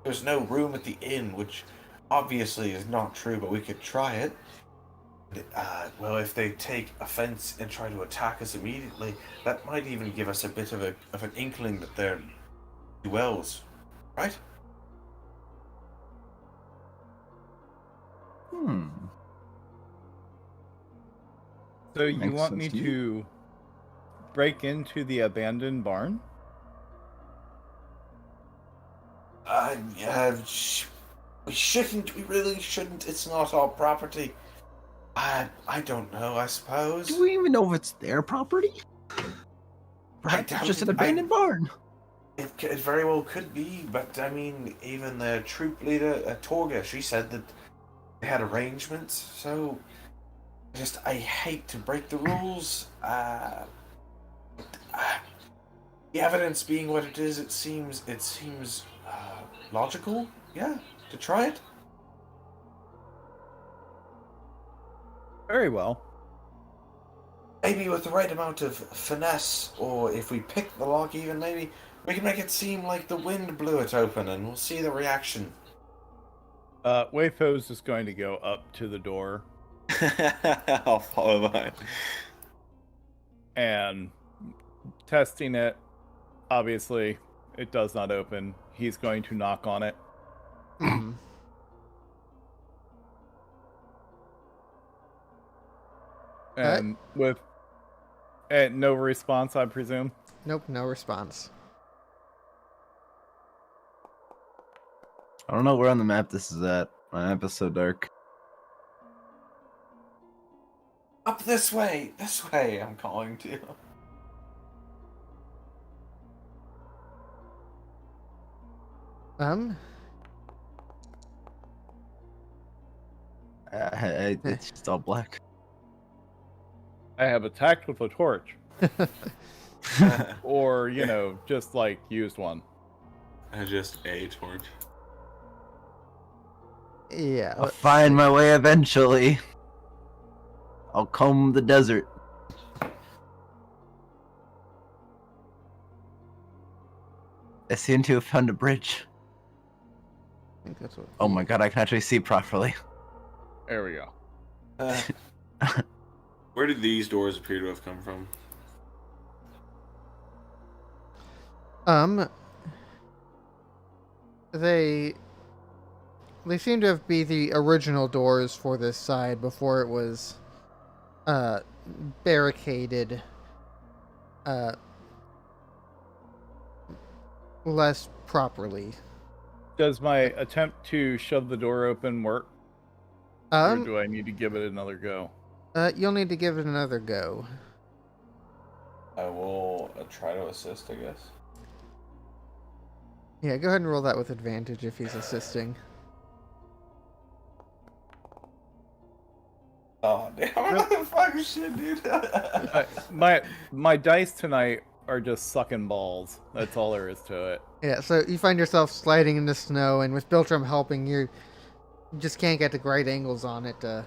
there's no room at the inn, which obviously is not true, but we could try it. Well, if they take offense and try to attack us immediately, that might even give us a bit of an inkling that they're duels, right? So you Makes want me sense to to break into the abandoned barn? We shouldn't. We really shouldn't. It's not our property. I don't know, I suppose. Do we even know if it's their property? Perhaps it's just an abandoned barn. It very well could be, but I mean, even the troop leader, Torga, she said that they had arrangements, so I hate to break the rules. The evidence being what it is, it seems logical, yeah, to try it. Very well. Maybe with the right amount of finesse, or if we pick the lock even, maybe we can make it seem like the wind blew it open, and we'll see the reaction. Wayfo's just going to go up to the door. I'll follow behind. And testing it, obviously, it does not open. He's going to knock on it. And with no response, I presume? Nope, no response. I don't know where on the map this is at. My map is so dark. Up this way, I'm calling to. It's just all black. I have attacked with a torch. Or, just like used one. Just a torch. Yeah. I'll find my way eventually. I'll comb the desert. I seem to have found a bridge. I think that's what. Oh my god, I can actually see properly. There we go. Where did these doors appear to have come from? They seem to have be the original doors for this side before it was barricaded less properly. Does my attempt to shove the door open work? Or do I need to give it another go? You'll need to give it another go. I will try to assist, I guess. Yeah, go ahead and roll that with advantage if he's assisting. Oh, damn. Fuck shit, dude. My dice tonight are just sucking balls. That's all there is to it. Yeah, so you find yourself sliding in the snow, and with Biltram helping, you just can't get the right angles on it to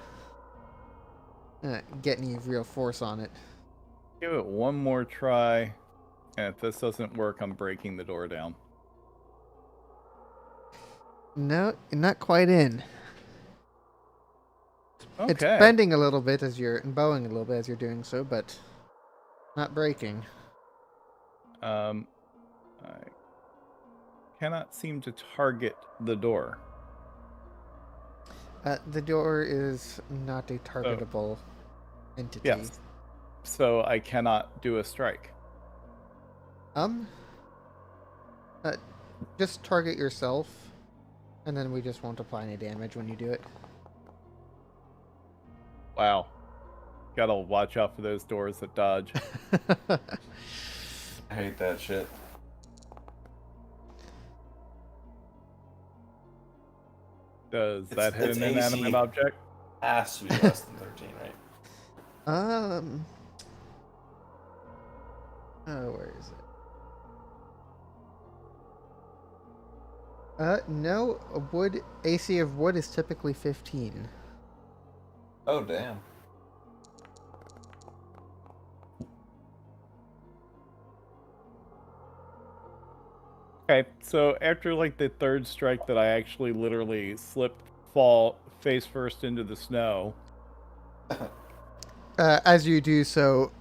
get any real force on it. Give it one more try, and if this doesn't work, I'm breaking the door down. No, you're not quite in. Okay. It's bending a little bit as you're, and bowing a little bit as you're doing so, but not breaking. I cannot seem to target the door. The door is not a targetable entity. Yes. So I cannot do a strike. Just target yourself, and then we just won't apply any damage when you do it. Wow. Gotta watch out for those doors that dodge. I hate that shit. Does that hit it's an inanimate AC. object? Has to be less than 13, right? Oh, where is it? No, wood, AC of wood is typically 15. Oh, damn. Okay, so after like the third strike that I actually literally fall face first into the snow. As you do so,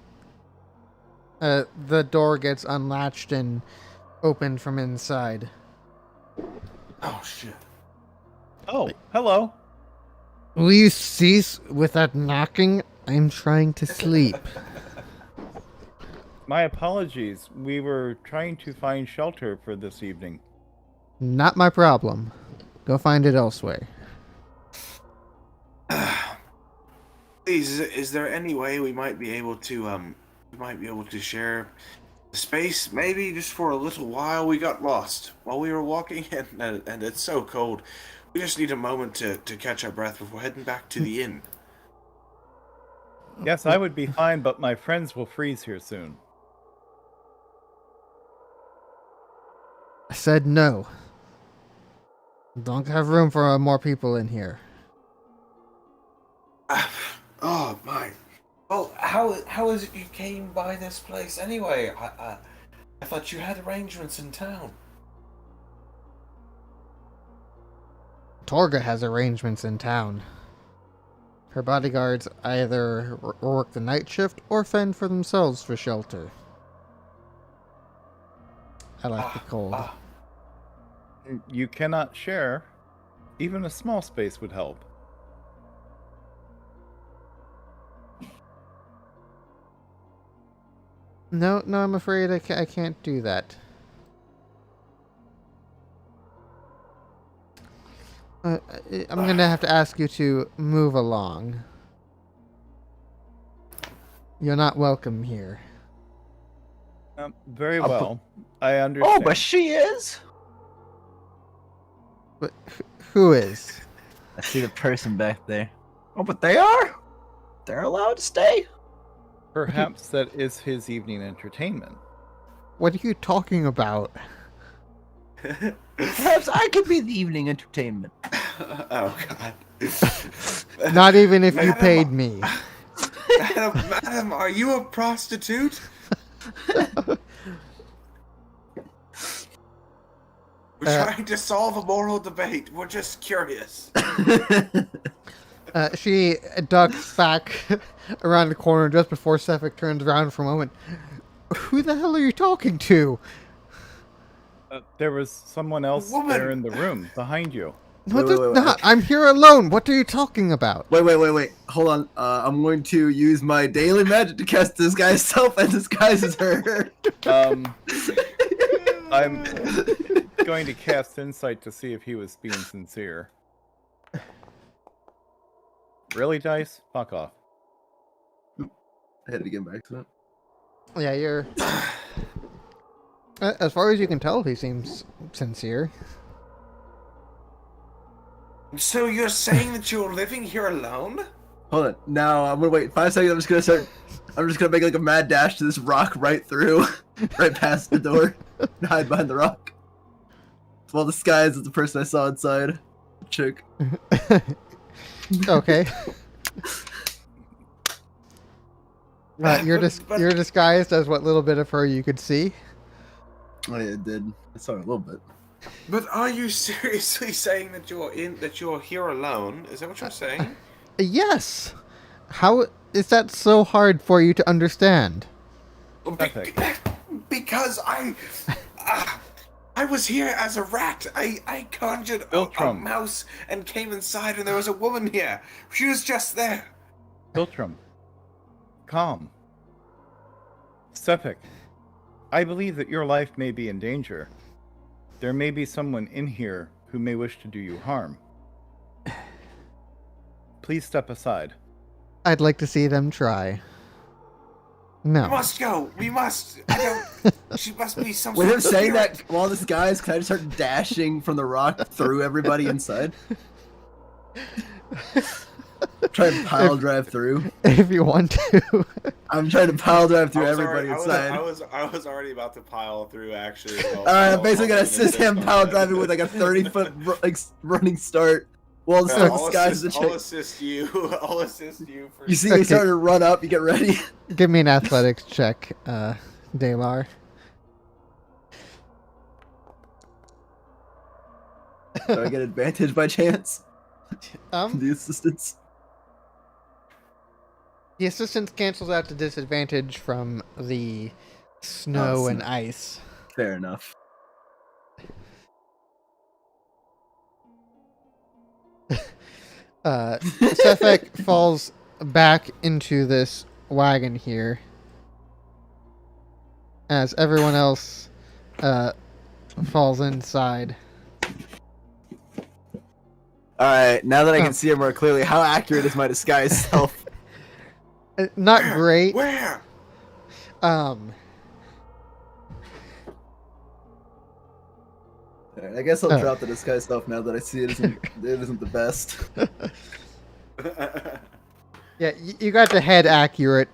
the door gets unlatched and opened from inside. Oh, shit. Oh, hello. Will you cease with that knocking? I'm trying to sleep. My apologies. We were trying to find shelter for this evening. Not my problem. Go find it elsewhere. Please, is there any way we might be able to share the space, maybe just for a little while? We got lost while we were walking, and it's so cold. We just need a moment to catch our breath before heading back to the inn. Yes, I would be fine, but my friends will freeze here soon. I said no. Don't have room for more people in here. Oh my! Well, how is it you came by this place anyway? I thought you had arrangements in town. Torga has arrangements in town. Her bodyguards either work the night shift or fend for themselves for shelter. I like the cold. You cannot share. Even a small space would help. No, I'm afraid I can't do that. I'm gonna have to ask you to move along. You're not welcome here. Very well. I understand. Oh, but she is. But who is? I see the person back there. Oh, but they are. They're allowed to stay. Perhaps that is his evening entertainment. What are you talking about? Perhaps I could be the evening entertainment. Oh God! Not even if you Madam- paid me. Madam, are you a prostitute? We're trying to solve a moral debate. We're just curious. She ducks back around the corner just before Sefik turns around for a moment. Who the hell are you talking to? There was someone else Woman. there in the room behind you. No, Wait, there's wait, wait, not. okay. I'm here alone. What are you talking about? Wait. Hold on. I'm going to use my daily magic to cast disguise self and disguise as her. I'm going to cast insight to see if he was being sincere. Really, Dice? Fuck off. I had to get back to that. Yeah, you're... as far as you can tell, he seems sincere. So you're saying that you're living here alone? Hold on. Now I'm gonna wait 5 seconds. I'm just gonna make like a mad dash to this rock right through, right past the door, and hide behind the rock. Well, disguised as the person I saw inside. Chick. Okay. You're disguised as what little bit of her you could see. Oh yeah, it did. I saw it a little bit. But are you seriously saying that you're here alone? Is that what you're saying? Yes. How is that so hard for you to understand? Because I was here as a rat. I conjured a mouse and came inside, and there was a woman here. She was just there. Filtrum, calm. Suffolk, I believe that your life may be in danger. There may be someone in here who may wish to do you harm. Please step aside. I'd like to see them try. No. We must go. We must. I don't. She must be some. With sort him of saying spirit. that, while this guy's, can I just start dashing from the rock through everybody inside? Try and pile drive through. If you want to. I'm trying to pile drive through I was everybody inside. I was already about to pile through actually. As well. Alright, I'm basically gonna assist him pile driving with like a 30-foot running start. While this guy's the I'll assist you. I'll assist you. For You see me starting to run up. You get ready. Give me an athletics check, Dalar. Do I get advantage by chance? The assistance. The assistance cancels out the disadvantage from the snow and ice. Fair enough. Sefek falls back into this wagon here as everyone else falls inside. Alright, now that I can see him more clearly, how accurate is my disguise self? Not great. Where? Alright, I guess I'll drop the disguise self now that I see it isn't the best. Yeah, you got the head accurate,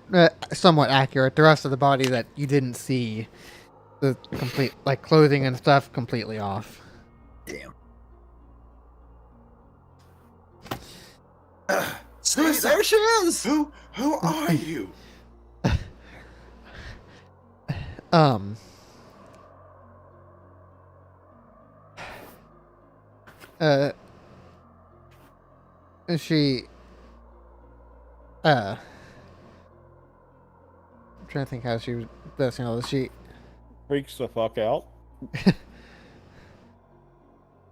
somewhat accurate. The rest of the body that you didn't see, the complete, like clothing and stuff, completely off. Damn. There she is. Who are you? She, I'm trying to think how she was best handled. She Freaks the fuck out.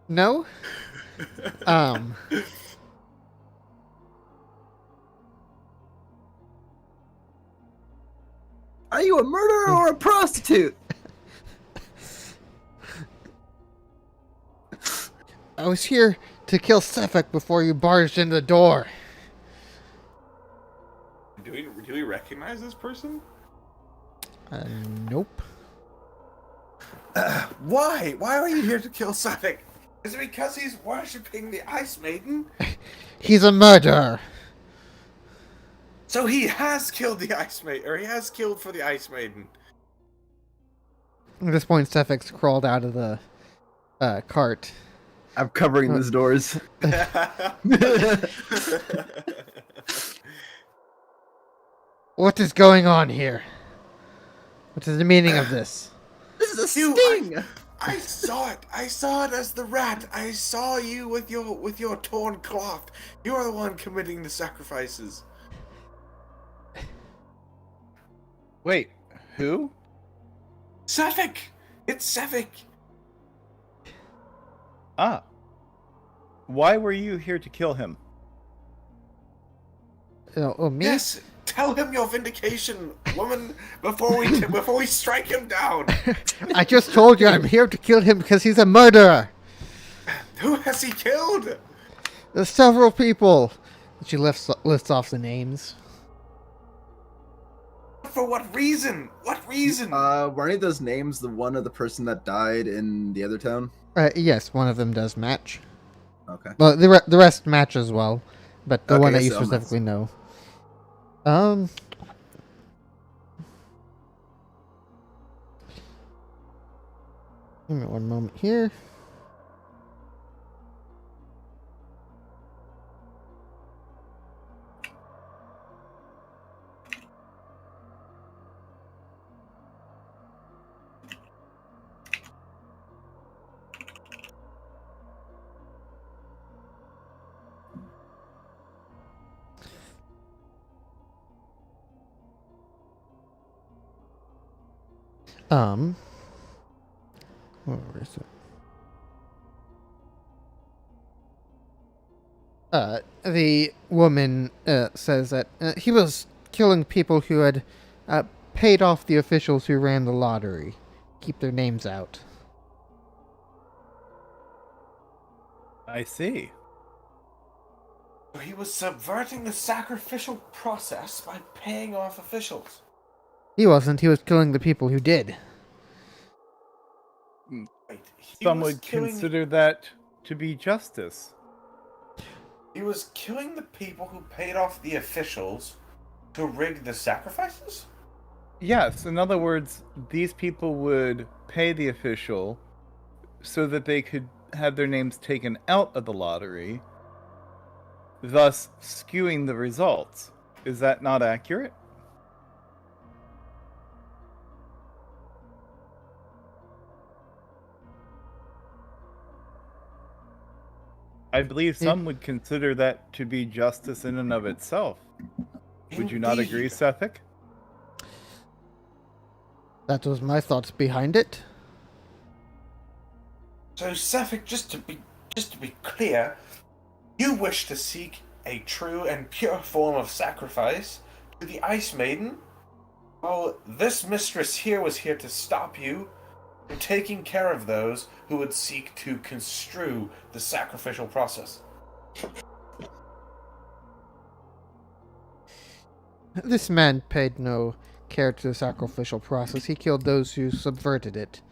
no, Are you a murderer or a prostitute? I was here to kill Sefek before you barged in the door. Do we recognize this person? Nope. Why? Why are you here to kill Suffolk? Is it because he's worshipping the Ice Maiden? He's a murderer. So he has killed the Ice Maiden, or he has killed for the Ice Maiden. At this point, Sefek's crawled out of the cart. I'm covering these doors. What is going on here? What is the meaning of this? This is a sting! I saw it. I saw it as the rat. I saw you with your torn cloth. You are the one committing the sacrifices. Wait, who? Suffolk! It's Suffolk! Ah. Why were you here to kill him? Me? Yes! Tell him your vindication, woman, before we strike him down! I just told you I'm here to kill him because he's a murderer! Who has he killed? There's several people! She lists off the names. For what reason? What reason? Were any of those names the one of the person that died in the other town? Yes, one of them does match. Okay. Well, the rest match as well, but the one that you so specifically know. Give me one moment here. Where is it? The woman says that he was killing people who had paid off the officials who ran the lottery. Keep their names out. I see. He was subverting the sacrificial process by paying off officials. He wasn't. He was killing the people who did. Wait, Some would consider that to be justice. He was killing the people who paid off the officials to rig the sacrifices? Yes, in other words, these people would pay the official so that they could have their names taken out of the lottery, thus skewing the results. Is that not accurate? I believe some would consider that to be justice in and of itself. Would you not agree, Sethik? That was my thoughts behind it. So, Sethik, just to be clear, you wish to seek a true and pure form of sacrifice to the Ice Maiden? Well, this mistress here was here to stop you from taking care of those who would seek to construe the sacrificial process. This man paid no care to the sacrificial process. He killed those who subverted it.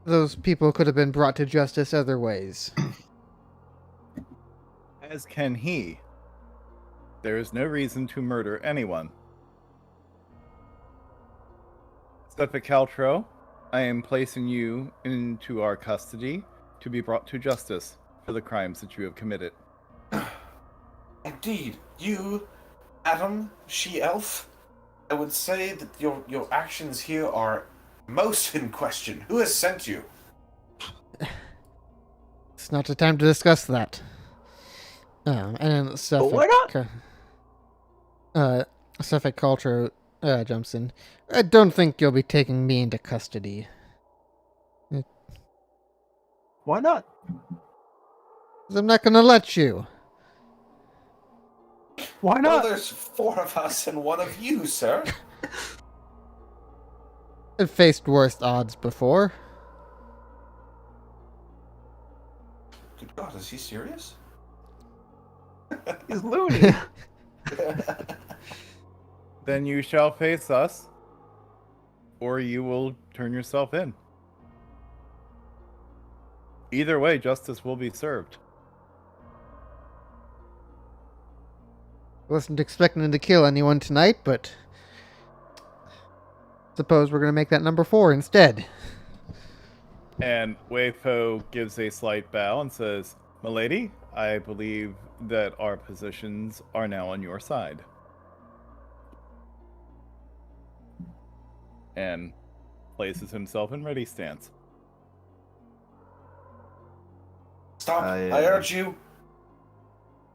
Those people could have been brought to justice other ways. As can he. There is no reason to murder anyone. Sethik Caltro, I am placing you into our custody to be brought to justice for the crimes that you have committed. Indeed, you, Adam, she-elf, I would say that your actions here are most in question. Who has sent you? It's not the time to discuss that. And then Sethik Culture jumps in. I don't think you'll be taking me into custody. Why not? 'Cause I'm not gonna let you. Why Well, not? there's 4 of us and 1 of you, sir. I've faced worse odds before. Good God, is he serious? He's loony. Then you shall face us, or you will turn yourself in. Either way, justice will be served. Wasn't expecting to kill anyone tonight, but suppose we're gonna make that number 4 instead. And Weifo gives a slight bow and says, "Milady, I believe that our positions are now on your side." And places himself in ready stance. Stop, I urge you.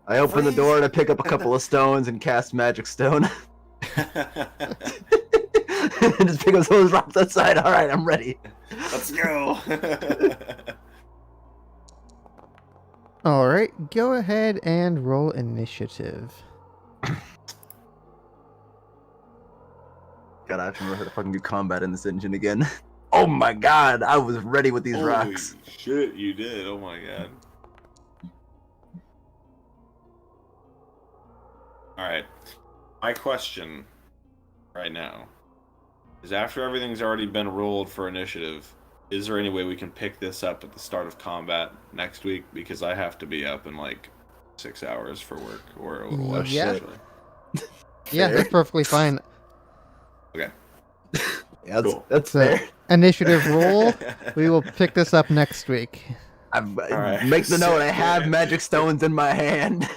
I open the Please. door to pick up a couple of stones and cast Magic Stone. Just pick up some of those rocks outside. All right, I'm ready. Let's go. Alright, go ahead and roll initiative. God, I have to remember how to fucking do combat in this engine again. Oh my god, I was ready with these Holy rocks. shit, you did. Oh my god. Alright. My question right now is, after everything's already been rolled for initiative, is there any way we can pick this up at the start of combat next week? Because I have to be up in like 6 hours for work, or a little less. Yeah. Actually. Yeah, that's perfectly fine. Okay. Yeah, Cool. that's So, fair. initiative roll. We will pick this up next week. Right. Make the note, I have Magic Stones in my hand.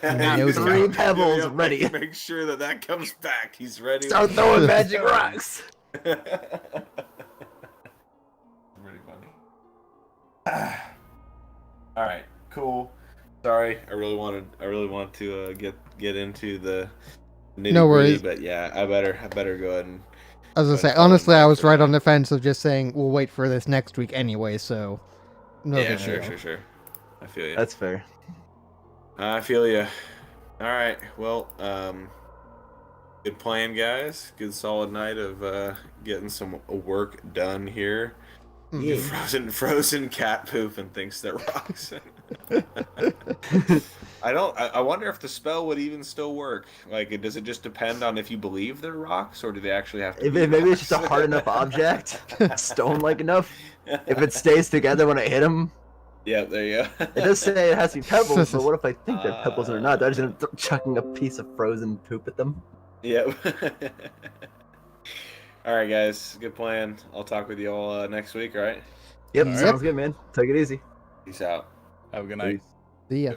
No 3 doubt. pebbles ready. Make sure that comes back. He's ready. Start throwing magic rocks. Really funny. All right, cool. Sorry, I really wanted to get into the nitty-gritty, No worries. but yeah, I better go ahead and I was gonna say, honestly, I was right on the fence of just saying we'll wait for this next week anyway. So, no Yeah, big sure. deal. I feel you. That's fair. I feel you. All right. Well, good plan, guys. Good solid night of getting some work done here. Yeah. Frozen cat poop and thinks they're rocks. I wonder if the spell would even still work. Like, does it just depend on if you believe they're rocks, or do they actually have to be Maybe rocks? it's just a hard enough object, stone-like enough. If it stays together when I hit him. Yeah, there you go. It does say it has to be pebbles, but what if I think they're pebbles or not? They're just gonna chucking a piece of frozen poop at them. Yep. All right, guys. Good plan. I'll talk with you all next week, all right? Yep, Yep. sounds good, man. Take it easy. Peace out. Have a good night. Peace. See ya.